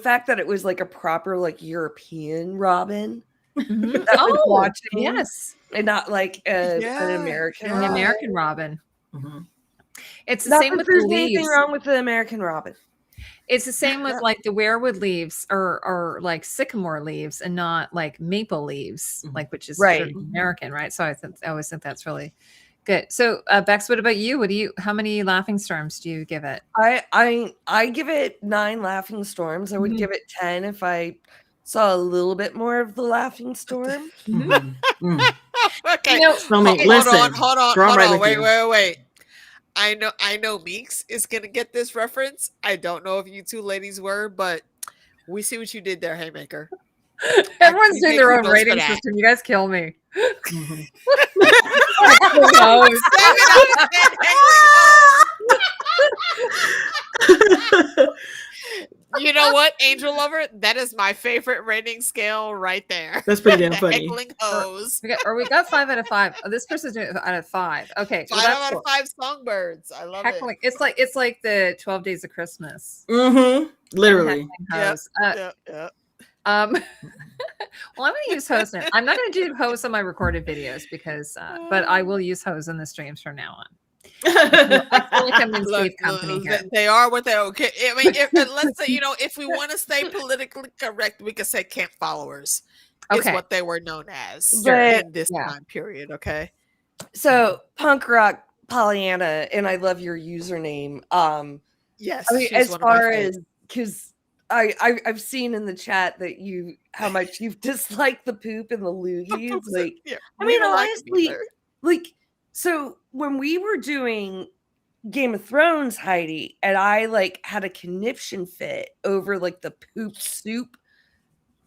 fact that it was like a proper like European Robin. That I was watching, yes, and not like an American Robin. It's the not same with there's the leaves. Anything wrong with the American Robin? It's the same with like the weirwood leaves or like sycamore leaves, and not like maple leaves, like which is American, right? So I always think that's really good. So Bex, what about you? How many laughing storms do you give it? I give it 9 laughing storms. I would give it 10 if I saw a little bit more of the laughing storm. Okay. Listen, hold on. Wait. I know Meeks is gonna get this reference. I don't know if you two ladies were, but we see what you did there, Haymaker. Everyone's doing their own rating system. You guys kill me. You know what, Angel Lover? That is my favorite rating scale right there. That's pretty damn funny. Heckling hose. We got 5 out of 5. Oh, this person's doing it out of 5. Okay, 5 out of 5 songbirds. I love heckling. It's like the 12 Days of Christmas. Literally. Yeah. Well, I'm going to use hose now. I'm not going to do hose on my recorded videos because, but I will use hose in the streams from now on. I feel like I'm in safe company here. They are what they are. Okay. I mean, let's say, if we want to stay politically correct, we could say camp followers is what they were known as in this time period. Okay. So punk rock Pollyanna, and I love your username. Yes. I mean, as far as, because I've seen in the chat that how much you've disliked the poop and the loogies. Like, I mean, honestly, like, so when we were doing Game of Thrones, Heidi, and I like had a conniption fit over like the poop soup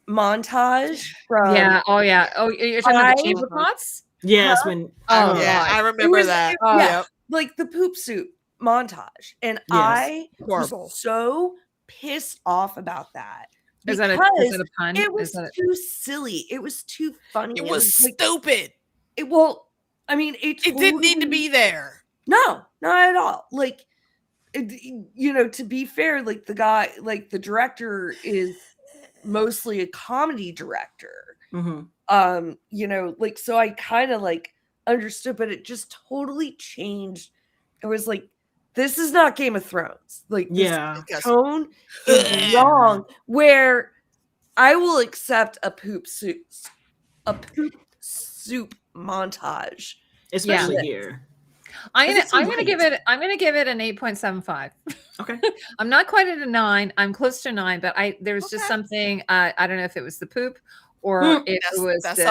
montage from oh you're talking about the chamber pots? Yes, I remember that. Like the poop soup montage. And I was so pissed off about that. Is that a pun? It was too silly. It was too funny. It was stupid. I mean, it didn't need to be there. No, not at all. Like, to be fair, like the guy, like the director is mostly a comedy director. Like, so I kind of like understood, but it just totally changed. It was like, this is not Game of Thrones. Like, this tone is wrong. Where I will accept a poop soup montage, especially here. I'm gonna give it an 8.75. Okay. I'm not quite at a 9. I'm close to 9, but there's just something. I don't know if it was the poop or if it was the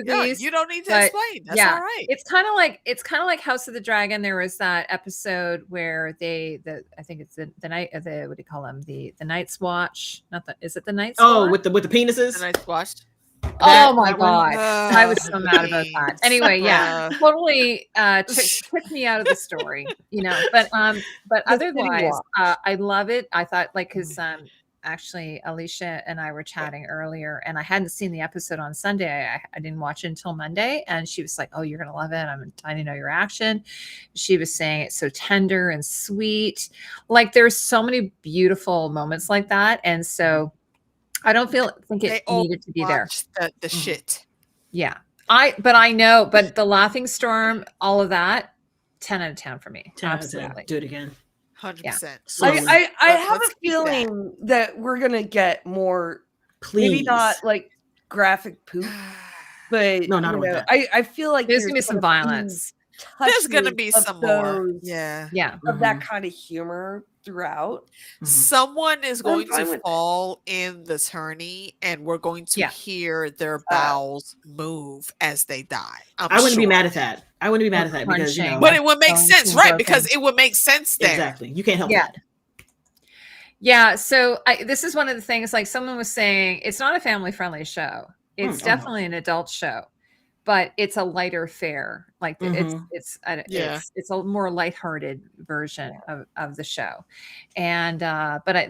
loogies. You don't need to explain. That's all right. It's kind of like House of the Dragon. There was that episode where I think it's the night of the, what do you call them? The Night's Watch. Is it the Night's Watch? Oh, with the penises. The Night's Watch. Oh my god, I was so mad about that. Anyway, totally took me out of the story, But otherwise, I love it. I thought because actually Alicia and I were chatting earlier, and I hadn't seen the episode on Sunday. I didn't watch it until Monday, and she was like, "Oh, you're gonna love it. I'm dying to know your reaction." She was saying it's so tender and sweet. Like there's so many beautiful moments like that, and so. I don't think They it needed to be there. watch the shit. Yeah. But the Laughing Storm, all of that, 10 out of 10 for me. 10 out of 10. Absolutely. Do it again. 100%. Slowly. I have Let's a keep that. feeling that we're gonna get more, Please. maybe not like graphic poop, but No, not you about know, that. I feel like There's gonna be some violence. There's gonna be touches some of more. those- Yeah. Yeah. of that kind of humor throughout. Someone is going fine to with it. fall in the tourney, and we're going to hear their bowels move as they die. I wouldn't be mad at that. I wouldn't be mad at that because, you know. But it would make bones sense, being right? broken. Because it would make sense there. Exactly. You can't help Yeah. that. Yeah. So this is one of the things, like someone was saying, it's not a family-friendly show. It's definitely an adult show, but it's a lighter fare. Like it's a more lighthearted version of the show. And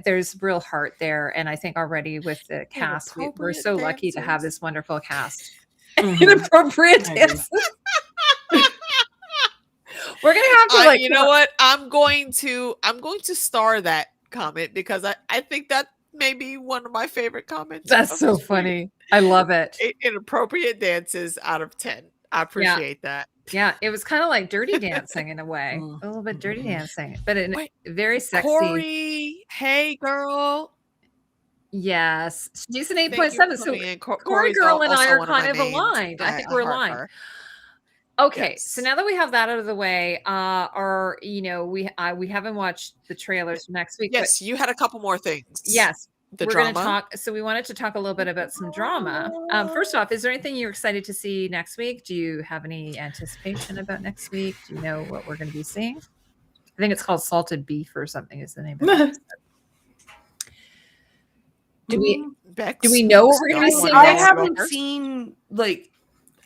there's real heart there. And I think already with the cast, we're so lucky to have this wonderful cast. Inappropriate dances. We're gonna have to you know what? I'm going to star that comment because I think that may be one of my favorite comments. That's so funny. I love it. Inappropriate dances out of 10. I appreciate that. Yeah, it was kind of like Dirty Dancing in a way, a little bit Dirty Dancing, but very sexy. Corey, hey girl. Yes, she's an 8.7. So Corey girl and I are kind of aligned. I think we're aligned. Okay, so now that we have that out of the way, we haven't watched the trailers for next week. Yes, you had a couple more things. Yes, we're going to talk. So we wanted to talk a little bit about some drama. First off, is there anything you're excited to see next week? Do you have any anticipation about next week? Do you know what we're going to be seeing? I think it's called Salted Beef or something is the name of it. Do we know what we're going to be seeing? I haven't seen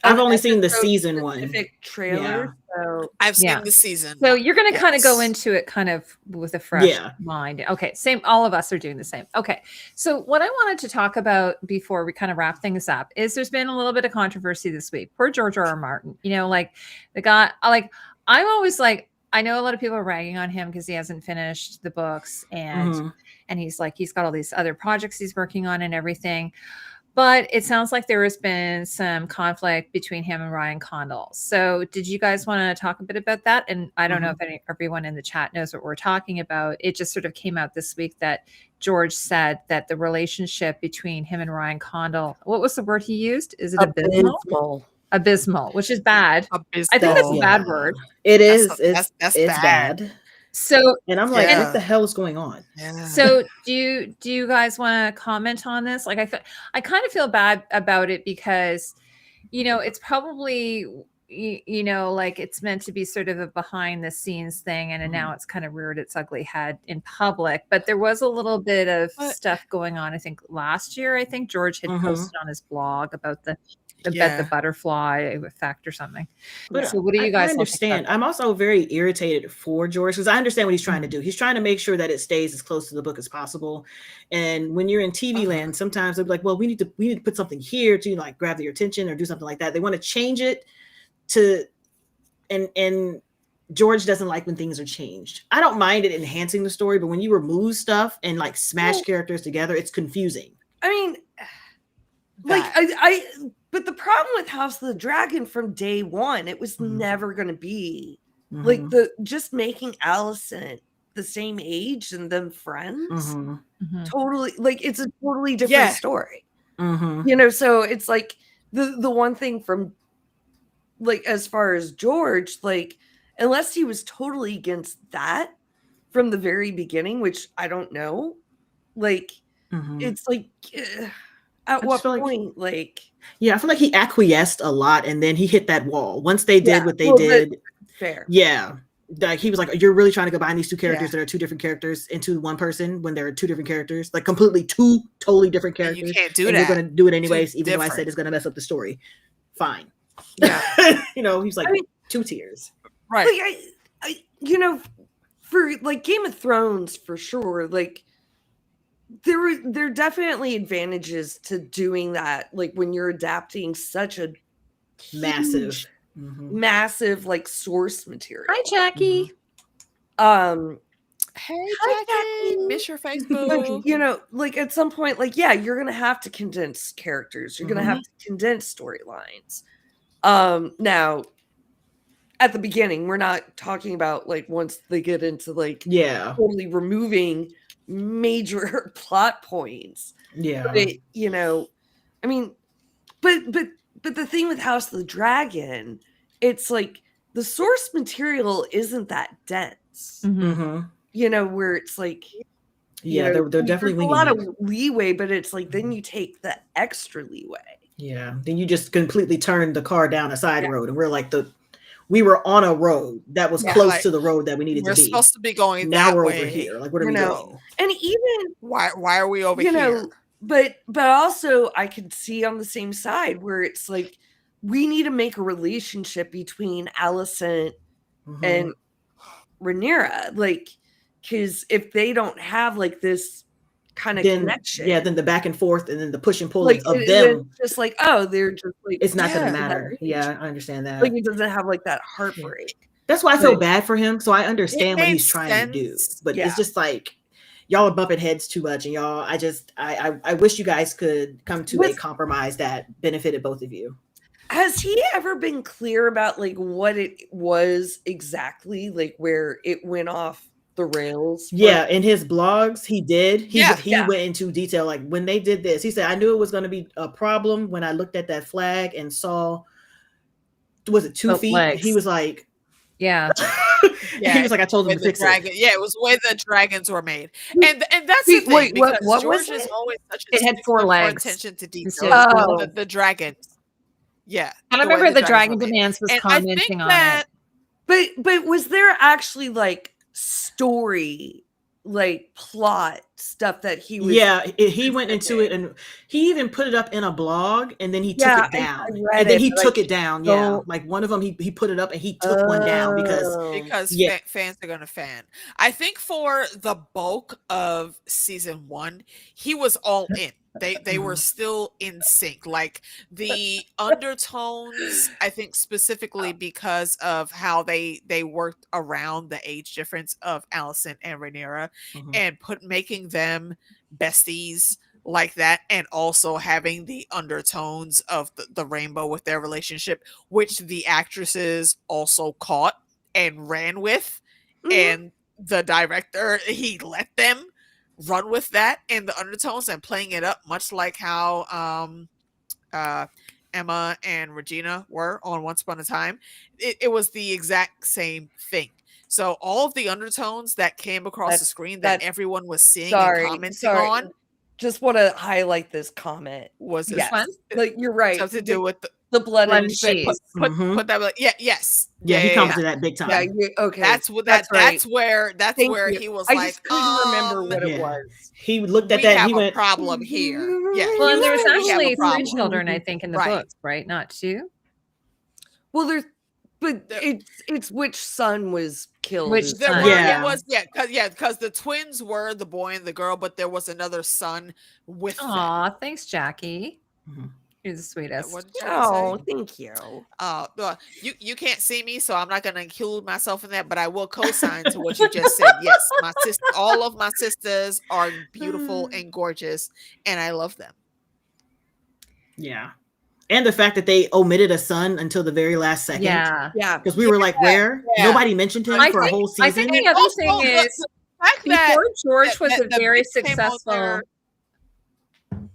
I've only seen the season one trailer. Yeah. So I've seen the season. So you're going to kind of go into it kind of with a fresh mind. Okay. Same. All of us are doing the same. Okay. So what I wanted to talk about before we kind of wrap things up is there's been a little bit of controversy this week. Poor George R.R. Martin, like the guy, I'm always like, I know a lot of people are ragging on him because he hasn't finished the books and he's got all these other projects he's working on and everything. But it sounds like there has been some conflict between him and Ryan Condal. So did you guys want to talk a bit about that? And I don't know if everyone in the chat knows what we're talking about. It just sort of came out this week that George said that the relationship between him and Ryan Condal, what was the word he used? Is it abysmal? Abysmal, which is bad. I think that's a bad word. It is. It's bad. So, and I'm like, what the hell is going on? Yeah. So do you guys want to comment on this? Like, I kind of feel bad about it because, it's probably, like it's meant to be sort of a behind the scenes thing. And now it's kind of reared its ugly head in public, but there was a little bit of stuff going on. I think last year, George had posted on his blog about the butterfly effect or something. But so what do you guys understand? I'm also very irritated for George because I understand what he's trying to do. He's trying to make sure that it stays as close to the book as possible. And when you're in TV land, sometimes they'll be like, well, we need to put something here to grab your attention or do something like that. They want to change it to and George doesn't like when things are changed. I don't mind it enhancing the story, but when you remove stuff and smash characters together, it's confusing. I mean, but the problem with House of the Dragon from day one, it was never going to be just making Alicent the same age and them friends. Totally, it's a totally different story. So it's like the one thing from as far as George, unless he was totally against that from the very beginning, which I don't know, it's at what point, yeah, I feel like he acquiesced a lot, and then he hit that wall. Once they did what they did, fair. Yeah, he was like, "You're really trying to combine these two characters that are two different characters into one person when they're two different characters, completely two totally different characters. And you can't do and that. You're going to do it anyways, even though I said it's going to mess up the story. Fine. Yeah, he's like 2 tiers, right? For Game of Thrones, for sure, there are definitely advantages to doing that, when you're adapting such a massive source material. Hi, Jackie. Hey, Hi, Jackie. Jackie. Miss your Like, Facebook. you know, like at some point, like, yeah, you're gonna have to condense characters. You're gonna have to condense storylines. Now at the beginning, we're not talking about like once they get into like totally removing major plot points. But you know, I mean, but the thing with House of the Dragon, it's like the source material isn't that dense. You know, where it's like, you know, they're definitely there's a lot of leeway, but it's like then you take the extra leeway. Yeah, then you just completely turn the car down a side road, and we're like we were on a road that was close like, to the road that we needed to be. We're supposed to be going now that we're way. over here. Like, where do we go? And even why are we over you here? know, but also I could see on the same side where it's like we need to make a relationship between Alicent and Rhaenyra, like, because if they don't have like this kind of connection, then the back and forth and then the push and pull like of them, just like, oh, they're just like, it's not gonna matter. Yeah, I understand that. Like, it doesn't have like that heartbreak. That's why I feel bad for him. So I understand what he's makes trying to do, but Yeah. it's just like y'all are bumping heads too much, and y'all. I wish you guys could come to a compromise that benefited both of you. Has he ever been clear about like what it was exactly, like where it went off the rails? Yeah, in his blogs, he did. He Yeah. went into detail, like when they did this. He said, "I knew it was going to be a problem when I looked at that flag and saw, was it 2 feet?" legs. He was like, Yeah. He was like, "I told him to fix it." Yeah, it was where the dragons were made, and that's the thing. Wait, because what George was is it? always such a It had 4 stickler for legs. attention to instead detail. of The dragons. Yeah, And I the way remember the dragons Dragon were made. Demands was And I think commenting on that it. But was there actually like story, like plot stuff that he was? Yeah, he went into it, and he even put it up in a blog, and then he took Yeah, it down. I read And then it, he but I took it down. Yeah, don't- like one of them, he put it up, and he took one down because yeah. fans are gonna fan. I think for the bulk of season 1, he was all in. They were still in sync. Like the undertones, I think specifically because of how they worked around the age difference of Alicent and Rhaenyra, and making them besties like that, and also having the undertones of the rainbow with their relationship, which the actresses also caught and ran with, and the director, he let them run with that and the undertones and playing it up, much like how Emma and Regina were on Once Upon a Time. It was the exact same thing. So all of the undertones that came across the screen that everyone was seeing and commenting on. Just want to highlight this comment. Was this yes, like you're right. Something to do with the blood and cheese. Put that. Yes. Yeah, he comes to that big time. Yeah, okay. That's what right. That's where he was I like, just couldn't remember what it was. He looked at that and he went, problem here. Yeah. Well, and there was We have a actually 3 problem. children, I think, in the books, right? Not 2. Well, it's which son was killed. Which There son? were, Yeah. it was because the twins were the boy and the girl, but there was another son with them. Aw, thanks, Jackie. You're the sweetest. What did Jackie Oh, say? thank you. You can't see me, so I'm not going to include myself in that, but I will co-sign to what you just said. Yes, my sister, all of my sisters are beautiful and gorgeous, and I love them. yeah. And the fact that they omitted a son until the very last second. Yeah. Because we were like, where? Yeah. Nobody mentioned him for a whole season. I think the other thing is, before George was a very successful...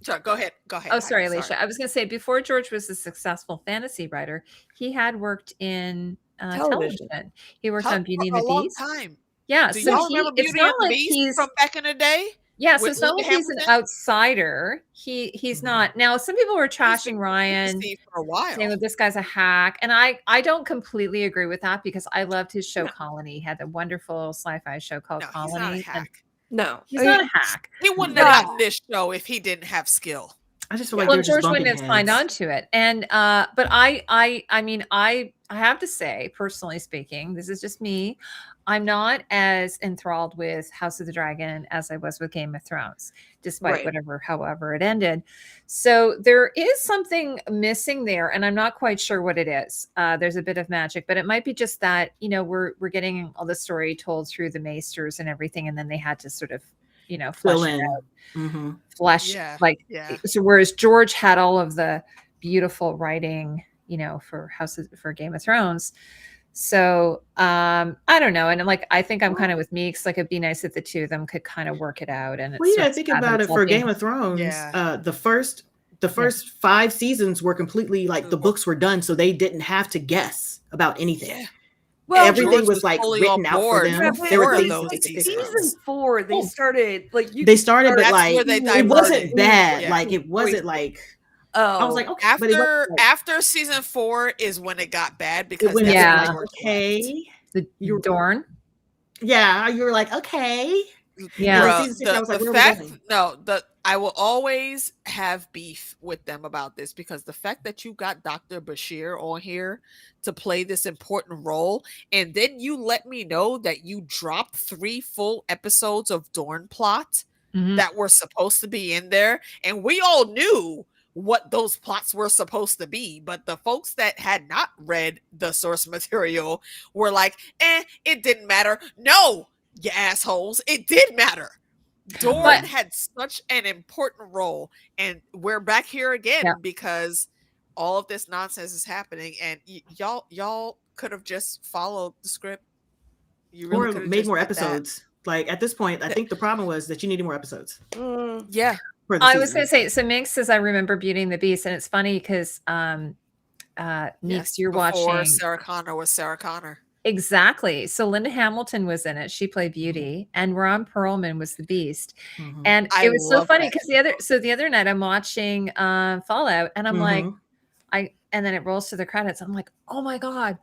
Sorry, go ahead. Oh, sorry, Alicia. I was going to say, before George was a successful fantasy writer, he had worked in television. He worked on Beauty and the Beast. Time. Yeah, Do so y'all remember Beauty and the Beast from back in the day? Yeah, so it's not like he's an outsider. He's not. Now, some people were trashing Ryan, for a while, saying that this guy's a hack, and I don't completely agree with that because I loved his show Colony. He had a wonderful sci-fi show called Colony. He's not a hack. No, he's not a hack. He wouldn't have gotten this show if he didn't have skill. I just feel like George wouldn't have signed on to it, and but I mean I have to say, personally speaking, this is just me. I'm not as enthralled with House of the Dragon as I was with Game of Thrones, despite however it ended. So there is something missing there, and I'm not quite sure what it is. There's a bit of magic, but it might be just that, we're getting all the story told through the maesters and everything, and then they had to sort of, flesh it out. Mm-hmm. So whereas George had all of the beautiful writing, for Game of Thrones. So I don't know. And I think I'm kind of with Meeks. It'd be nice if the two of them could kind of work it out. And think about it for Game of Thrones. The first 5 seasons were completely the books were done, so they didn't have to guess about anything. Yeah. Well, everything was written out for them. There were season 4. They started but it wasn't bad. It wasn't I was like, okay. After season 4 is when it got bad because the Dorne. Yeah, you were like, okay. Yeah. I will always have beef with them about this because the fact that you got Dr. Bashir on here to play this important role, and then you let me know that you dropped 3 full episodes of Dorne plot that were supposed to be in there, and we all knew what those plots were supposed to be, but the folks that had not read the source material were like, it didn't matter. No, you assholes, it did matter. Dorne had such an important role, and we're back here again because all of this nonsense is happening, and y'all could have just followed the script. You really could have made more episodes. At this point, I think the problem was that you needed more episodes. Yeah. I was going to say, so Minx says, I remember Beauty and the Beast, and it's funny because Minx, you're watching. Sarah Connor was Sarah Connor. Exactly. So Linda Hamilton was in it. She played Beauty, and Ron Perlman was the Beast. And it was so funny because the other night I'm watching Fallout, and I'm like, and then it rolls to the credits. I'm like, oh my God,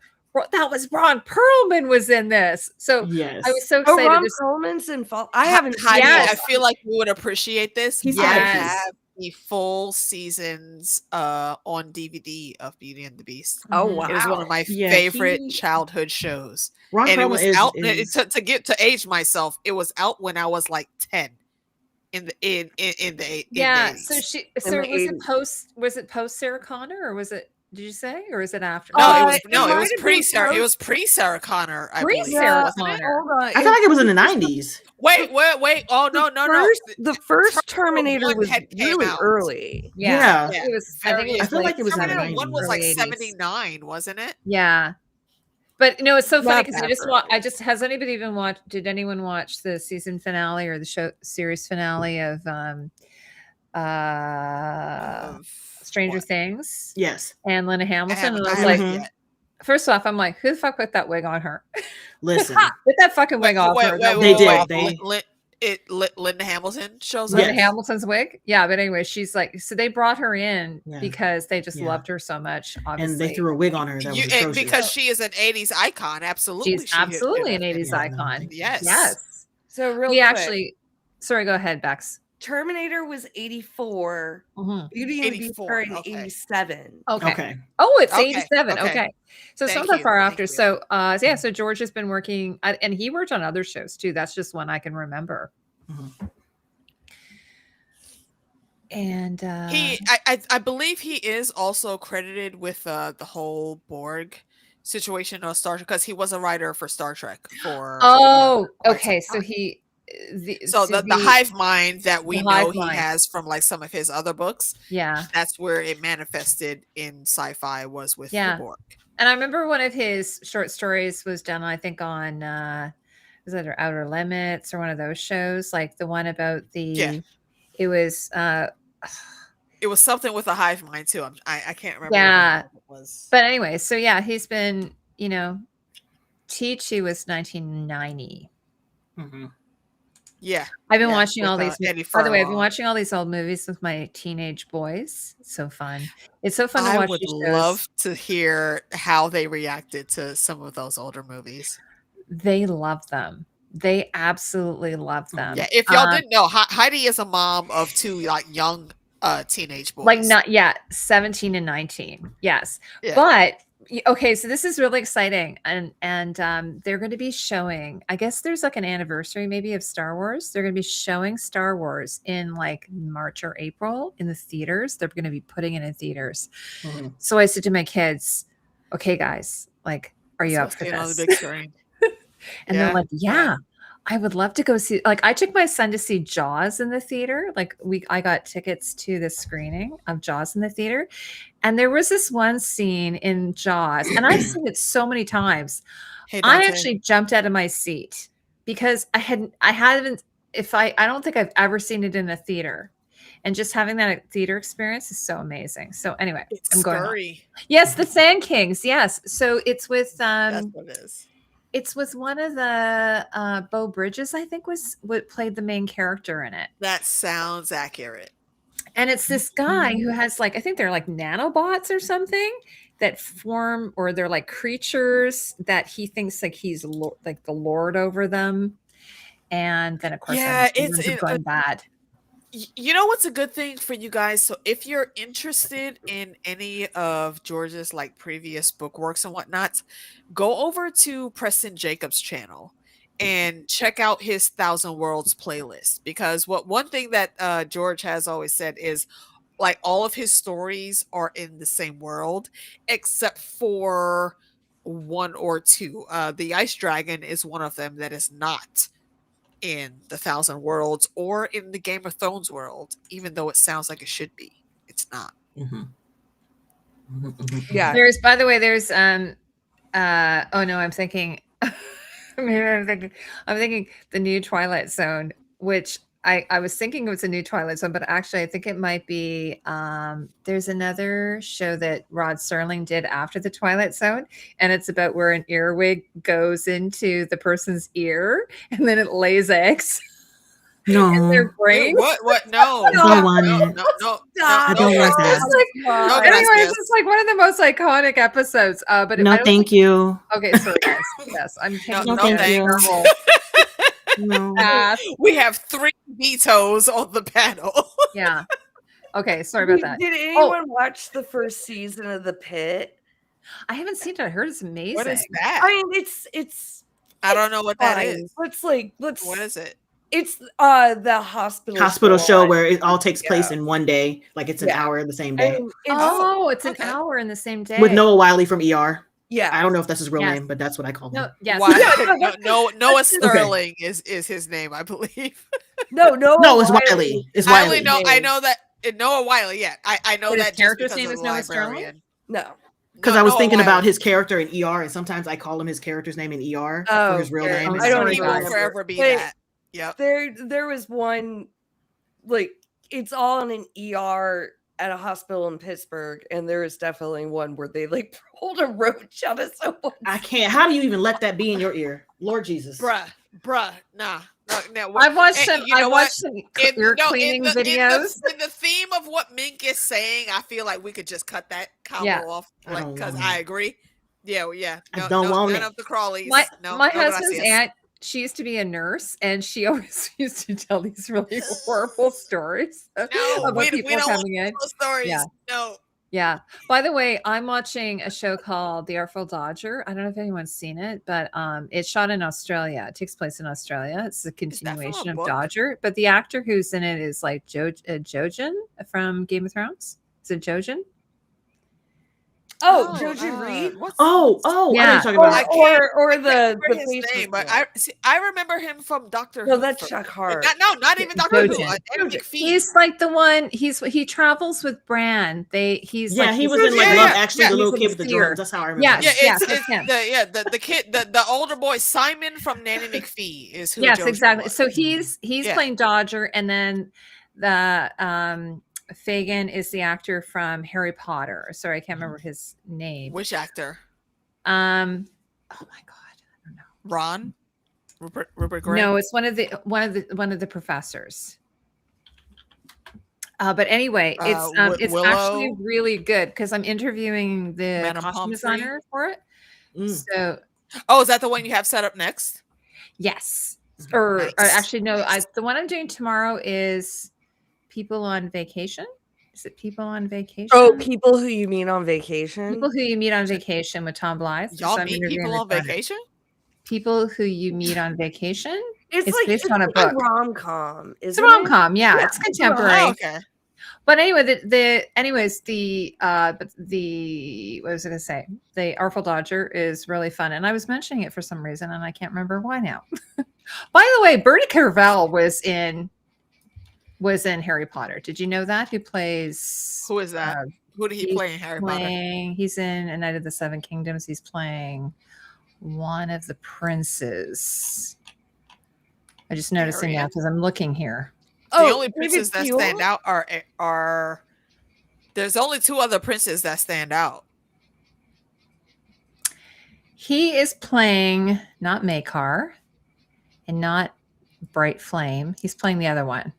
that was Ron Perlman was in this. So I was so excited. Ron Perlman's in Fallout. I haven't. I feel like you would appreciate this. I have the full seasons on DVD of Beauty and the Beast. Oh wow! It was one of my favorite childhood shows. Ron and Perlman it was out to age myself. It was out when I was 10 in the 80s. Was it post Sarah Connor, or was it? Did you say, or is it after? It was pre-Sarah. It was pre-Sarah Connor. Pre-Sarah Connor. I feel like it was in the 90s. Wait. Oh no. The first Terminator was really early. Yeah. It was. I feel like it was in the 90s. One was 79, wasn't it? Yeah. But it's so funny because has anybody even watched? Did anyone watch the season finale or the series finale of Stranger Things? Yes. And Linda Hamilton. And I was like, first off, I'm like, who the fuck put that wig on her? Listen. Put that fucking wig off her. They did. Linda Hamilton shows up. Linda Hamilton's wig? Yeah, but anyway, she's so they brought her in because they just loved her so much, obviously. And they threw a wig on her. That was because she is an 80s icon. Absolutely. She's absolutely an 80s icon. Yes. So real quick. Sorry, go ahead, Bex. Terminator was 84. Beauty and the Beast started in 87. Okay. Oh, it's 87. Okay. So it's not that far after. So so George has been working, and he worked on other shows too. That's just one I can remember. And I believe he is also credited with the whole Borg situation of Star Trek because he was a writer for Star Trek for. Okay. So he. The hive mind that we know he has from some of his other books, that's where it manifested in sci-fi was with the Borg. And I remember one of his short stories was done, I think, on was it Outer Limits or one of those shows, like the one about it was something with a hive mind too. I can't remember what it was. But anyway, so he's been Teachy was 1990. Yeah, I've been watching all these. By the way, I've been watching all these old movies with my teenage boys. It's so fun. It's so fun to watch. I would love to hear how they reacted to some of those older movies. They love them. They absolutely love them. Yeah, if y'all didn't know, Heidi is a mom of 2 young teenage boys. 17 and 19. Yes, but Okay, so this is really exciting, and they're going to be showing. I guess there's like an anniversary maybe of Star Wars. They're going to be showing Star Wars in like March or April in the theaters. They're going to be putting it in theaters. Mm-hmm. So I said to my kids, "Okay, guys, like, are you up for On the this?" big screen. And they're like, "Yeah, I would love to go see." Like, I took my son to see Jaws in the theater. Like, I got tickets to the screening of Jaws in the theater. And there was this one scene in Jaws, and I've seen it so many times. Hey, I actually jumped out of my seat because I don't think I've ever seen it in a theater. And just having that theater experience is so amazing. So anyway, it's I'm going on. scurry. Yes, the Sand Kings. Yes. So it's with That's what it is. it's with one of the Beau Bridges, I think, was what played the main character in it. That sounds accurate. And it's this guy who has like, I think they're like nanobots or something that form, or they're like creatures that he thinks like he's like the lord over them. And then of course, it's going bad. You know what's a good thing for you guys? So if you're interested in any of George's like previous book works and whatnot, go over to Preston Jacobs' channel and check out his Thousand Worlds playlist, because one thing that George has always said is like all of his stories are in the same world except for one or two. The Ice Dragon is one of them that is not in the Thousand Worlds or in the Game of Thrones world, even though it sounds like it should be. It's not. Yeah. There's, by the way, there's oh no, I'm thinking I'm thinking the new Twilight Zone, which I was thinking it was a new Twilight Zone, but actually I think it might be there's another show that Rod Serling did after the Twilight Zone, and it's about where an earwig goes into the person's ear and then it lays eggs. No. In their brain. What? No. I don't want it. No. I don't want that. Anyway, it's just like one of the most iconic episodes. But no, thank you. Okay, sorry guys. Yes, I'm taking thank you. No. We have 3 vetoes on the panel. Yeah. Okay, sorry about that. Did anyone watch the first season of The Pit? I haven't seen it. I heard it's amazing. What is that? I mean, it's I don't know what that is. What is it? It's the hospital show where it all takes place in one day, like it's an hour in the same day. It's an hour in the same day with Noah Wiley from ER. Yeah, I don't know if that's his real name, but that's what I call him. Noah Sterling is his name, I believe. No, it's Wiley. It's Wiley. I only know. I know that Noah Wiley. Yeah, I know that. His character's name is Noah Sterling. No. Because I was thinking about his character in ER, and sometimes I call him his character's name in ER for his real name. I don't even forever be that. Yeah, there was one, like, it's all in an ER at a hospital in Pittsburgh, and there is definitely one where they like pulled a roach out of someone. I can't. How do you even let that be in your ear, Lord Jesus? Bruh, nah. No, I've watched some. I watched some ear cleaning videos. In the theme of what Mink is saying, I feel like we could just cut that combo off, like, because I agree. Yeah. I don't want none it. of the crawlies. My husband's aunt. She used to be a nurse, and she always used to tell these really horrible stories about people coming in. Stories. Yeah. No. Yeah. By the way, I'm watching a show called The Artful Dodger. I don't know if anyone's seen it, but it's shot in Australia. It takes place in Australia. It's a continuation of Dodger, but the actor who's in it is like Jojen from Game of Thrones. Is it Jojen? Oh, Jojen Reed. Yeah. Talking about? Or the his name, but I remember him from Doctor Who. No, that's Chuck Hart. Not even Doctor Who. He's like the one. He travels with Bran. He was in like Love Actually, the little kid with the drums. That's how I remember. The kid, the older boy Simon from Nanny McPhee is who. Yes, Jojen exactly. was. So he's playing Dodger, and then the Fagin is the actor from Harry Potter. Sorry, I can't remember his name. Which actor? Oh my god, I don't know. Ron? Rupert Grint? No, it's one of the professors. But anyway, it's actually really good because I'm interviewing the costume designer for it. So, is that the one you have set up next? Yes, or actually no. The one I'm doing tomorrow is People on Vacation. Is it People on Vacation? Oh, People Who You Meet on Vacation. People Who You Meet on Vacation with Tom Blythe. Y'all meet people on vacation? People Who You Meet on Vacation. It's based on a like book. a rom-com. It's a rom-com. Yeah, it's contemporary. Oh, okay. But anyway, the what was I gonna say? The Artful Dodger is really fun, and I was mentioning it for some reason, and I can't remember why now. By the way, Bertie Carvel was in Harry Potter. Did you know that? Who is that? Who did he play in Harry Potter? He's in A Knight of the Seven Kingdoms. He's playing one of the princes. I just noticing now because I'm looking here. The only princes that stand out are there's only two other princes that stand out. He is playing not Maekar and not Bright Flame. He's playing the other one.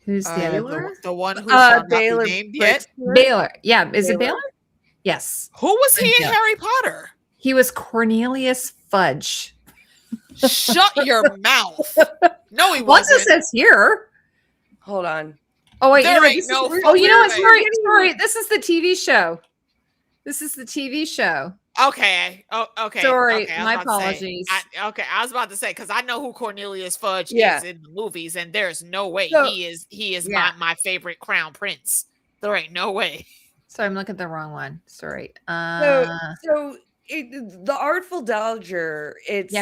Who's the other? The one who shall not be Baylor named yet? Baylor. Yeah. Is it Baylor? Yes. Who was he in Harry Potter? He was Cornelius Fudge. Shut your mouth. No, he wasn't. What does this here? Hold on. Oh, wait. There ain't no you know what? Sorry. This is the TV show. Okay. Oh, okay. Sorry. Okay, my apologies. I was about to say, because I know who Cornelius Fudge is in the movies, and there's no way he is my favorite crown prince. There ain't no way. Sorry, I'm looking at the wrong one. Sorry. The Artful Dodger, it's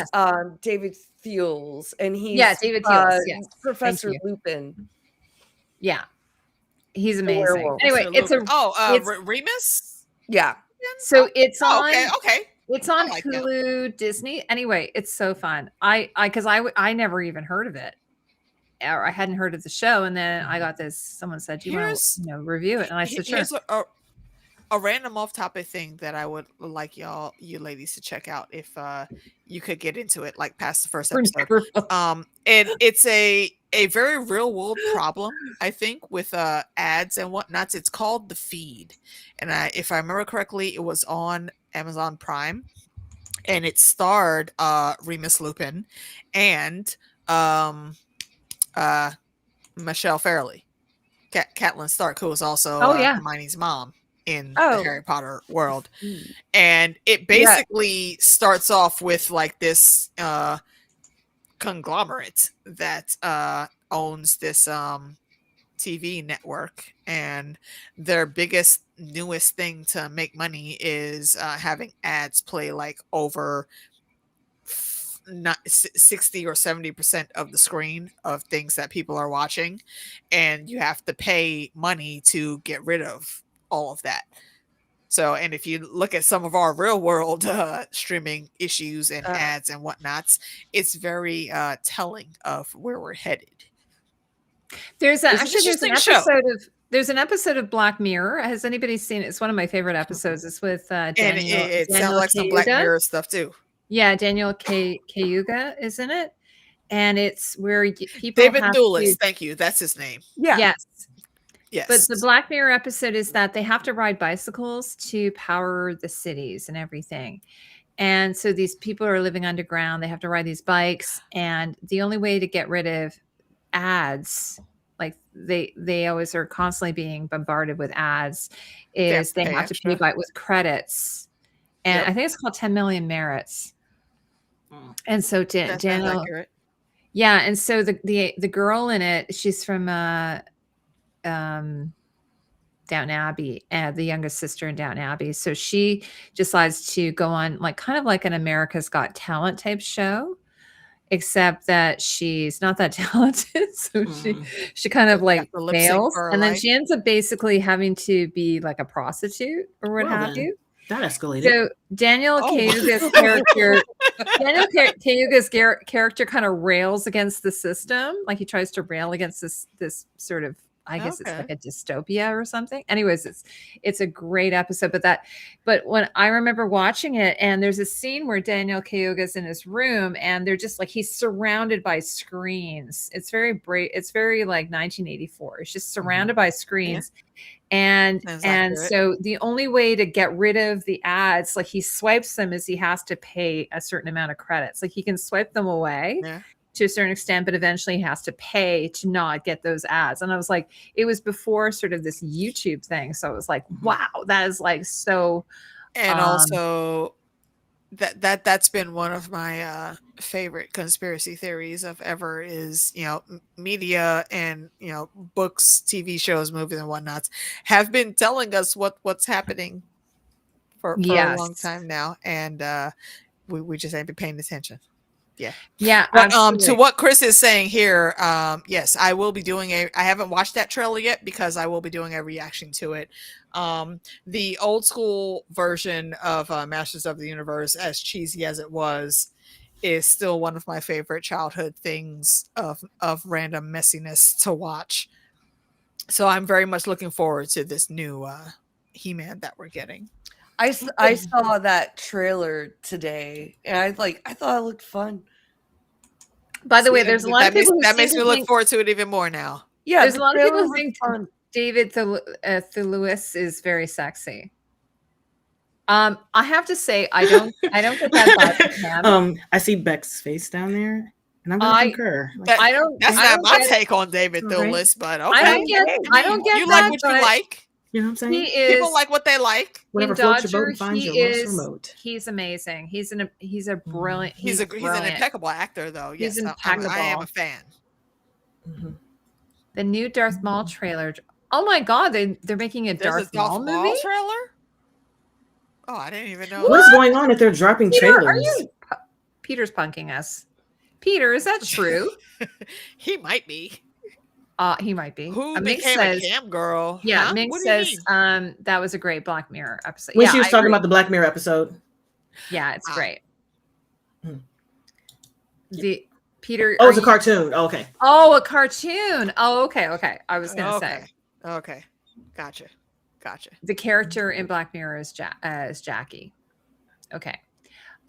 David Thewlis, and he's David Thewlis, yes. Professor Lupin. Yeah, he's amazing. Anyway, Remus. Yeah. So it's on. Okay. It's on Hulu, Disney. Anyway, it's so fun. I never even heard of it, or I hadn't heard of the show, and then I got this. Someone said, "Do you want to review it?" And I said, "Sure." Here's a random off-topic thing that I would like you ladies to check out if you could get into it, like past the first episode. And it's a very real-world problem, I think, with ads and whatnots. It's called The Feed, and if I remember correctly, it was on Amazon Prime, and it starred Remus Lupin and Michelle Fairley, Catelyn Stark, who was also Hermione's mom in the Harry Potter world. And it basically starts off with like this conglomerate that owns this TV network, and their biggest newest thing to make money is having ads play like over 60 or 70% of the screen of things that people are watching, and you have to pay money to get rid of all of that. So, and if you look at some of our real world streaming issues and ads and whatnots, it's very telling of where we're headed. There's an episode of Black Mirror. Has anybody seen it? It's one of my favorite episodes. It's with Daniel. And it sounds like some Black Mirror stuff too. Yeah, Daniel Cayuga is in it, and it's where people. David Thewlis, thank you. That's his name. Yeah. Yes. Yes. But the Black Mirror episode is that they have to ride bicycles to power the cities and everything. And so these people are living underground. They have to ride these bikes. And the only way to get rid of ads, like they always are constantly being bombarded with ads, is they have to pay with credits. And I think it's called 10 million merits. And so Daniel. Yeah. And so the girl in it, she's from Downton Abbey, the youngest sister in Downton Abbey. So she decides to go on like kind of like an America's Got Talent type show, except that she's not that talented. So she kind of like fails, and then she ends up basically having to be like a prostitute or what have you. That escalated. So Daniel Cayuga's character kind of rails against the system, like he tries to rail against this sort of, I guess it's like a dystopia or something. Anyways, it's a great episode. But when I remember watching it, and there's a scene where Daniel Cayuga's in his room, and they're just like he's surrounded by screens. It's very bright. It's very like 1984. It's just surrounded by screens. Yeah. And so the only way to get rid of the ads, like he swipes them, is he has to pay a certain amount of credits. Like he can swipe them away. Yeah. to a certain extent, but eventually he has to pay to not get those ads. And I was like, it was before sort of this YouTube thing. So it was like, wow, that is like so. And also that's been one of my favorite conspiracy theories of ever is, media and, books, TV shows, movies and whatnots have been telling us what's happening for a long time now. And we just ain't been paying attention. Yeah. But to what Chris is saying here, yes, I will be doing I haven't watched that trailer yet because I will be doing a reaction to it. The old school version of Masters of the Universe, as cheesy as it was, is still one of my favorite childhood things of random messiness to watch. So I'm very much looking forward to this new He-Man that we're getting. I saw that trailer today, and I thought it looked fun. By the way, there's a lot of people that makes me look forward to it even more now. Yeah, there's a lot of people who think David Thewlis is very sexy. I have to say, I don't get that vibe. I see Beck's face down there, and I'm gonna concur. That's not my take on David Thewlis, but okay. I don't get you that, like what you like. You know what I'm saying? People like what they like. Whatever floats your boat and finds your most remote. He's amazing. He's a brilliant. He's an impeccable actor, though. Yes, he's impeccable. I am a fan. Mm-hmm. The new Darth Maul trailer. Oh my God, they're making a Darth Maul movie trailer. Oh, I didn't even know. What is going on if they're dropping trailers? Peter's punking us. Peter, is that true? He might be. He might be. Who became a cam girl? Yeah, huh? Mink says that was a great Black Mirror episode. When she was talking about the Black Mirror episode. Yeah, it's great. The Peter. Oh, it's a cartoon. Oh, okay. Oh, a cartoon. Oh, okay. I was gonna say. Okay. Gotcha. The character in Black Mirror is Jackie. Okay.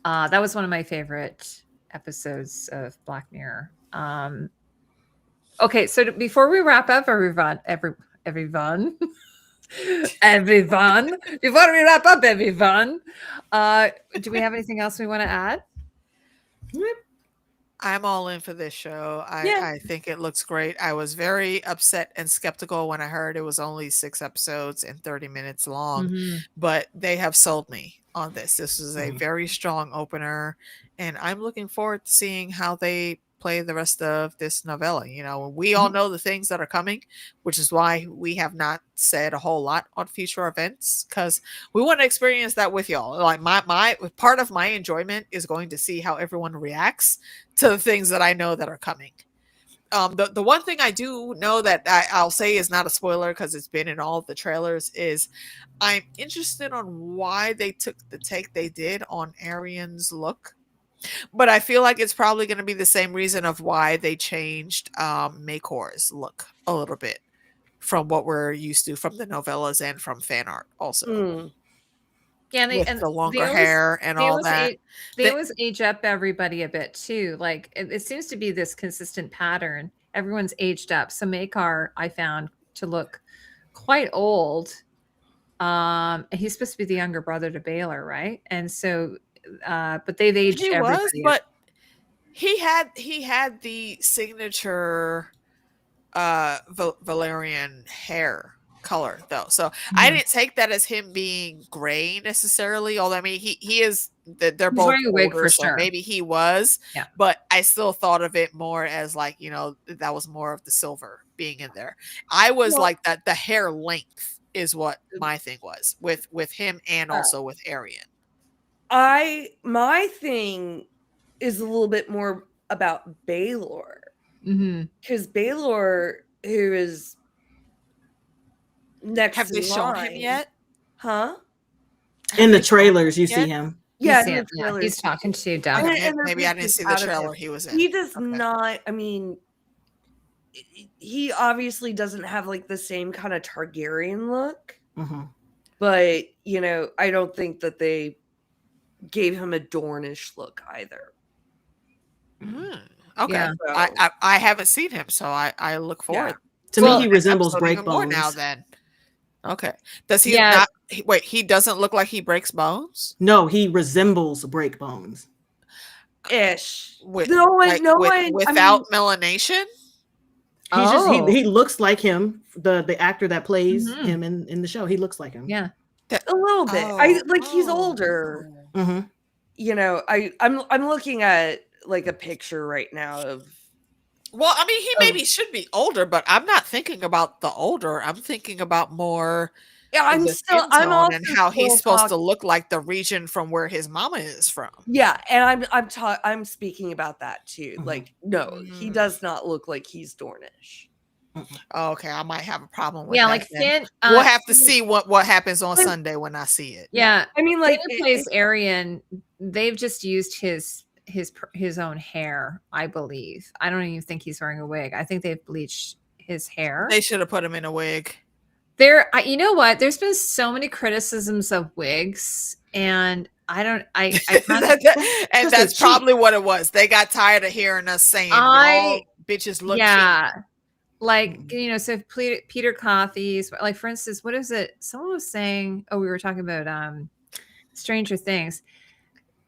That was one of my favorite episodes of Black Mirror. Okay, so before we wrap up, everyone, before we wrap up, everyone, do we have anything else we want to add? I'm all in for this show. I think it looks great. I was very upset and skeptical when I heard it was only 6 episodes and 30 minutes long, but they have sold me on this. This is a very strong opener, and I'm looking forward to seeing how they play the rest of this novella. We all know the things that are coming, which is why we have not said a whole lot on future events, because we want to experience that with y'all. Like my part of my enjoyment is going to see how everyone reacts to the things that I know that are coming. The one thing I do know that I'll say is not a spoiler because it's been in all of the trailers is I'm interested on why they took the take they did on Arian's look. But I feel like it's probably going to be the same reason of why they changed Makor's look a little bit from what we're used to from the novellas and from fan art also. Yeah, and the longer hair and all that. They always age up everybody a bit too. Like it seems to be this consistent pattern. Everyone's aged up. So Makar I found to look quite old. He's supposed to be the younger brother to Baylor, right? And so but they've aged everybody. But he had the signature Valerian hair color though, so I didn't take that as him being gray necessarily, although I mean he is, they're both wearing a wig older, for so sure. maybe he was, but I still thought of it more as like, that was more of the silver being in there. I was like that the hair length is what my thing was with him and also with Arian. My thing is a little bit more about Baylor, because Baylor, who is next, have they shown him yet? Huh? In the trailers, you see him. Yeah, in the trailers. He's talking to Doug. Maybe I didn't see the trailer he was in. He does not. I mean, he obviously doesn't have like the same kind of Targaryen look, but I don't think that they gave him a Dornish look either. Okay, Yeah. I haven't seen him, so I look forward. To me, he resembles Breakbones now. Then, okay, does he not? Wait, he doesn't look like he breaks bones. No, he resembles Breakbones. ish. With, No one, like, no one. without melanation. He's just Oh. he looks like him, the actor that plays Mhm. him in the show. He looks like him. Yeah. A little bit. He's older. Mm-hmm. You know, I'm looking at like a picture right now of. Well, I mean, he maybe should be older, but I'm not thinking about the older. I'm thinking about more. Yeah, I'm the still. skin I'm tone also and how he's still supposed to look like the region from where his mama is from. Yeah, and I'm speaking about that too. Mhm. Like, no, he does not look like he's Dornish. Okay, I might have a problem with Yeah, that. like then. Finn. We'll have to see what happens on But- Sunday when I see it. Yeah, I mean, like, Finn plays Arian. They've just used his own hair, I believe. I don't even think he's wearing a wig. I think they've bleached his hair. They should have put him in a wig. You know what? There's been so many criticisms of wigs, and I don't. I kind of, and that's probably what it was. They got tired of hearing us saying, "Y'all bitches look cheap." Like, you know, so Peter Coffey's, like, for instance, what is it? Someone was saying, we were talking about Stranger Things.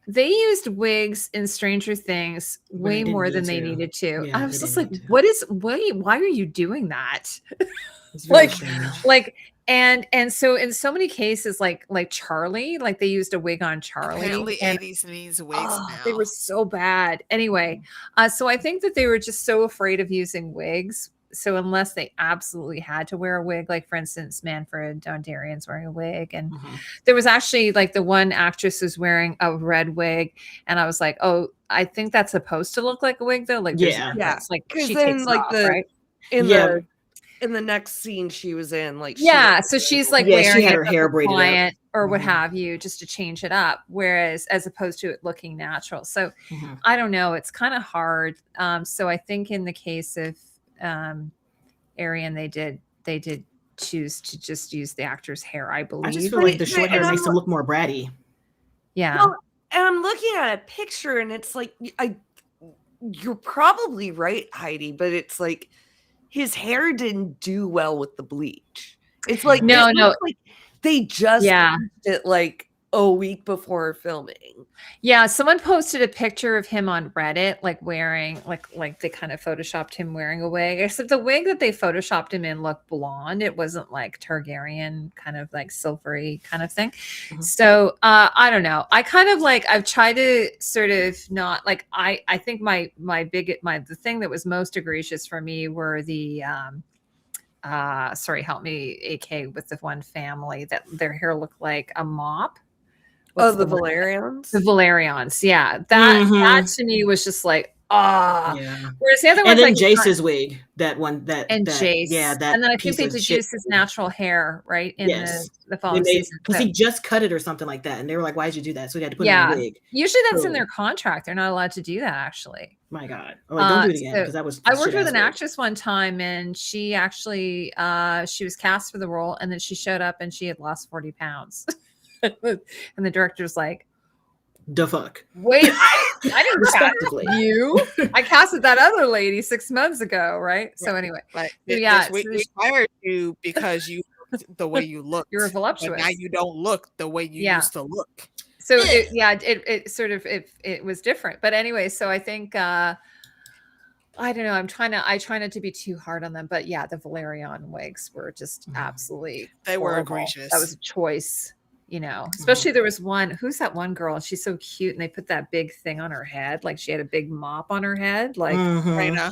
They used wigs in Stranger Things way more than they needed to. Yeah, I was just like, to. why are you doing that? Like, and so in so many cases, like Charlie, like they used a wig on Charlie. Apparently, and 80s needs wigs now. they were so bad. Anyway, so I think that they were just so afraid of using wigs. So unless they absolutely had to wear a wig, like for instance, Manfred Dondarrion's wearing a wig, and there was actually like the one actress was wearing a red wig, and I was like, oh, I think that's supposed to look like a wig though. Like it's like she then takes like it off, right? In the next scene she was in, like so she's like wearing she had her hair braided up or what have you, just to change it up, whereas as opposed to it looking natural. So I don't know, it's kind of hard. So I think in the case of Arian, they did choose to just use the actor's hair, I believe. I just feel like the short hair makes him look more bratty. Yeah. Well, and I'm looking at a picture and it's like, you're probably right, Heidi, but it's like his hair didn't do well with the bleach. It's like, no, like they just bleached it like a week before filming. Yeah, someone posted a picture of him on Reddit, like wearing, like they kind of photoshopped him wearing a wig. Except the wig that they photoshopped him in looked blonde. It wasn't like Targaryen, kind of like silvery kind of thing. So I don't know. I kind of like, I've tried to sort of not like, I think the thing that was most egregious for me were the sorry, help me, AK, with the one family that their hair looked like a mop. The Valerians? The Valerians, yeah. That to me was just like, Whereas the other one, and then Jace's wig, Jace, that and then I think they deduced his natural hair, right? In the following season, because he just cut it or something like that, and they were like, "Why did you do that?" So he had to put it in a wig. Usually, that's in their contract; they're not allowed to do that. Actually, my God, don't do it again, because that was. I worked with an actress one time, and she actually she was cast for the role, and then she showed up and she had lost 40 pounds. And the director's like, the fuck? Wait, I didn't cast you. I casted that other lady 6 months ago, right? So anyway, we hired you because you the way you look. You're voluptuous. Now you don't look the way you used to look. So it sort of it was different. But anyway, so I think I don't know. I try not to be too hard on them, but yeah, the Valerian wigs were just absolutely were horrible. egregious. That was a choice. You know, especially there was one, who's that one girl? She's so cute, and they put that big thing on her head, like she had a big mop on her head, like Raina.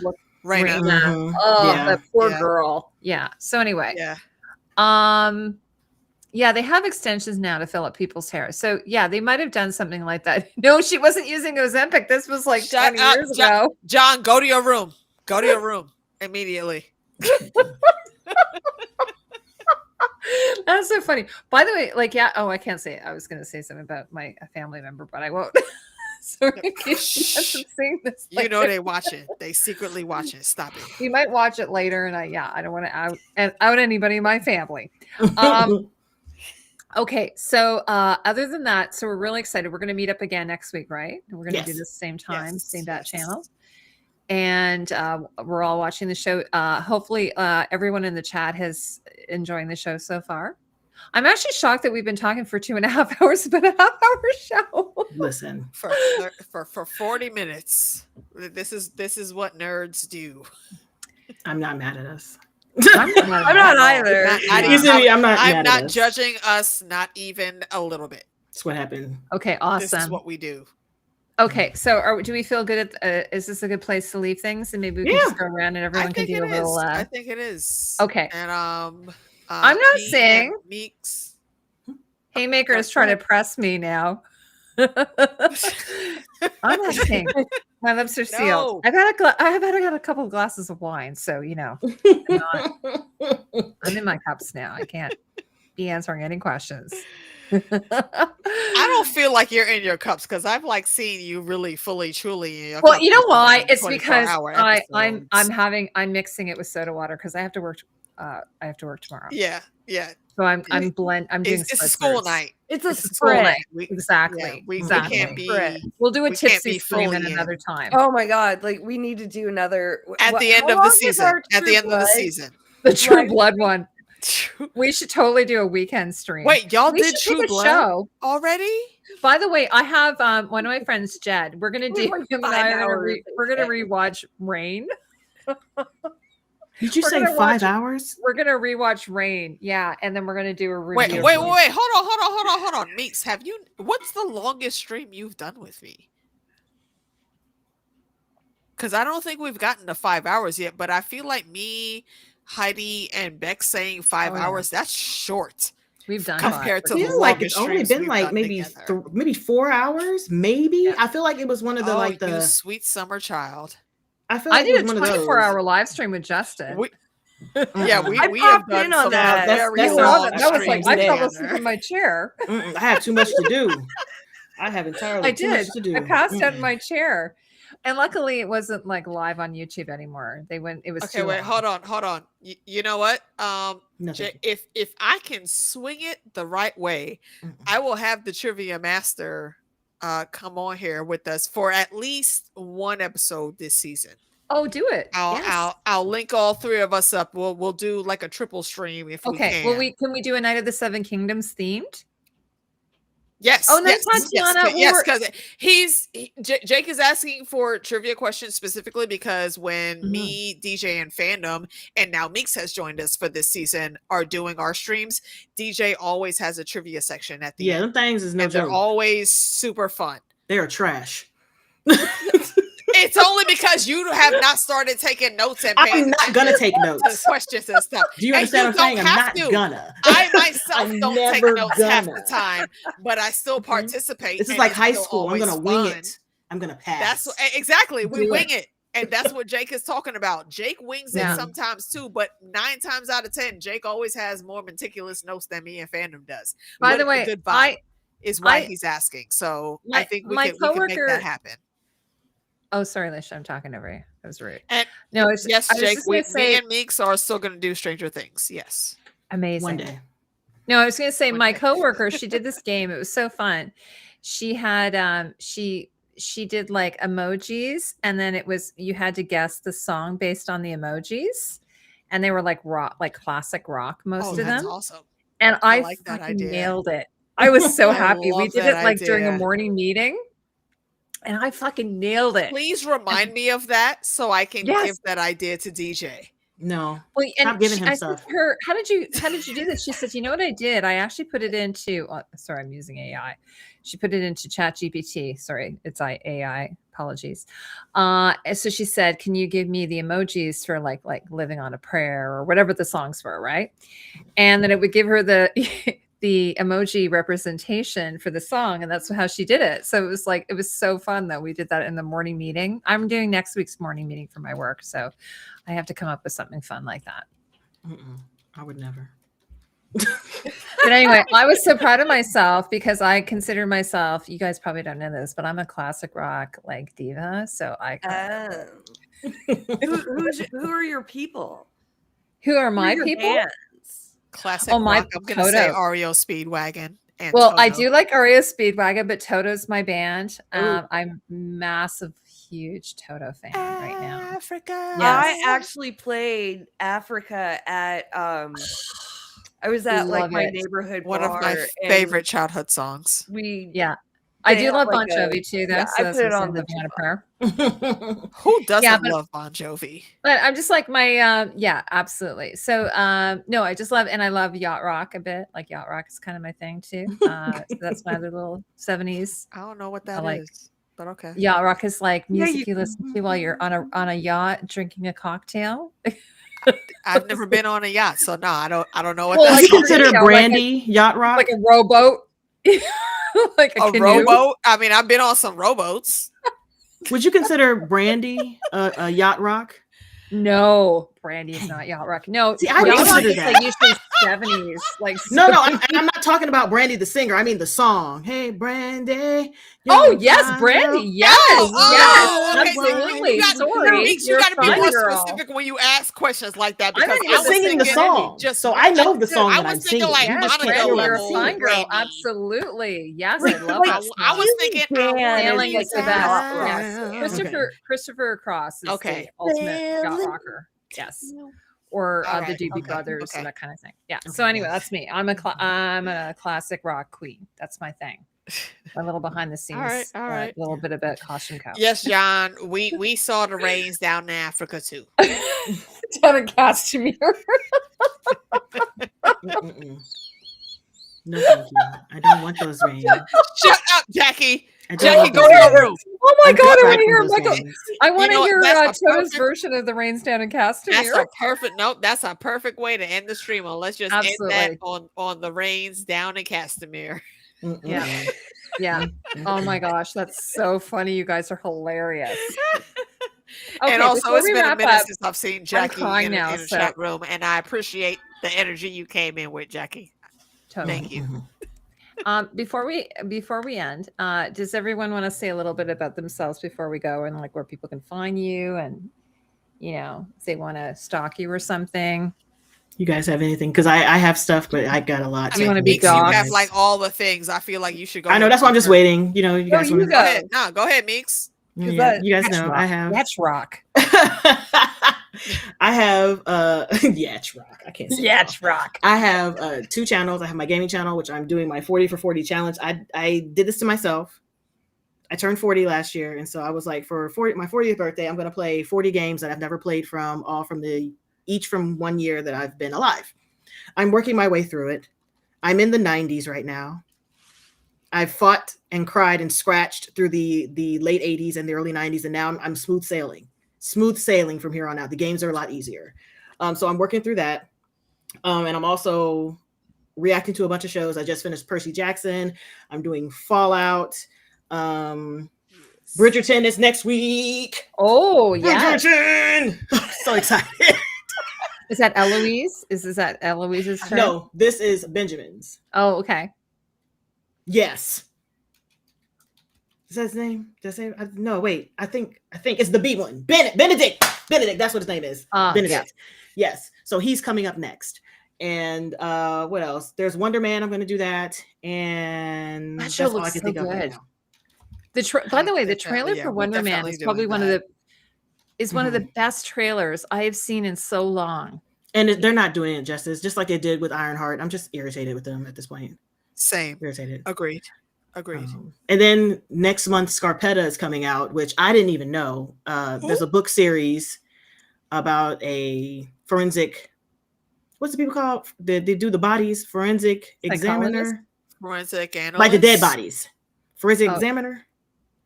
Oh, that poor girl. Yeah. So anyway, they have extensions now to fill up people's hair. So yeah, they might have done something like that. No, she wasn't using Ozempic. This was like 20 years ago. John, go to your room. Go to your room immediately. That's so funny. By the way, I can't say it. I was going to say something about a family member, but I won't. So in case you seeing this, you know they watch it. They secretly watch it. Stop it. You might watch it later, and I don't want to out anybody in my family. Okay, so other than that, so we're really excited. We're going to meet up again next week, right? And we're going to do this same time, same bat channel. And we're all watching the show. Hopefully everyone in the chat has enjoying the show so far. I'm actually shocked that we've been talking for 2.5 hours about a half-hour show. Listen, for 40 minutes. This is what nerds do. I'm not mad at us. I'm not either. I'm not judging us, not even a little bit. That's what happened. Okay, awesome. This is what we do. Okay, so do we feel good at? Is this a good place to leave things, and maybe we can just go around and everyone can do a little? I think it is. Okay. And I'm not saying Meeks. Haymaker is trying to press me now. I'm not saying my lips are sealed. I've had a couple of glasses of wine, so I'm in my cups now. I can't be answering any questions. I don't feel like you're in your cups because I've seen you really fully truly in your well cups. You know why? It's because I'm mixing it with soda water because I have to work tomorrow. Yeah So I'm doing it's a school night. It's a school night. Exactly. We can't be. We'll do a tipsy stream at another time. Oh my god! We need to do another at the end of the season. At the end of the season, the True Blood one. We should totally do a weekend stream. Wait, y'all did True Blood show already? By the way, I have one of my friends, Jed. We're gonna do. We're gonna rewatch Rain. Did you say 5 hours? We're gonna rewatch Rain, yeah, and then we're gonna do a review. Wait! Hold on, Meeks. What's the longest stream you've done with me? Because I don't think we've gotten to 5 hours yet, but I feel like me, Heidi, and Beck saying 5 hours, that's short. We've done compared to I feel like it's only been maybe 4 hours. Maybe I feel like it was one of the you sweet summer child. I feel like I did a 24-hour live stream with Justin. We have done in on that. That was like I fell asleep in my chair. I have too much to do. I have entirely too much to do. I passed out in my chair. And luckily, it wasn't live on YouTube anymore. It was okay. Wait, hold on. You know what? If I can swing it the right way, I will have the trivia master come on here with us for at least one episode this season. Oh, do it! I'll link all three of us up. We'll do a triple stream if we can. Well, can we do a Night of the Seven Kingdoms themed? Yes. Oh, no, Tatiana. Yes, because Jake is asking for trivia questions specifically because when me, DJ, and Fandom, and now Meeks has joined us for this season, are doing our streams, DJ always has a trivia section at the end. Them things is no joke. They're always super fun. They are trash. It's only because you have not started taking notes and I'm not gonna take notes. Questions and stuff. Do you understand what I'm saying? I'm not gonna. I myself don't take notes half the time, but I still participate. This is like high school. I'm gonna wing it. I'm gonna pass. That's exactly. We wing it. And that's what Jake is talking about. Jake wings it sometimes too, but 9 times out of 10, Jake always has more meticulous notes than me and Fandom does. By the way, good vibe is why he's asking. So I think we can make that happen. Oh, sorry, Lisha, I'm talking over you. That was rude. And yes, Jake, me and Meeks are still going to do Stranger Things. Yes. Amazing. One day. No, I was going to say my coworker, she did this game. It was so fun. She had, she did emojis, and then you had to guess the song based on the emojis. And they were rock, classic rock, most of them. That's awesome. And I fucking nailed it. I was so happy. We did it during a morning meeting. And I fucking nailed it. Please remind me of that so I can give that idea to DJ. No. Well, stop giving him stuff. Said to her, how did you do this? She said, you know what I did? I actually put it into sorry, I'm using AI. She put it into ChatGPT. Sorry, it's AI. Apologies. So she said, can you give me the emojis for like living on a prayer or whatever the songs were, right? And then it would give her the the emoji representation for the song, and that's how she did it. So it was so fun though. We did that in the morning meeting. I'm doing next week's morning meeting for my work, so I have to come up with something fun like that. I would never. But anyway, I was so proud of myself because I consider myself, you guys probably don't know this, but I'm a classic rock diva. So who are your people? Who are my people? Bands? Classic rock. I'm going to say REO Speedwagon. And well, Toto. I do like REO Speedwagon, but Toto's my band. I'm massive, huge Toto fan right now. Africa. Yes. I actually played Africa at I was at my neighborhood one bar, of my favorite childhood songs. We I They do have, love like, Bon Jovi too, though. yeah, So I that's put it what's on in the Living on a top. Prayer. Who doesn't Yeah, but- love Bon Jovi? But I'm just like my yeah, absolutely. So no, I just love, and I love yacht rock a bit. Like yacht rock is kind of my thing too. So that's my other little 70s. I don't know what I that like- is, but okay. Yacht rock is like Yeah, music you listen to while you're on a yacht drinking a cocktail. I've never been on a yacht, so no, I don't know what Well, Would that's you like, consider you know, Brandy yacht rock? Like a rowboat. Like a a canoe. rowboat. I mean, I've been on some rowboats. Would you consider Brandy a yacht rock? No, Brandy is not yacht rock. No, See, I yacht rock consider is that. like usually 70s. Like No, so- I'm not talking about Brandy the singer. I mean the song. Hey, Brandy. Oh yes, Brandy. Yes, Oh, yes, okay. absolutely. You got, Sorry, Meeks, you you're got to be fine, more girl. specific when you ask questions like that, I'm because not I even was singing the thinking song, just so I know the song I that was I'm thinking singing. like You Yes, just can't Monica hear Brandy, what you're I'm a singing. fine girl. Brandy. Absolutely. Yes, Like- I love like, that I song. was thinking I Dan wanna Sailing be is the best. Yes. sad. Christopher Cross is Okay. the ultimate yacht rocker. Yes. Or All the right, Doobie okay, Brothers okay. and that kind of thing. Yeah. Okay, So anyway, yes. that's me. I'm a classic rock queen. That's my thing. A little behind the scenes. all right. A little bit about costumeco. Yes, John, we saw the rains down in Africa too. Down in Castamere. Mm-mm. No, thank you. I don't want those rings. Shut up, Jackie. I don't Jackie, want go those to your rings. room. Oh my I'm god, I subscribed want to from hear those Michael. rings. I want to know what? hear That's a Tona's perfect- version of the rains down in That's Castamere. a perfect That's a perfect way to end the stream. Well, let's just Absolutely. end that on the rains down in Castamere. Mm-mm. Yeah. Yeah. Mm-mm. Oh my gosh, that's so funny. You guys are hilarious. Okay, And also, before it's we been a wrap minute up, since I've seen Jackie crying in now, a so- chat room, and I appreciate the energy you came in with, Jackie. totally. Thank you. Mhm. Before we end, does everyone want to say a little bit about themselves before we go, and like where people can find you, and you know, if they want to stalk you or something? You guys have anything? Because I have stuff, but I got a lot. I Do you mean, wanna be Meeks, you dogs? have like all the things. I feel like you should go. I know. ahead That's why I'm and just go waiting. You know, you guys you want go. Go ahead. No, go ahead, Meeks. Yeah, you guys That's know rock. I have. That's rock. I have yeah, it's rock. I can't say Yeah, it. it's rock. I have 2 channels. I have my gaming channel, which I'm doing my 40 for 40 challenge. I did this to myself. I turned 40 last year, and so I was like, for my 40th birthday, I'm going to play 40 games that I've never played each from 1 year that I've been alive. I'm working my way through it. I'm in the 90s right now. I've fought and cried and scratched through the late 80s and the early 90s, and now I'm smooth sailing from here on out. The games are a lot easier. So I'm working through that. And I'm also reacting to a bunch of shows. I just finished Percy Jackson. I'm doing Fallout. Bridgerton is next week. Oh yeah. Bridgerton! So excited. Is that Eloise? Is that Eloise's turn? No, this is Benjamin's. Oh, okay. Yes. Is that his name? Did I say? No, wait. I think it's the B one. Benedict. That's what his name is. Benedict. Yeah. Yes. So he's coming up next. And what else? There's Wonder Man. I'm going to do that. And That show that's all I looks can so think of right good. now. By the way, the Definitely, trailer yeah, for we're Wonder Man definitely is probably doing one that. of the best trailers I have seen in so long. And they're not doing it justice, just like they did with Ironheart. I'm just irritated with them at this point. Same. Irritated. Agreed. And then next month, Scarpetta is coming out, which I didn't even know. There's a book series about a forensic. What's the people called? They do the bodies. Forensic examiner. Forensic analyst. Like the dead bodies. Forensic Oh. examiner.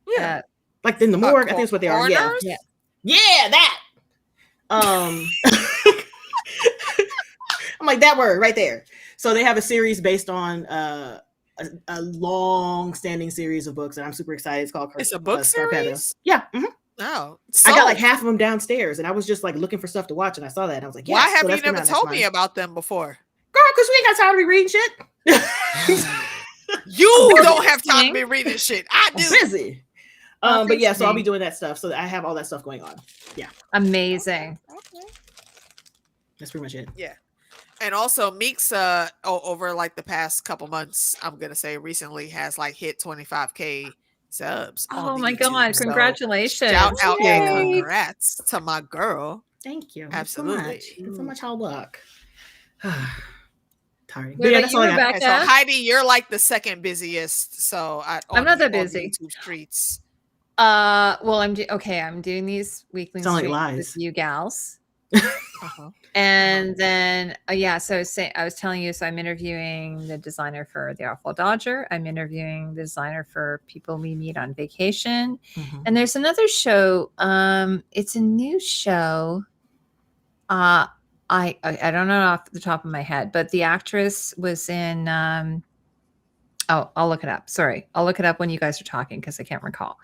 Yeah. Like in the morgue. I think that's what they are. Yeah. Coroners? Yeah, that. I'm like, that word right there. So they have a series based on a long-standing series of books, and I'm super excited. It's called It's a book Scarpetta. series? Yeah. Mhm. Oh, I got like half of them downstairs, and I was just like looking for stuff to watch, and I saw that, and I was like, yes. Why have So you that's coming never out next told me month. about them before? Girl, because we ain't got time to be reading shit. You don't have time to be reading shit. I I'm do. busy. But yeah, so I'll be interesting. doing that stuff. So I have all that stuff going on. Yeah, Amazing. that's pretty much it. Yeah. And also Meeks over like the past couple months, I'm gonna say recently has like hit 25K subs. Oh on my YouTube. God. So Congratulations. shout out and Yay. congrats to my girl. Thank you. Absolutely. Thanks so much. Hard luck. Heidi. What Yeah, about that's you, all I got. Rebecca? Okay, so Heidi, you're like the second busiest. So I'm not that busy. YouTube streets. Well, I'm doing these weekly Sound like streams lies. with you gals. Uh-huh. And then, so I was telling you, so I'm interviewing the designer for the Awful Dodger. I'm interviewing the designer for People We Meet on Vacation. Mhm. And there's another show. It's a new show. I don't know off the top of my head, but the actress was in. I'll look it up. Sorry, I'll look it up when you guys are talking because I can't recall.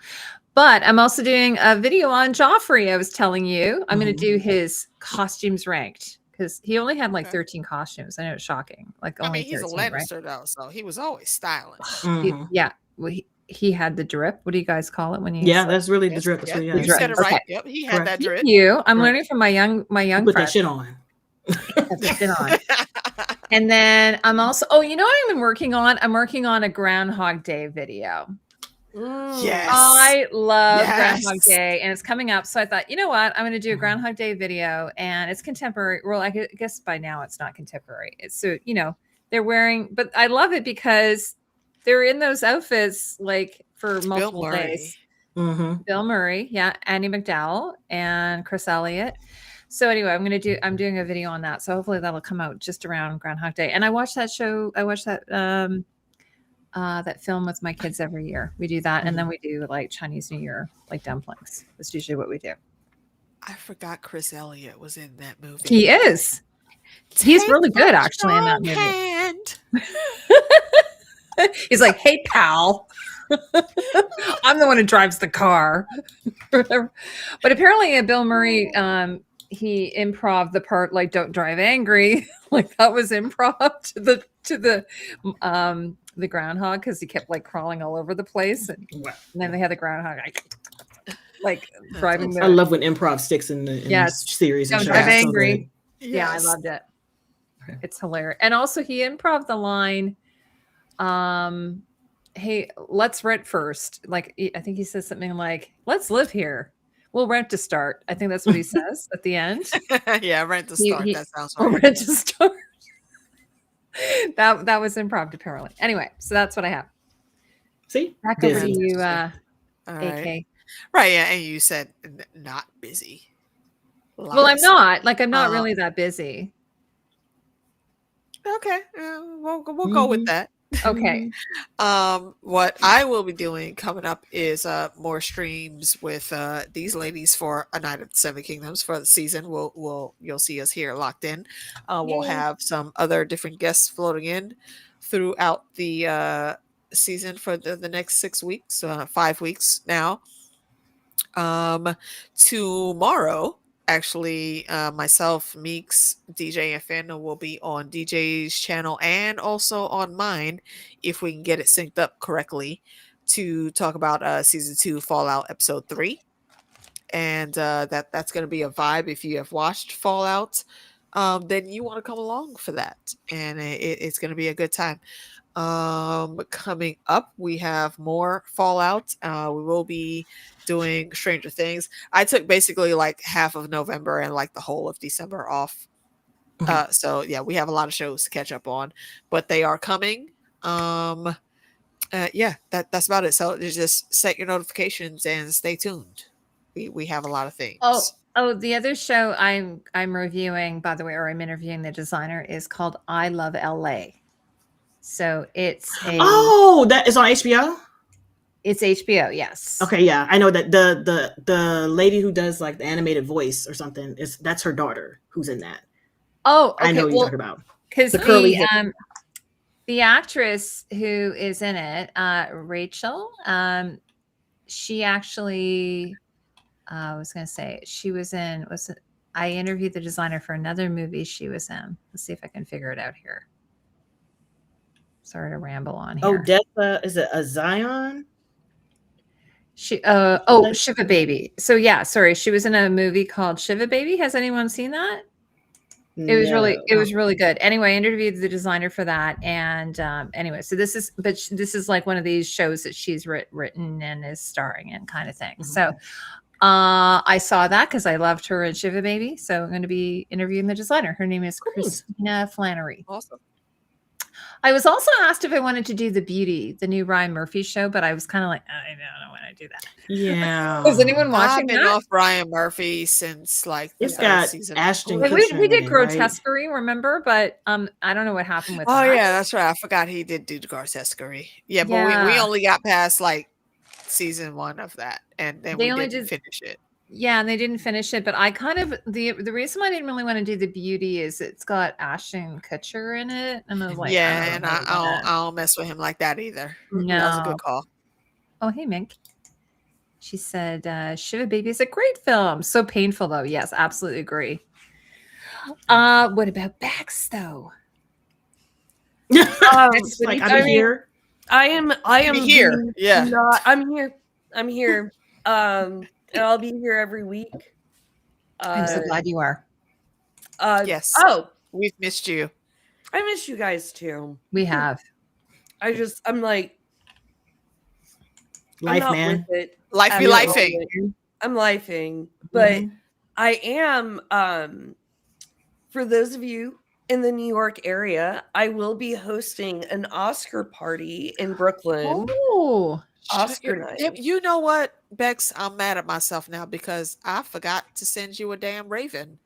But I'm also doing a video on Joffrey. I was telling you, I'm going to do his costumes ranked because he only had like 13 costumes. I know it's shocking. Like only he's 13, a Lannister though, so he was always stylish. Yeah. Well, he had the drip. What do you guys call it when you? Yeah, that's really the drip. Yeah, So yeah, you said it right. Okay. Yep, he had that drip. Thank you. I'm Right. learning from my young put that friends. shit on. Put that shit on. And then I'm also. Oh, you know what I've been working on? I'm working on a Groundhog Day video. Yes. I love Groundhog Day, and it's coming up. So I thought, you know what? I'm going to do a Groundhog Day video, and it's contemporary. Well, I guess by now it's not contemporary. It's so they're wearing, but I love it because they're in those outfits like for multiple days. Bill Murray, yeah, Andy McDowell, and Chris Elliott. So anyway, I'm doing a video on that. So hopefully that'll come out just around Groundhog Day. And I watch that show. I watch that that film with my kids every year. We do that, and then we do like Chinese New Year, like dumplings. That's usually what we do. I forgot Chris Elliott was in that movie. He is. He's really good, actually, in that movie. He's like, "Hey, pal." I'm the one who drives the car. But apparently, Bill Murray, he improv the part like "Don't drive angry." Like that was improv to the groundhog because he kept like crawling all over the place, and then they had the groundhog like driving. I love when improv sticks in the series. Don't drive angry. So yeah, I loved it. It's hilarious, and also he improv the line. Hey, let's rent first. Like, I think he says something like, let's live here. We'll rent to start. I think that's what he says at the end. Yeah, rent to start. That sounds right. Rent to start. that was improv, apparently. Anyway, so that's what I have. See? Back over to you, All AK. Right, yeah, and you said not busy. Well, I'm not. Like, I'm not really that busy. Okay, we'll go with that. Okay. What I will be doing coming up is more streams with these ladies for A Night of the Seven Kingdoms for the season. You'll see us here locked in. We'll have some other different guests floating in throughout the season for the next 6 weeks, 5 weeks now. Tomorrow, actually, myself, Meeks, DJ, and Fandom will be on DJ's channel and also on mine if we can get it synced up correctly to talk about season 2 Fallout episode 3. And that's going to be a vibe. If you have watched Fallout, then you want to come along for that, and it's going to be a good time. Coming up, we have more Fallout. We will be doing Stranger Things. I took basically like half of November and like the whole of December off. So yeah, we have a lot of shows to catch up on, but they are coming. Yeah, that's about it. So just set your notifications and stay tuned. We have a lot of things. Oh, the other show I'm reviewing, by the way, or I'm interviewing the designer, is called I Love LA. So it's that is on HBO. It's HBO, yes. Okay, yeah, I know that the lady who does like the animated voice or something that's her daughter who's in that. Oh, okay. I know what you're talking about. Because the curly hair. The actress who is in it, Rachel, she actually, I was going to say, she was in. I interviewed the designer for another movie she was in. Let's see if I can figure it out here. Sorry to ramble on here. Is it a Zion? Shiva Baby. So yeah, sorry, she was in a movie called Shiva Baby. Has anyone seen that? It was really good. Anyway, I interviewed the designer for that, and anyway, so this is like one of these shows that she's written and is starring in, kind of thing. So I saw that because I loved her in Shiva Baby. So I'm going to be interviewing the designer. Her name is Christina Flannery. Awesome. I was also asked if I wanted to do The Beauty, the new Ryan Murphy show, but I was kind of like, I don't want to do that. Yeah. Is anyone watching I've been that? off Ryan Murphy since like the It's third got season. Ashton Like, Kutcher we in did it, right? Grotesquerie, remember? But I don't know what happened with Oh that. yeah, that's right. I forgot he did do the Grotesquerie. Yeah, but we Yeah. only got past like season 1 of that, and then They we only didn't did- finish it. Yeah, and they didn't finish it, but I kind of the reason why I didn't really want to do The Beauty is it's got Ashton Kutcher in it, and I was like, Yeah, I and don't I really don't, wanna- I don't mess with him like that either. No. That was a good call. Oh, hey, Mink. She said, Shiva Baby is a great film. So painful, though. Yes, absolutely agree. What about Bex, though? It's like, I'm here. I am here. Yeah. I'm here. I'm here. And I'll be here every week. I'm so glad you are. Yes. Oh, We've missed you. I miss you guys too. We have. I'm like, Life, I'm not man. with it. Life be at lifing. all. I'm lifing, but Mhm. I am. For those of you in the New York area, I will be hosting an Oscar party in Brooklyn. Oh, Oscar night. You know what, Bex? I'm mad at myself now because I forgot to send you a damn Raven.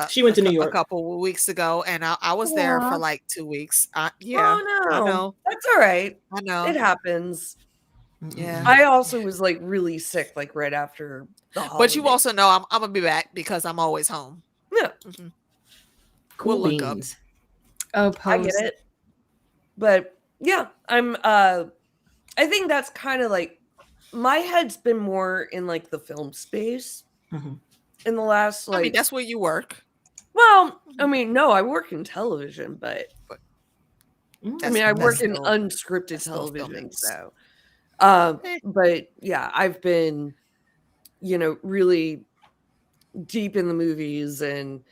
She went to New York a couple of weeks ago, and I was there for like 2 weeks. Yeah, Oh no, I know. that's all right. I know. It happens. Yeah. I also was like really sick, like right after the holiday. But you also know I'm gonna be back because I'm always home. Yeah. Mhm. Cool We'll look up. beans. Oh, I get it. But yeah, I think that's kind of like my head's been more in like the film space Mhm. in the last like I mean, that's where you work. well, I mean, no, I work in television, but I mean, I That's work in still- unscripted that's still television, filming. so Eh. but yeah, I've been, really deep in the movies, and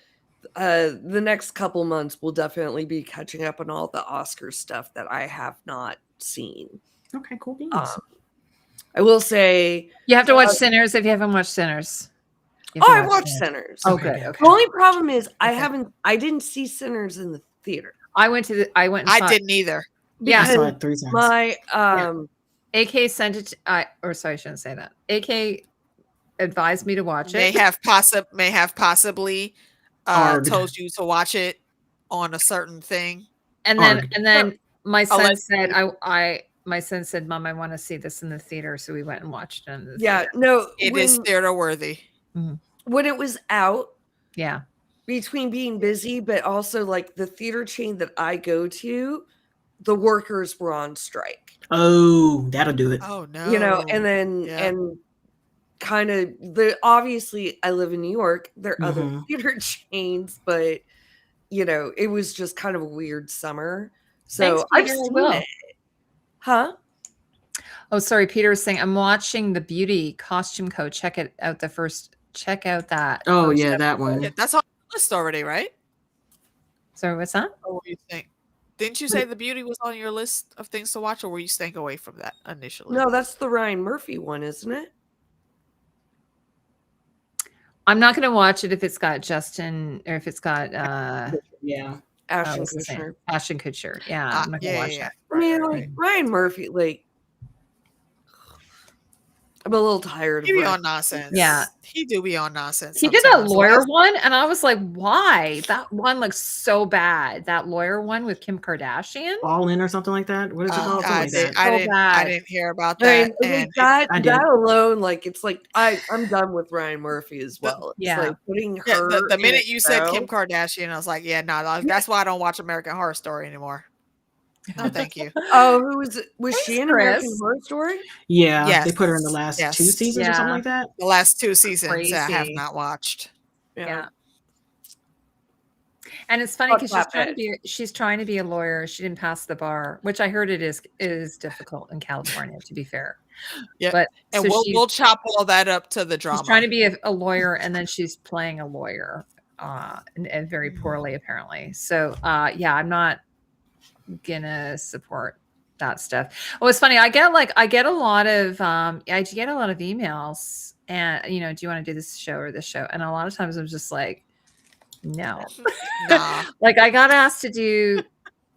the next couple months we'll definitely be catching up on all the Oscar stuff that I have not seen. Okay, cool beans. I will say You have to watch Sinners if you haven't watched Sinners. You have oh, to I watch watched Sinners. Sinners. Oh, Okay, good. good. Okay. The only problem is Okay. I didn't see Sinners in the theater. I went and I saw didn't either. Yeah. I saw it 3 times. My AK sent it. Or sorry, I shouldn't say that. AK advised me to watch May it. have possibly Arg. told you to watch it on a certain thing. And Arg. then my son Allegedly. said, my son said, Mom, I want to see this in the theater. So we went and watched it in the yeah, theater. no, It is theater worthy. when it was out, Yeah. between being busy, but also like the theater chain that I go to, the workers were on strike. Oh, that'll do it. Oh no. And then Yeah. and kind of obviously I live in New York, there are other Mhm. theater chains, but it was just kind of a weird summer. So Thanks, I've Peter, I seen will. it. Huh? Oh, sorry. Peter was saying, I'm watching The Beauty Costumeco. Check out that. Oh, first yeah, that one. Yeah, that's on the list already, right? Sorry, what's that? Or what do you think? Didn't you say The Beauty was on your list of things to watch, or were you staying away from that initially? No, that's the Ryan Murphy one, isn't it? I'm not going to watch it if it's got Justin or if it's got Yeah. Ashton what's his name? Kutcher. Ashton Kutcher. Yeah, I'm not going to watch that. I mean, Right, like right. Ryan Murphy, like I'm a little tired of He be Ryan. on nonsense. Yeah. He do be on nonsense. He did a sometimes. lawyer one, and I was like, why? That one looks so bad. That lawyer one with Kim Kardashian. All in or something like that. What is it called? Something I like that. So bad. didn't hear about I that. mean, and like that I did. that alone, like it's like I'm done with Ryan Murphy as well. It's Yeah. like putting yeah, her. the in minute a you said show. Kim Kardashian, I was like, yeah, no, that's why I don't watch American Horror Story anymore. No, thank you. Oh, who was it? Was Thanks, she in American Chris. Horror Story? Yeah, Yes. they put her in the last Yes. 2 seasons or Yeah. something like that. The last 2 seasons I have Crazy. not watched. Yeah. And it's funny Fuck because that she's trying to be a lawyer. She didn't pass the bar, which I heard it is difficult in California, to be fair. Yeah. But And so we'll chop all that up to the drama. she's trying to be a lawyer, and then she's playing a lawyer, and very poorly apparently. So yeah, I'm not gonna support that stuff. Oh, it's funny. I get a lot of emails, and do you want to do this show or this show? And a lot of times I'm just like, no. Nah. Like I got asked to do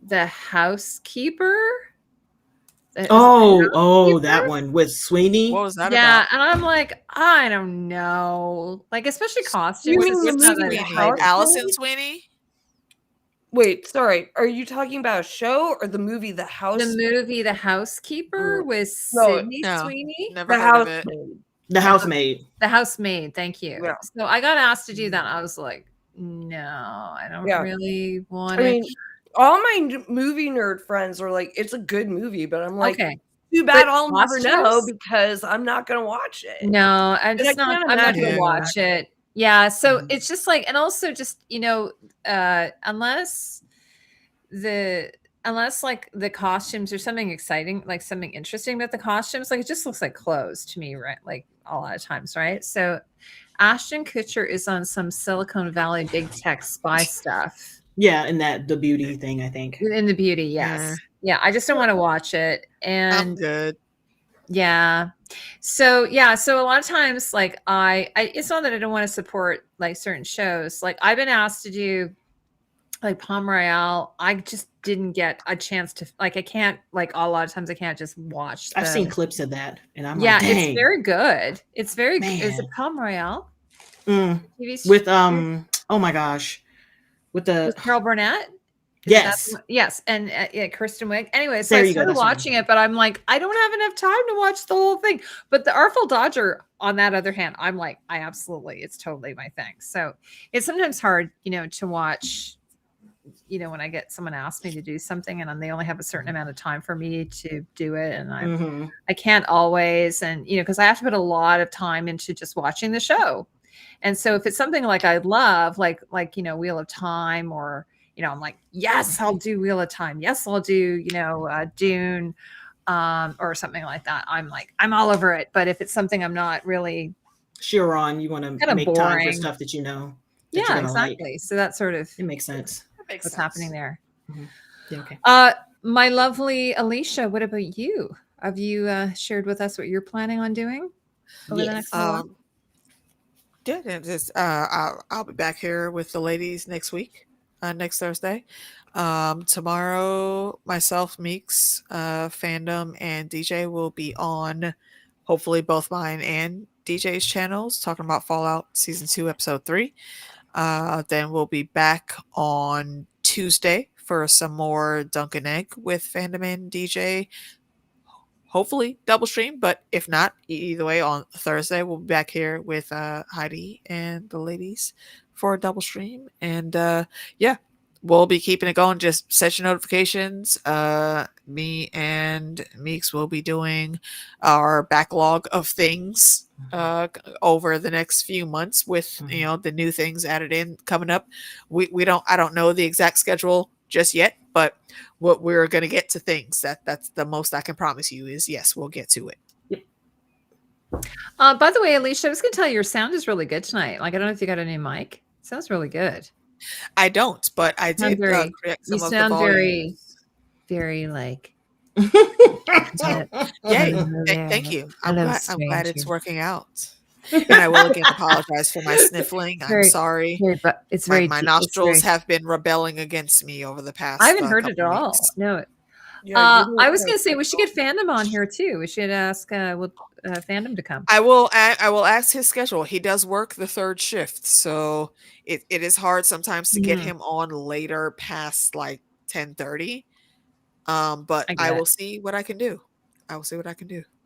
the housekeeper. Oh, that one with Sweeney. What was that Yeah, about? and I'm like, I don't know. Like, especially costumes. mean It's the just not movie that The exciting. Allison Sweeney? Wait, sorry. Are you talking about a show or the movie The House? The movie The Housekeeper with No, Sydney Sweeney. Never The heard of it. Housemaid. The Housemaid. The Housemaid. Thank you. Yeah. So I got asked to do that. I was like, no, I don't Yeah. really want I it. mean, all my movie nerd friends are like, it's a good movie, but I'm like, Okay. too bad But I'll never know costumes? because I'm not gonna watch it. No, I'm And I just not. can't I'm not imagine gonna Yeah. watch it. Yeah. So Mhm. it's just like, and also just unless like the costumes or something exciting, like something interesting about the costumes, like it just looks like clothes to me, right? Like a lot of times, right? So Ashton Kutcher is on some Silicon Valley big tech spy stuff. Yeah, and the beauty thing, I think. In the beauty, yes. Yeah, I just don't want to watch it. I'm And good. yeah. So a lot of times like I it's not that I don't want to support like certain shows. Like I've been asked to do like Palm Royale. I just didn't get a chance to, like, I can't, like, a lot of times I can't just watch. I've seen clips of that, and I'm yeah, like, dang. it's very good. It's very good. Is it Man. Palm Royale? With oh my gosh, with With Carol Burnett? Yes. Yes, and Kristen Wiig. Anyway, so There I you go, started that's right. watching it, but I'm like, I don't have enough time to watch the whole thing. But the Artful Dodger, on that other hand, I'm like, it's totally my thing. So it's sometimes hard, to watch, when I get someone ask me to do something and they only have a certain amount of time for me to do it, and I can't always, and because I have to put a lot of time into just watching the show. And so if it's something like I love, like Wheel of Time, or I'm like, yes, I'll do Wheel of Time. Yes, I'll do Dune, or something like that. I'm like, I'm all over it. But if it's something I'm not really sure on, you want to make time for stuff that yeah, exactly. Like. So that sort of it makes sense. What's happening there? Mm-hmm. Yeah, okay. My lovely Alicia, what about you? Have you shared with us what you're planning on doing over the next while? Yeah, just I'll be back here with the ladies next week, next Thursday. Tomorrow, myself, Meeks, Fandom, and DJ will be on, hopefully both mine and DJ's channels, talking about Fallout Season 2, Episode 3. Then we'll be back on Tuesday for some more Dunk and Egg with Fandom and DJ. Hopefully double stream, but if not, either way, on Thursday we'll be back here with Heidi and the ladies for a double stream. And we'll be keeping it going. Just set your notifications. Me and Meeks will be doing our backlog of things over the next few months with the new things added in coming up. I don't know the exact schedule just yet, but what we're going to get to things. That's the most I can promise you is yes, we'll get to it. Yep. By the way, Alicia, I was going to tell you your sound is really good tonight. Like, I don't know if you got a new mic. It sounds really good. I don't, but I did correct some you of sound the very, very like. Yay! Thank you. I'm glad it's working out. And I will again apologize for my sniffling. I'm sorry. But it's very my nostrils have been rebelling against me over the past. I haven't heard it at all. No. I was going to say we should get Fandom on here too. We should ask Fandom to come. I will ask his schedule. He does work the third shift, so it is hard sometimes to get him on later past like 10:30. But I will see what I can do.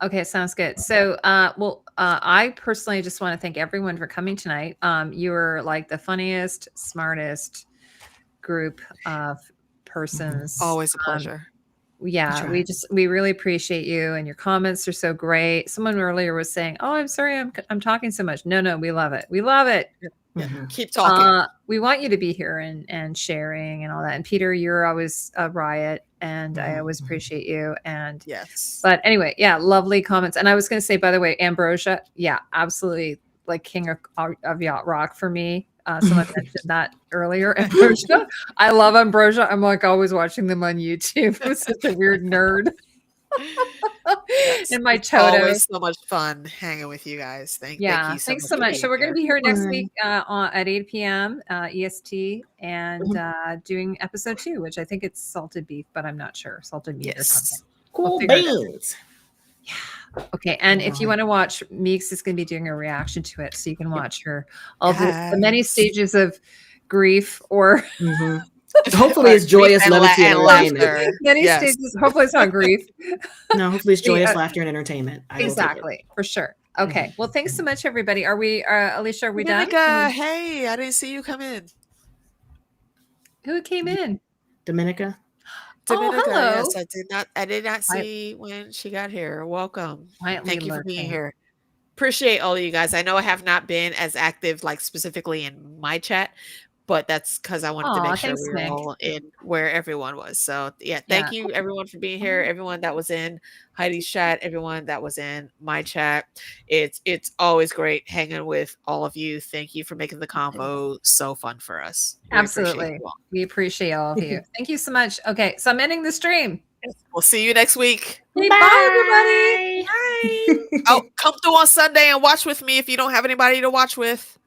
Okay, sounds good. So, I personally just want to thank everyone for coming tonight. You were like the funniest, smartest group of persons. Always a pleasure. Yeah, we really appreciate you, and your comments are so great. Someone earlier was saying, "Oh, I'm sorry, I'm talking so much." No, we love it. We love it. Keep talking. We want you to be here and sharing and all that. And Peter, you're always a riot, and I always appreciate you. And yes, but anyway, yeah, lovely comments. And I was going to say, by the way, Ambrosia, yeah, absolutely, like king of yacht rock for me. Someone mentioned that earlier. Ambrosia, I love Ambrosia. I'm like always watching them on YouTube. I'm such a weird nerd. And my It's Toto. always so much fun hanging with you guys. Thank you Thanks so much. So we're going to be here next week at 8 p.m. EST and doing episode 2, which I think it's salted beef, but I'm not sure. Salted meat or something. Cool beans. Yeah. Okay. And if you want to watch, Meeks is going to be doing a reaction to it, so you can watch her all the many stages of grief or hopefully it's joyous levity and entertainment. Many stages. Hopefully it's not grief. No, hopefully it's joyous laughter and entertainment. Exactly, for sure. Okay. Well, thanks so much, everybody. Are we, Alicia? Are we done? Hey, I didn't see you come in. Who came in? Dominica. Dominica, hello. yes, I did not see when she got here. Welcome. Thank you for being here. Appreciate all of you guys. I know I have not been as active, like specifically in my chat, but that's because I wanted to make sure we were all in where everyone was. So thank you everyone for being here. Everyone that was in Heidi's chat, everyone that was in my chat. It's always great hanging with all of you. Thank you for making the combo so fun for us. Absolutely. We appreciate all of you. Thank you so much. Okay, so I'm ending the stream. We'll see you next week. Bye, everybody. Bye. Oh, come through on Sunday and watch with me if you don't have anybody to watch with.